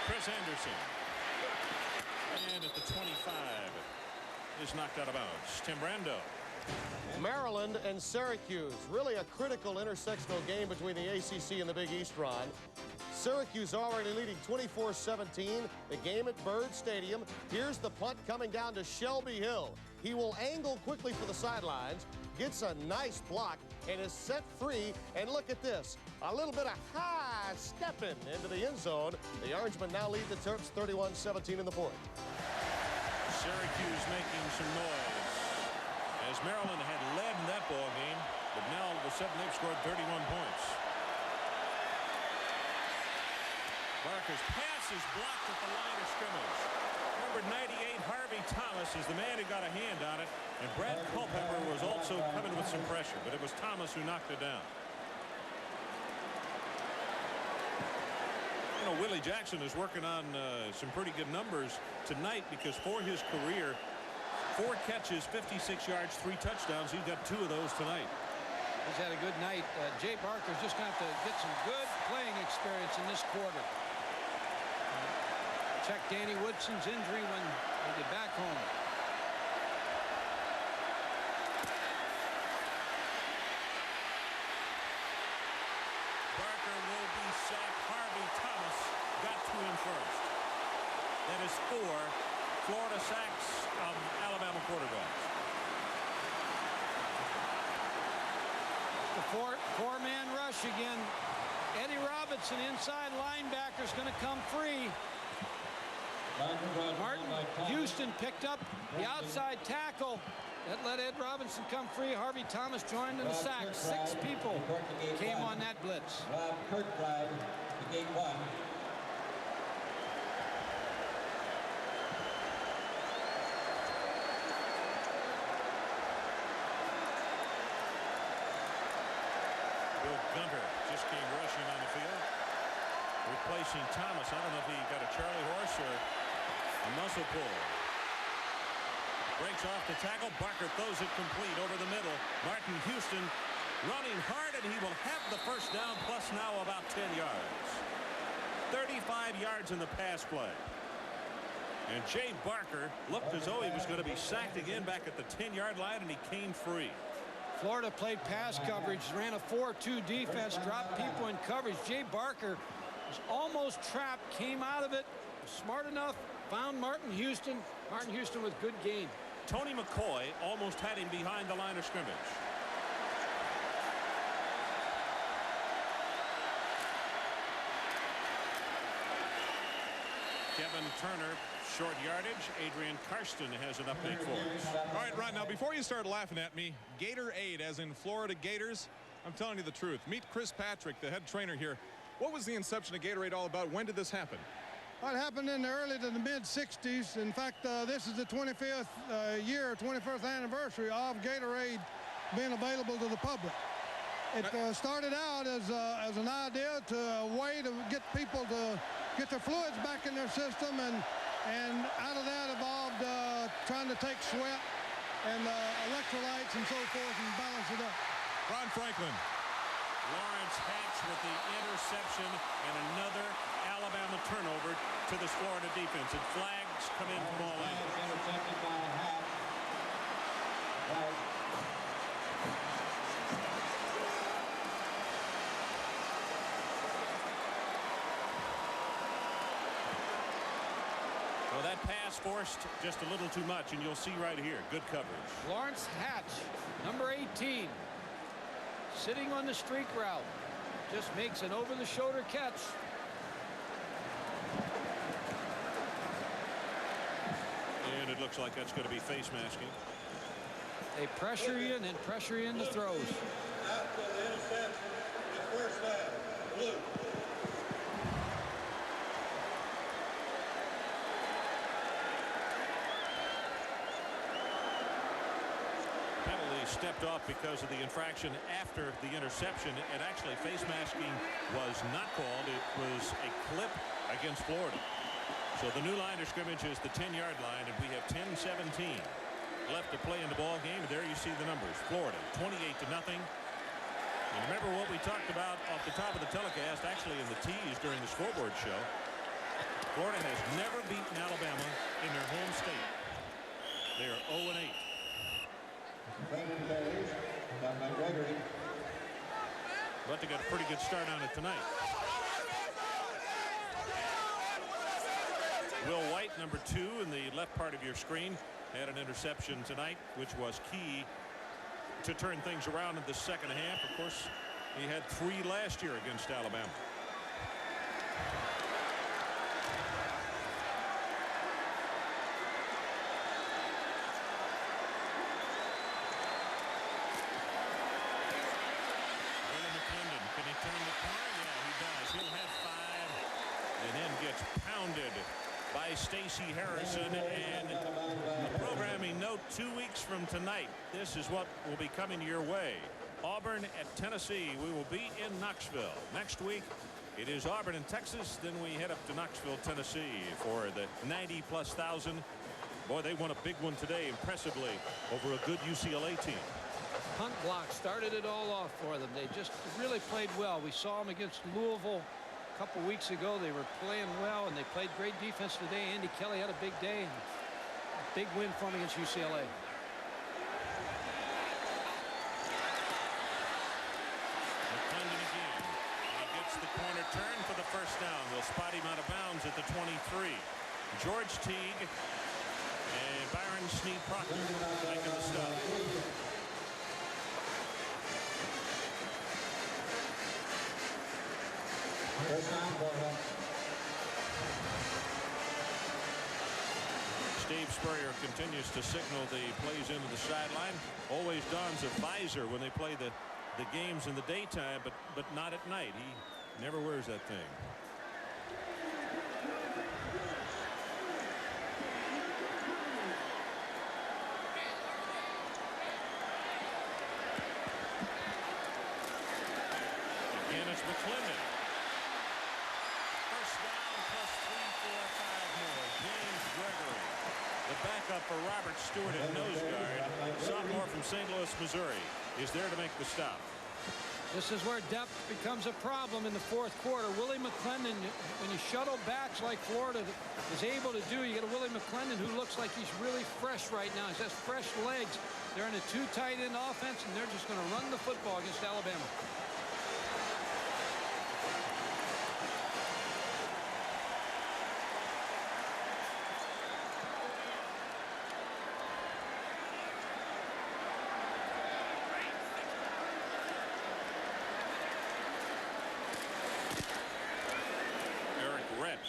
A: Chris Anderson. And at the 25 is knocked out of bounds. Tim Brando.
F: Maryland and Syracuse, really a critical intersectional game between the ACC and the Big East, Ron. Syracuse already leading 24-17. The game at Byrd Stadium. Here's the punt coming down to Shelby Hill. He will angle quickly for the sidelines, gets a nice block, and is set free. And look at this, a little bit of high stepping into the end zone. The Orangemen now lead the Terps 31-17 in the fourth.
A: Syracuse making some noise as Maryland had led in that ball game, but now all of a sudden they've scored 31 points. Barker's pass is blocked at the line of scrimmage. Number 98, Harvey Thomas, is the man who got a hand on it, and Brad Culpepper was also coming with some pressure, but it was Thomas who knocked it down. You know, Willie Jackson is working on some pretty good numbers tonight because for his career, 4 catches, 56 yards, 3 touchdowns. He's got 2 of those tonight.
B: He's had a good night. Jay Barker's just going to have to get some good playing experience in this quarter. Check Danny Woodson's injury when they get back home.
A: Barker will be sacked. Harvey Thomas got to him first. That is 4 Florida sacks of Alabama quarterbacks.
B: The four-man rush again. Eddie Robinson, inside linebacker, is going to come free. Martin Houston picked up the outside tackle. That let Ed Robinson come free. Harvey Thomas joined in the sack. 6 people came on that blitz.
G: Rob Kirkbride to gate 1.
A: Bill Gunter just came rushing on the field, replacing Thomas. I don't know if he got a Charlie horse or a muscle pull. Breaks off the tackle. Barker throws it complete over the middle. Martin Houston running hard, and he will have the first down, plus now about 10 yards. 35 yards in the pass play. And Jay Barker looked as though he was going to be sacked again back at the 10-yard line, and he came free.
B: Florida played pass coverage, ran a 4-2 defense, dropped people in coverage. Jay Barker was almost trapped, came out of it, smart enough, found Martin Houston. Martin Houston with good gain.
A: Tony McCoy almost had him behind the line of scrimmage. Kevin Turner, short yardage. Adrian Karsten has an update for us.
D: All right, Ron, now before you start laughing at me, Gatorade, as in Florida Gators, I'm telling you the truth. Meet Chris Patrick, the head trainer here. What was the inception of Gatorade all about? When did this happen?
I: Well, it happened in the early to the mid-'60s. In fact, this is the 25th year, 21st anniversary of Gatorade being available to the public. It started out as an idea, a way to get people to get their fluids back in their system, and out of that evolved trying to take sweat and electrolytes and so forth and balance it up.
D: Ron Franklin.
A: Lawrence Hatch with the interception and another Alabama turnover to this Florida defense. And flags come in from all angles.
G: Intercepted by Hatch. Right.
A: Well, that pass forced just a little too much, and you'll see right here, good coverage.
B: Lawrence Hatch, number 18, sitting on the streak route, just makes an over-the-shoulder catch.
A: And it looks like that's going to be face masking.
B: They pressure you and then pressure you into throws.
G: After the interception, the first down, blue.
A: stepped off because of the infraction after the interception, and actually face masking was not called. It was a clip against Florida. So the new line of scrimmage is the 10-yard line, and we have 10-17 left to play in the ball game. There you see the numbers. Florida 28-0. And remember what we talked about off the top of the telecast, actually in the tease during the scoreboard show. Florida has never beaten Alabama in their home state. They are 0-8. But they got a pretty good start on it tonight. Will White, number 2 in the left part of your screen, had an interception tonight, which was key to turn things around in the second half. Of course, he had 3 last year against Alabama. By Stacey Harrison, and a programming note 2 weeks from tonight. This is what will be coming your way. Auburn at Tennessee. We will be in Knoxville. Next week it is Auburn in Texas. Then we head up to Knoxville, Tennessee for the 90+ thousand. Boy, they won a big one today impressively over a good UCLA team.
B: Punt block started it all off for them. They just really played well. We saw them against Louisville a couple weeks ago. They were playing well, and they played great defense today. Andy Kelly had a big day, and a big win for him against UCLA.
A: McClendon again. He gets the corner turn for the first down. They'll spot him out of bounds at the 23. George Teague and Byron Sneed-Proctor making the stop. Steve Spurrier continues to signal the plays into the sideline. Always dons a visor when they play the games in the daytime, but not at night. He never wears that thing. Again, it's McClendon. First down plus 3, 4, 5 more. James Gregory, the backup for Robert Stewart at nose guard, sophomore from St. Louis, Missouri, is there to make the stop.
B: This is where depth becomes a problem in the fourth quarter. Willie McClendon, when you shuttle backs like Florida is able to do, you get a Willie McClendon who looks like he's really fresh right now. He has fresh legs. They're in a 2 tight end offense, and they're just going to run the football against Alabama.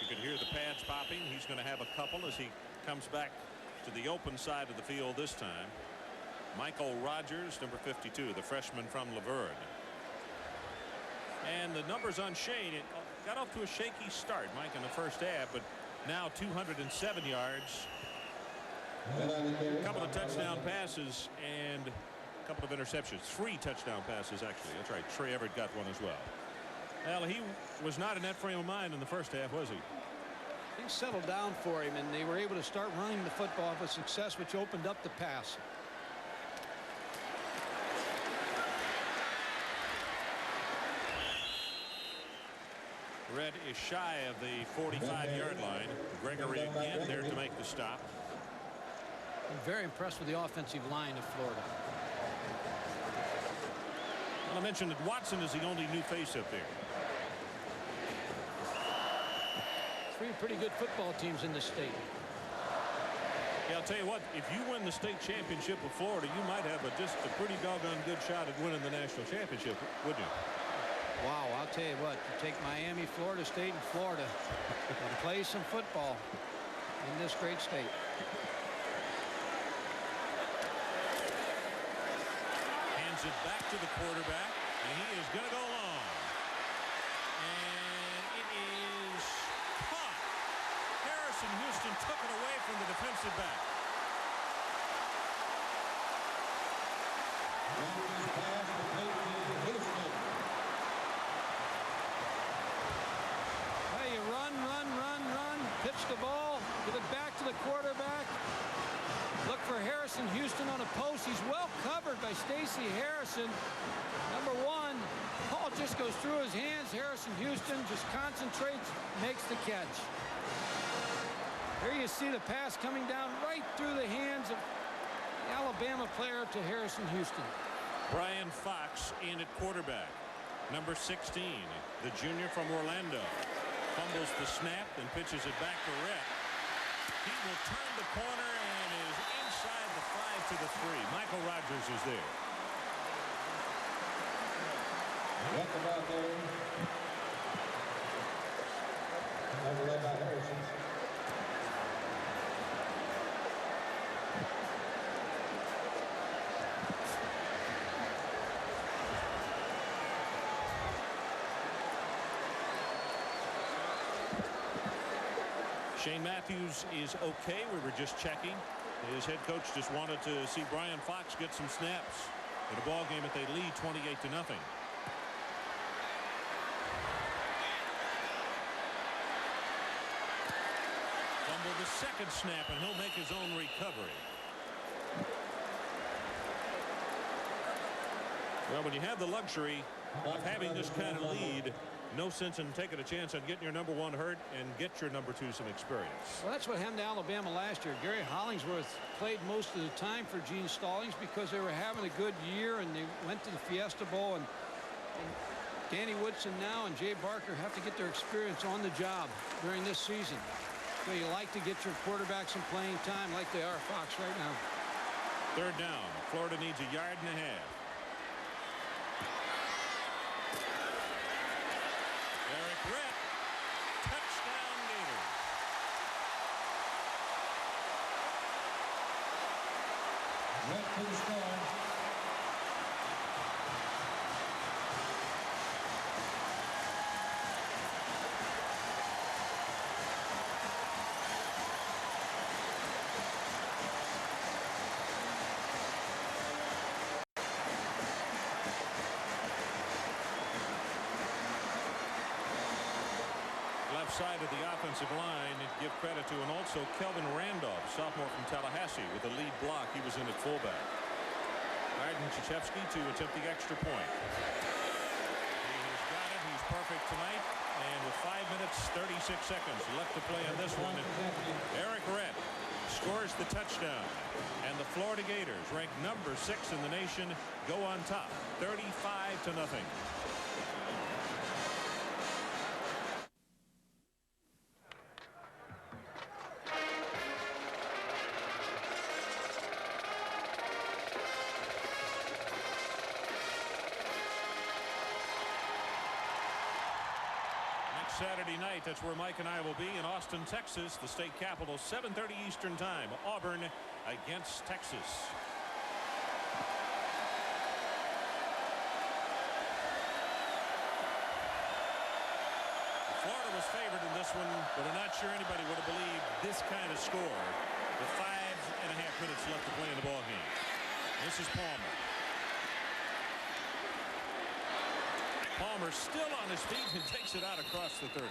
A: You can hear the pads popping. He's going to have a couple as he comes back to the open side of the field this time. Michael Rogers, number 52, the freshman from Laverne. And the numbers on Shane, it got off to a shaky start, Mike, in the first half, but now 207 yards. A couple of touchdown passes and a couple of interceptions. 3 touchdown passes, actually. That's right. Trey Everett got one as well. Well, he was not in that frame of mind in the first half, was he?
B: Things settled down for him, and they were able to start running the football with success, which opened up the pass.
A: Red is shy of the 45-yard line. Gregory again there to make the stop.
B: I'm very impressed with the offensive line of Florida.
A: Well, I mentioned that Watson is the only new face up there.
B: 3 pretty good football teams in the state.
A: Yeah, I'll tell you what, if you win the state championship with Florida, you might have just a pretty doggone good shot at winning the national championship, wouldn't you?
B: Wow, I'll tell you what, you take Miami, Florida State, and Florida and play some football in this great state.
A: Hands it back to the quarterback, and he is going to go long. And it is caught. Harrison Houston took it away from the defensive back.
B: Hey, you run, pitch the ball, give it back to the quarterback. Look for Harrison Houston on a post. He's well covered by Stacey Harrison. Number one, ball just goes through his hands. Harrison Houston just concentrates, makes the catch. Here you see the pass coming down right through the hands of the Alabama player to Harrison Houston.
A: Brian Fox in at quarterback. Number 16, the junior from Orlando. Fumbles the snap and pitches it back to Rhett. He will turn the corner and is inside the 5 to the 3. Michael Rogers is there.
G: Got the ball there. Overled by Harrison.
A: Shane Matthews is okay. We were just checking. His head coach just wanted to see Brian Fox get some snaps in a ball game that they lead 28 to nothing. Fumble the second snap, and he'll make his own recovery. Well, when you have the luxury of having this kind of lead, no sense in taking a chance on getting your number one hurt and get your number two some experience.
B: Well, that's what happened to Alabama last year. Gary Hollingsworth played most of the time for Gene Stallings because they were having a good year and they went to the Fiesta Bowl. And Danny Woodson now and Jay Barker have to get their experience on the job during this season. So you like to get your quarterback some playing time like they are Fox right now.
A: Third down. Florida needs a yard and a half. Brett, touchdown Gators.
G: Brett to the score.
A: Side of the offensive line, give credit to, and also Kelvin Randolph, sophomore from Tallahassee, with a lead block. He was in at fullback. Arden Krzyzewski to attempt the extra point. He has got it. He's perfect tonight. And with 5 minutes 36 seconds left to play on this one, Eric Rett scores the touchdown, and the Florida Gators, ranked number 6 in the nation, go on top 35 to nothing. Saturday night, that's where Mike and I will be in Austin, Texas, the state capital, 7:30 Eastern time. Auburn against Texas. Florida was favored in this one, but I'm not sure anybody would have believed this kind of score with 5.5 minutes left to play in the ball game. This is Palmer. Palmer still on his feet and takes it out across the 30.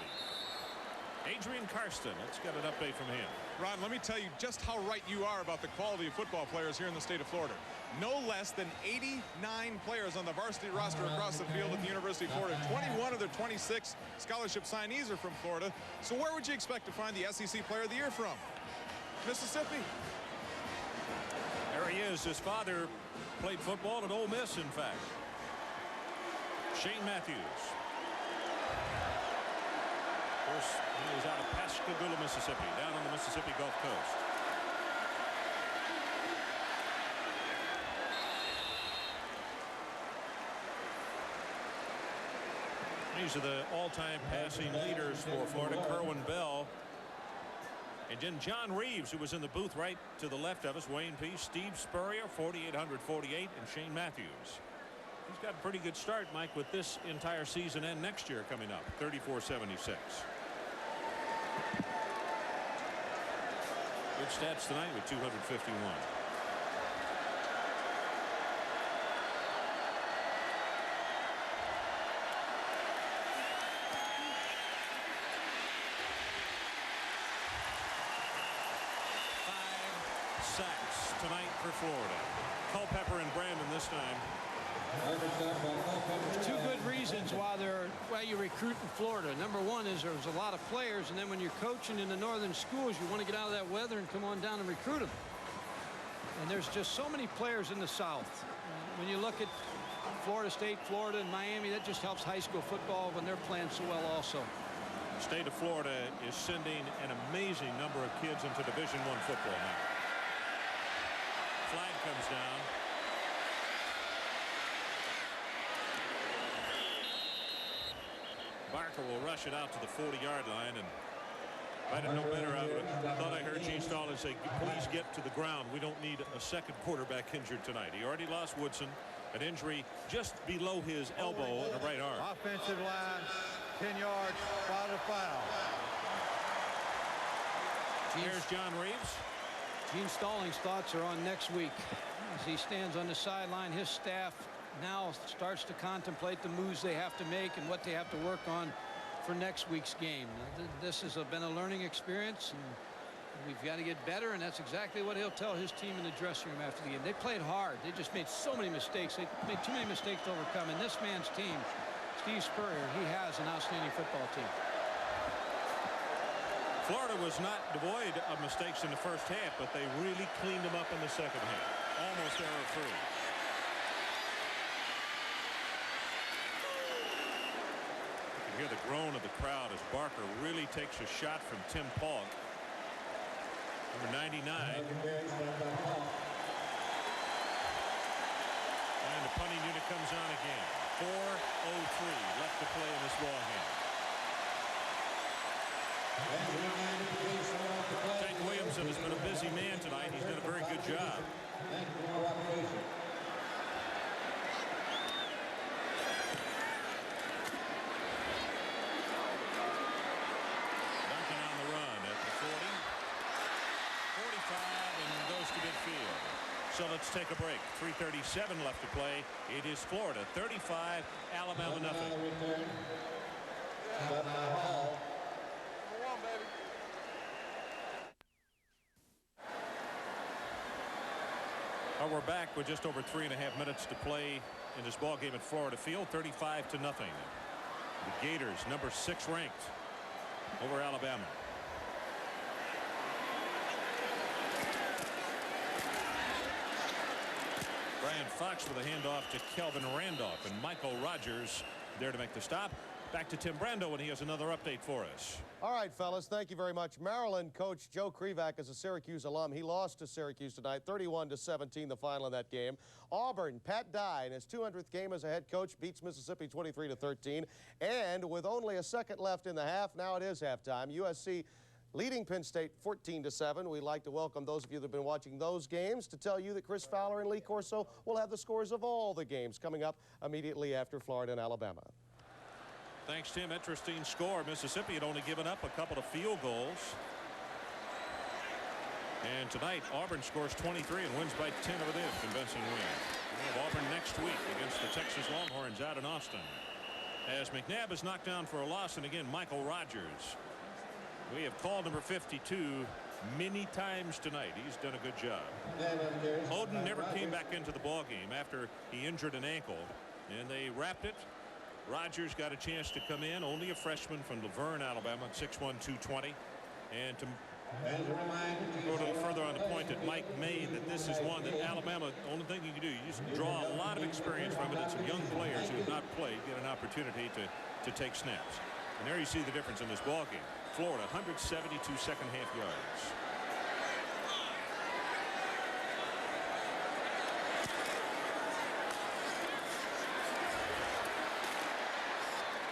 A: Adrian Karsten, let's get an update from him.
D: Ron, let me tell you just how right you are about the quality of football players here in the state of Florida. No less than 89 players on the varsity roster across the field at the University of Florida. 21 of their 26 scholarship signees are from Florida. So where would you expect to find the SEC Player of the Year from? Mississippi.
A: There he is. His father played football at Ole Miss, in fact. Shane Matthews. Of course, he is out of Pascagoula, Mississippi, down on the Mississippi Gulf Coast. These are the all-time passing leaders for Florida. Kerwin Bell. And then John Reeves, who was in the booth right to the left of us. Wayne Peace, Steve Spurrier, 4,848, and Shane Matthews. He's got a pretty good start, Mike, with this entire season and next year coming up. 34-76. Good stats tonight with 251. sacks tonight for Florida. Culpepper and Brandon this time.
B: There's two good reasons why you recruit in Florida. Number one is there's a lot of players, and then when you're coaching in the northern schools, you want to get out of that weather and come on down and recruit them. And there's just so many players in the South. When you look at Florida State, Florida, and Miami, that just helps high school football when they're playing so well also.
A: The state of Florida is sending an amazing number of kids into Division I football now. Flag comes down. Barker will rush it out to the 40-yard line, and if I didn't know better, I thought I heard Gene Stallings say, please get to the ground. We don't need a second quarterback injured tonight. He already lost Woodson, an injury just below his elbow on the right arm.
E: Offensive line, 10 yards, spotted foul.
A: Here's John Reeves.
B: Gene Stallings' thoughts are on next week. As he stands on the sideline, his staff now starts to contemplate the moves they have to make and what they have to work on for next week's game. This has been a learning experience, and we've got to get better, and that's exactly what he'll tell his team in the dressing room after the game. They played hard. They just made so many mistakes. They made too many mistakes to overcome. And this man's team, Steve Spurrier, he has an outstanding football team.
A: Florida was not devoid of mistakes in the first half, but they really cleaned them up in the second half. Almost error-free. Hear the groan of the crowd as Barker really takes a shot from Tim Paulk. Number 99. And the punting unit comes on again. 4:03 left to play in this ball game. Tank Williamson has been a busy man tonight. He's done a very good job. So let's take a break. 3:37 left to play. It is Florida 35, Alabama nothing. We're back with just over 3.5 minutes to play in this ball game at Florida Field. 35-0. The Gators, number 6 ranked over Alabama. Brian Fox with a handoff to Kelvin Randolph, and Michael Rogers there to make the stop. Back to Tim Brando when he has another update for us.
F: All right, fellas, thank you very much. Maryland coach Joe Krivak is a Syracuse alum. He lost to Syracuse tonight, 31-17, the final in that game. Auburn, Pat Dye, in his 200th game as a head coach, beats Mississippi 23-13. And with only a second left in the half, now it is halftime. USC leading Penn State 14-7. We'd like to welcome those of you that have been watching those games to tell you that Chris Fowler and Lee Corso will have the scores of all the games coming up immediately after Florida and Alabama.
A: Thanks, Tim. Interesting score. Mississippi had only given up a couple of field goals. And tonight, Auburn scores 23 and wins by 10 over them. Convincing win. We have Auburn next week against the Texas Longhorns out in Austin. As McNabb is knocked down for a loss, and again, Michael Rogers. We have called number 52 many times tonight. He's done a good job. Oden never came back into the ball game after he injured an ankle, and they wrapped it. Rogers got a chance to come in, only a freshman from Laverne, Alabama, 6'1", 220. And to go a little further on the point that Mike made, that this is one that Alabama, the only thing you can do, you just draw a lot of experience from it, and some young players who have not played get an opportunity to take snaps. And there you see the difference in this ball game. Florida, 172 second half yards.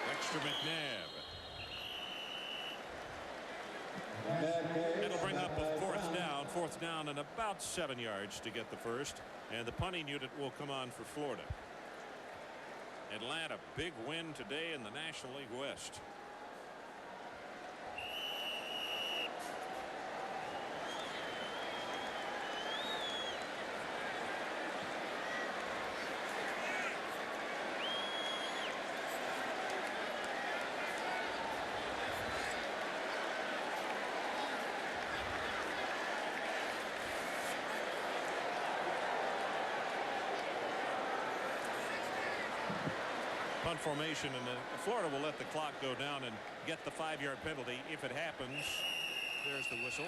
A: Dexter McNabb. It'll bring up a fourth down and about 7 yards to get the first. And the punting unit will come on for Florida. Atlanta, big win today in the National League West. punt formation, and Florida will let the clock go down and get the 5-yard penalty. If it happens, there's the whistle.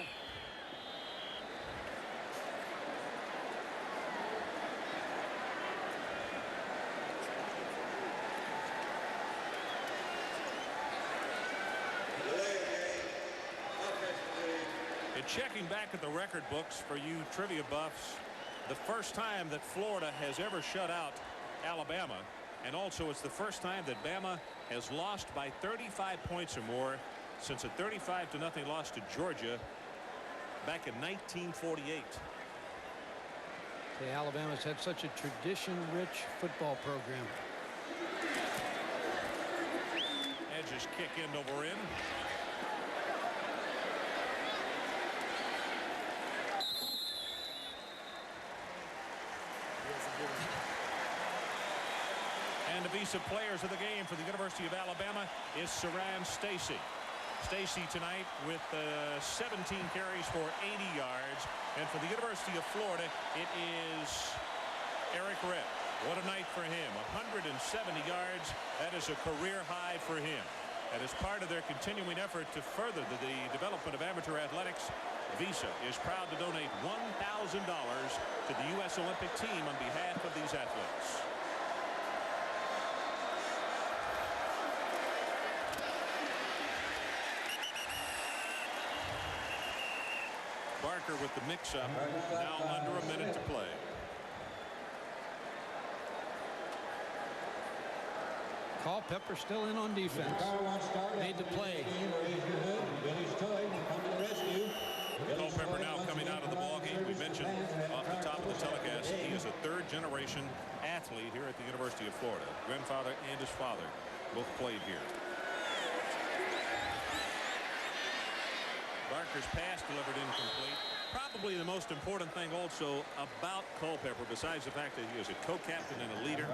A: Checking back at the record books for you trivia buffs, the first time that Florida has ever shut out Alabama, and also it's the first time that Bama has lost by 35 points or more since a 35-0 loss to Georgia back in 1948.
B: Alabama's had such a tradition-rich football program.
A: Edges kick end over end. And the Visa players of the game for the University of Alabama is Saran Stacy. Stacy tonight with 17 carries for 80 yards. And for the University of Florida, it is Eric Rett. What a night for him. 170 yards. That is a career high for him. And as part of their continuing effort to further the development of amateur athletics, Visa is proud to donate $1,000 to the U.S. Olympic team on behalf of these athletes. Barker with the mix-up. Now under a minute to play.
B: Culpepper still in on defense. Made the play.
A: Culpepper now coming out of the ballgame. We mentioned off the top of the telecast, he is a third-generation athlete here at the University of Florida. Grandfather and his father both played here. Barker's pass delivered incomplete. Probably the most important thing also about Culpepper, besides the fact that he is a co-captain and a leader,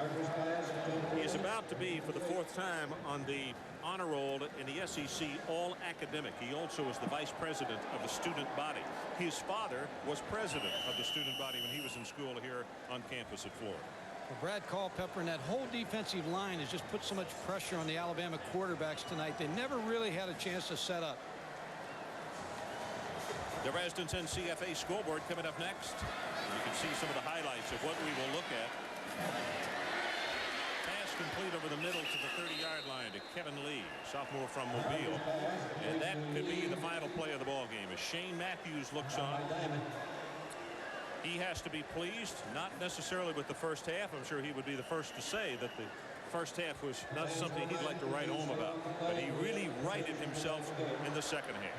A: he is about to be, for the 4th time, on the honor roll in the SEC All-Academic. He also is the vice president of the student body. His father was president of the student body when he was in school here on campus at Florida.
B: Well, Brad Culpepper and that whole defensive line has just put so much pressure on the Alabama quarterbacks tonight. They never really had a chance to set up.
A: The Residence Inn CFA scoreboard coming up next. You can see some of the highlights of what we will look at. Pass complete over the middle to the 30-yard line to Kevin Lee, sophomore from Mobile. And that could be the final play of the ball game as Shane Matthews looks on. He has to be pleased, not necessarily with the first half. I'm sure he would be the first to say that the first half was not something he'd like to write home about. But he really righted himself in the second half.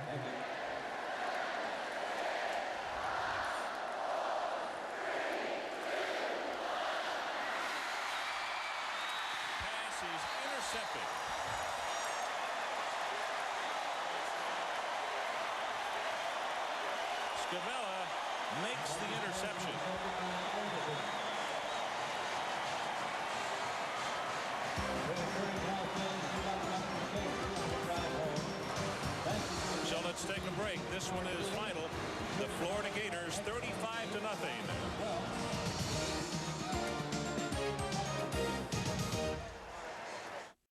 A: Scavella makes the interception. So let's take a break. This one is final. The Florida Gators 35-0.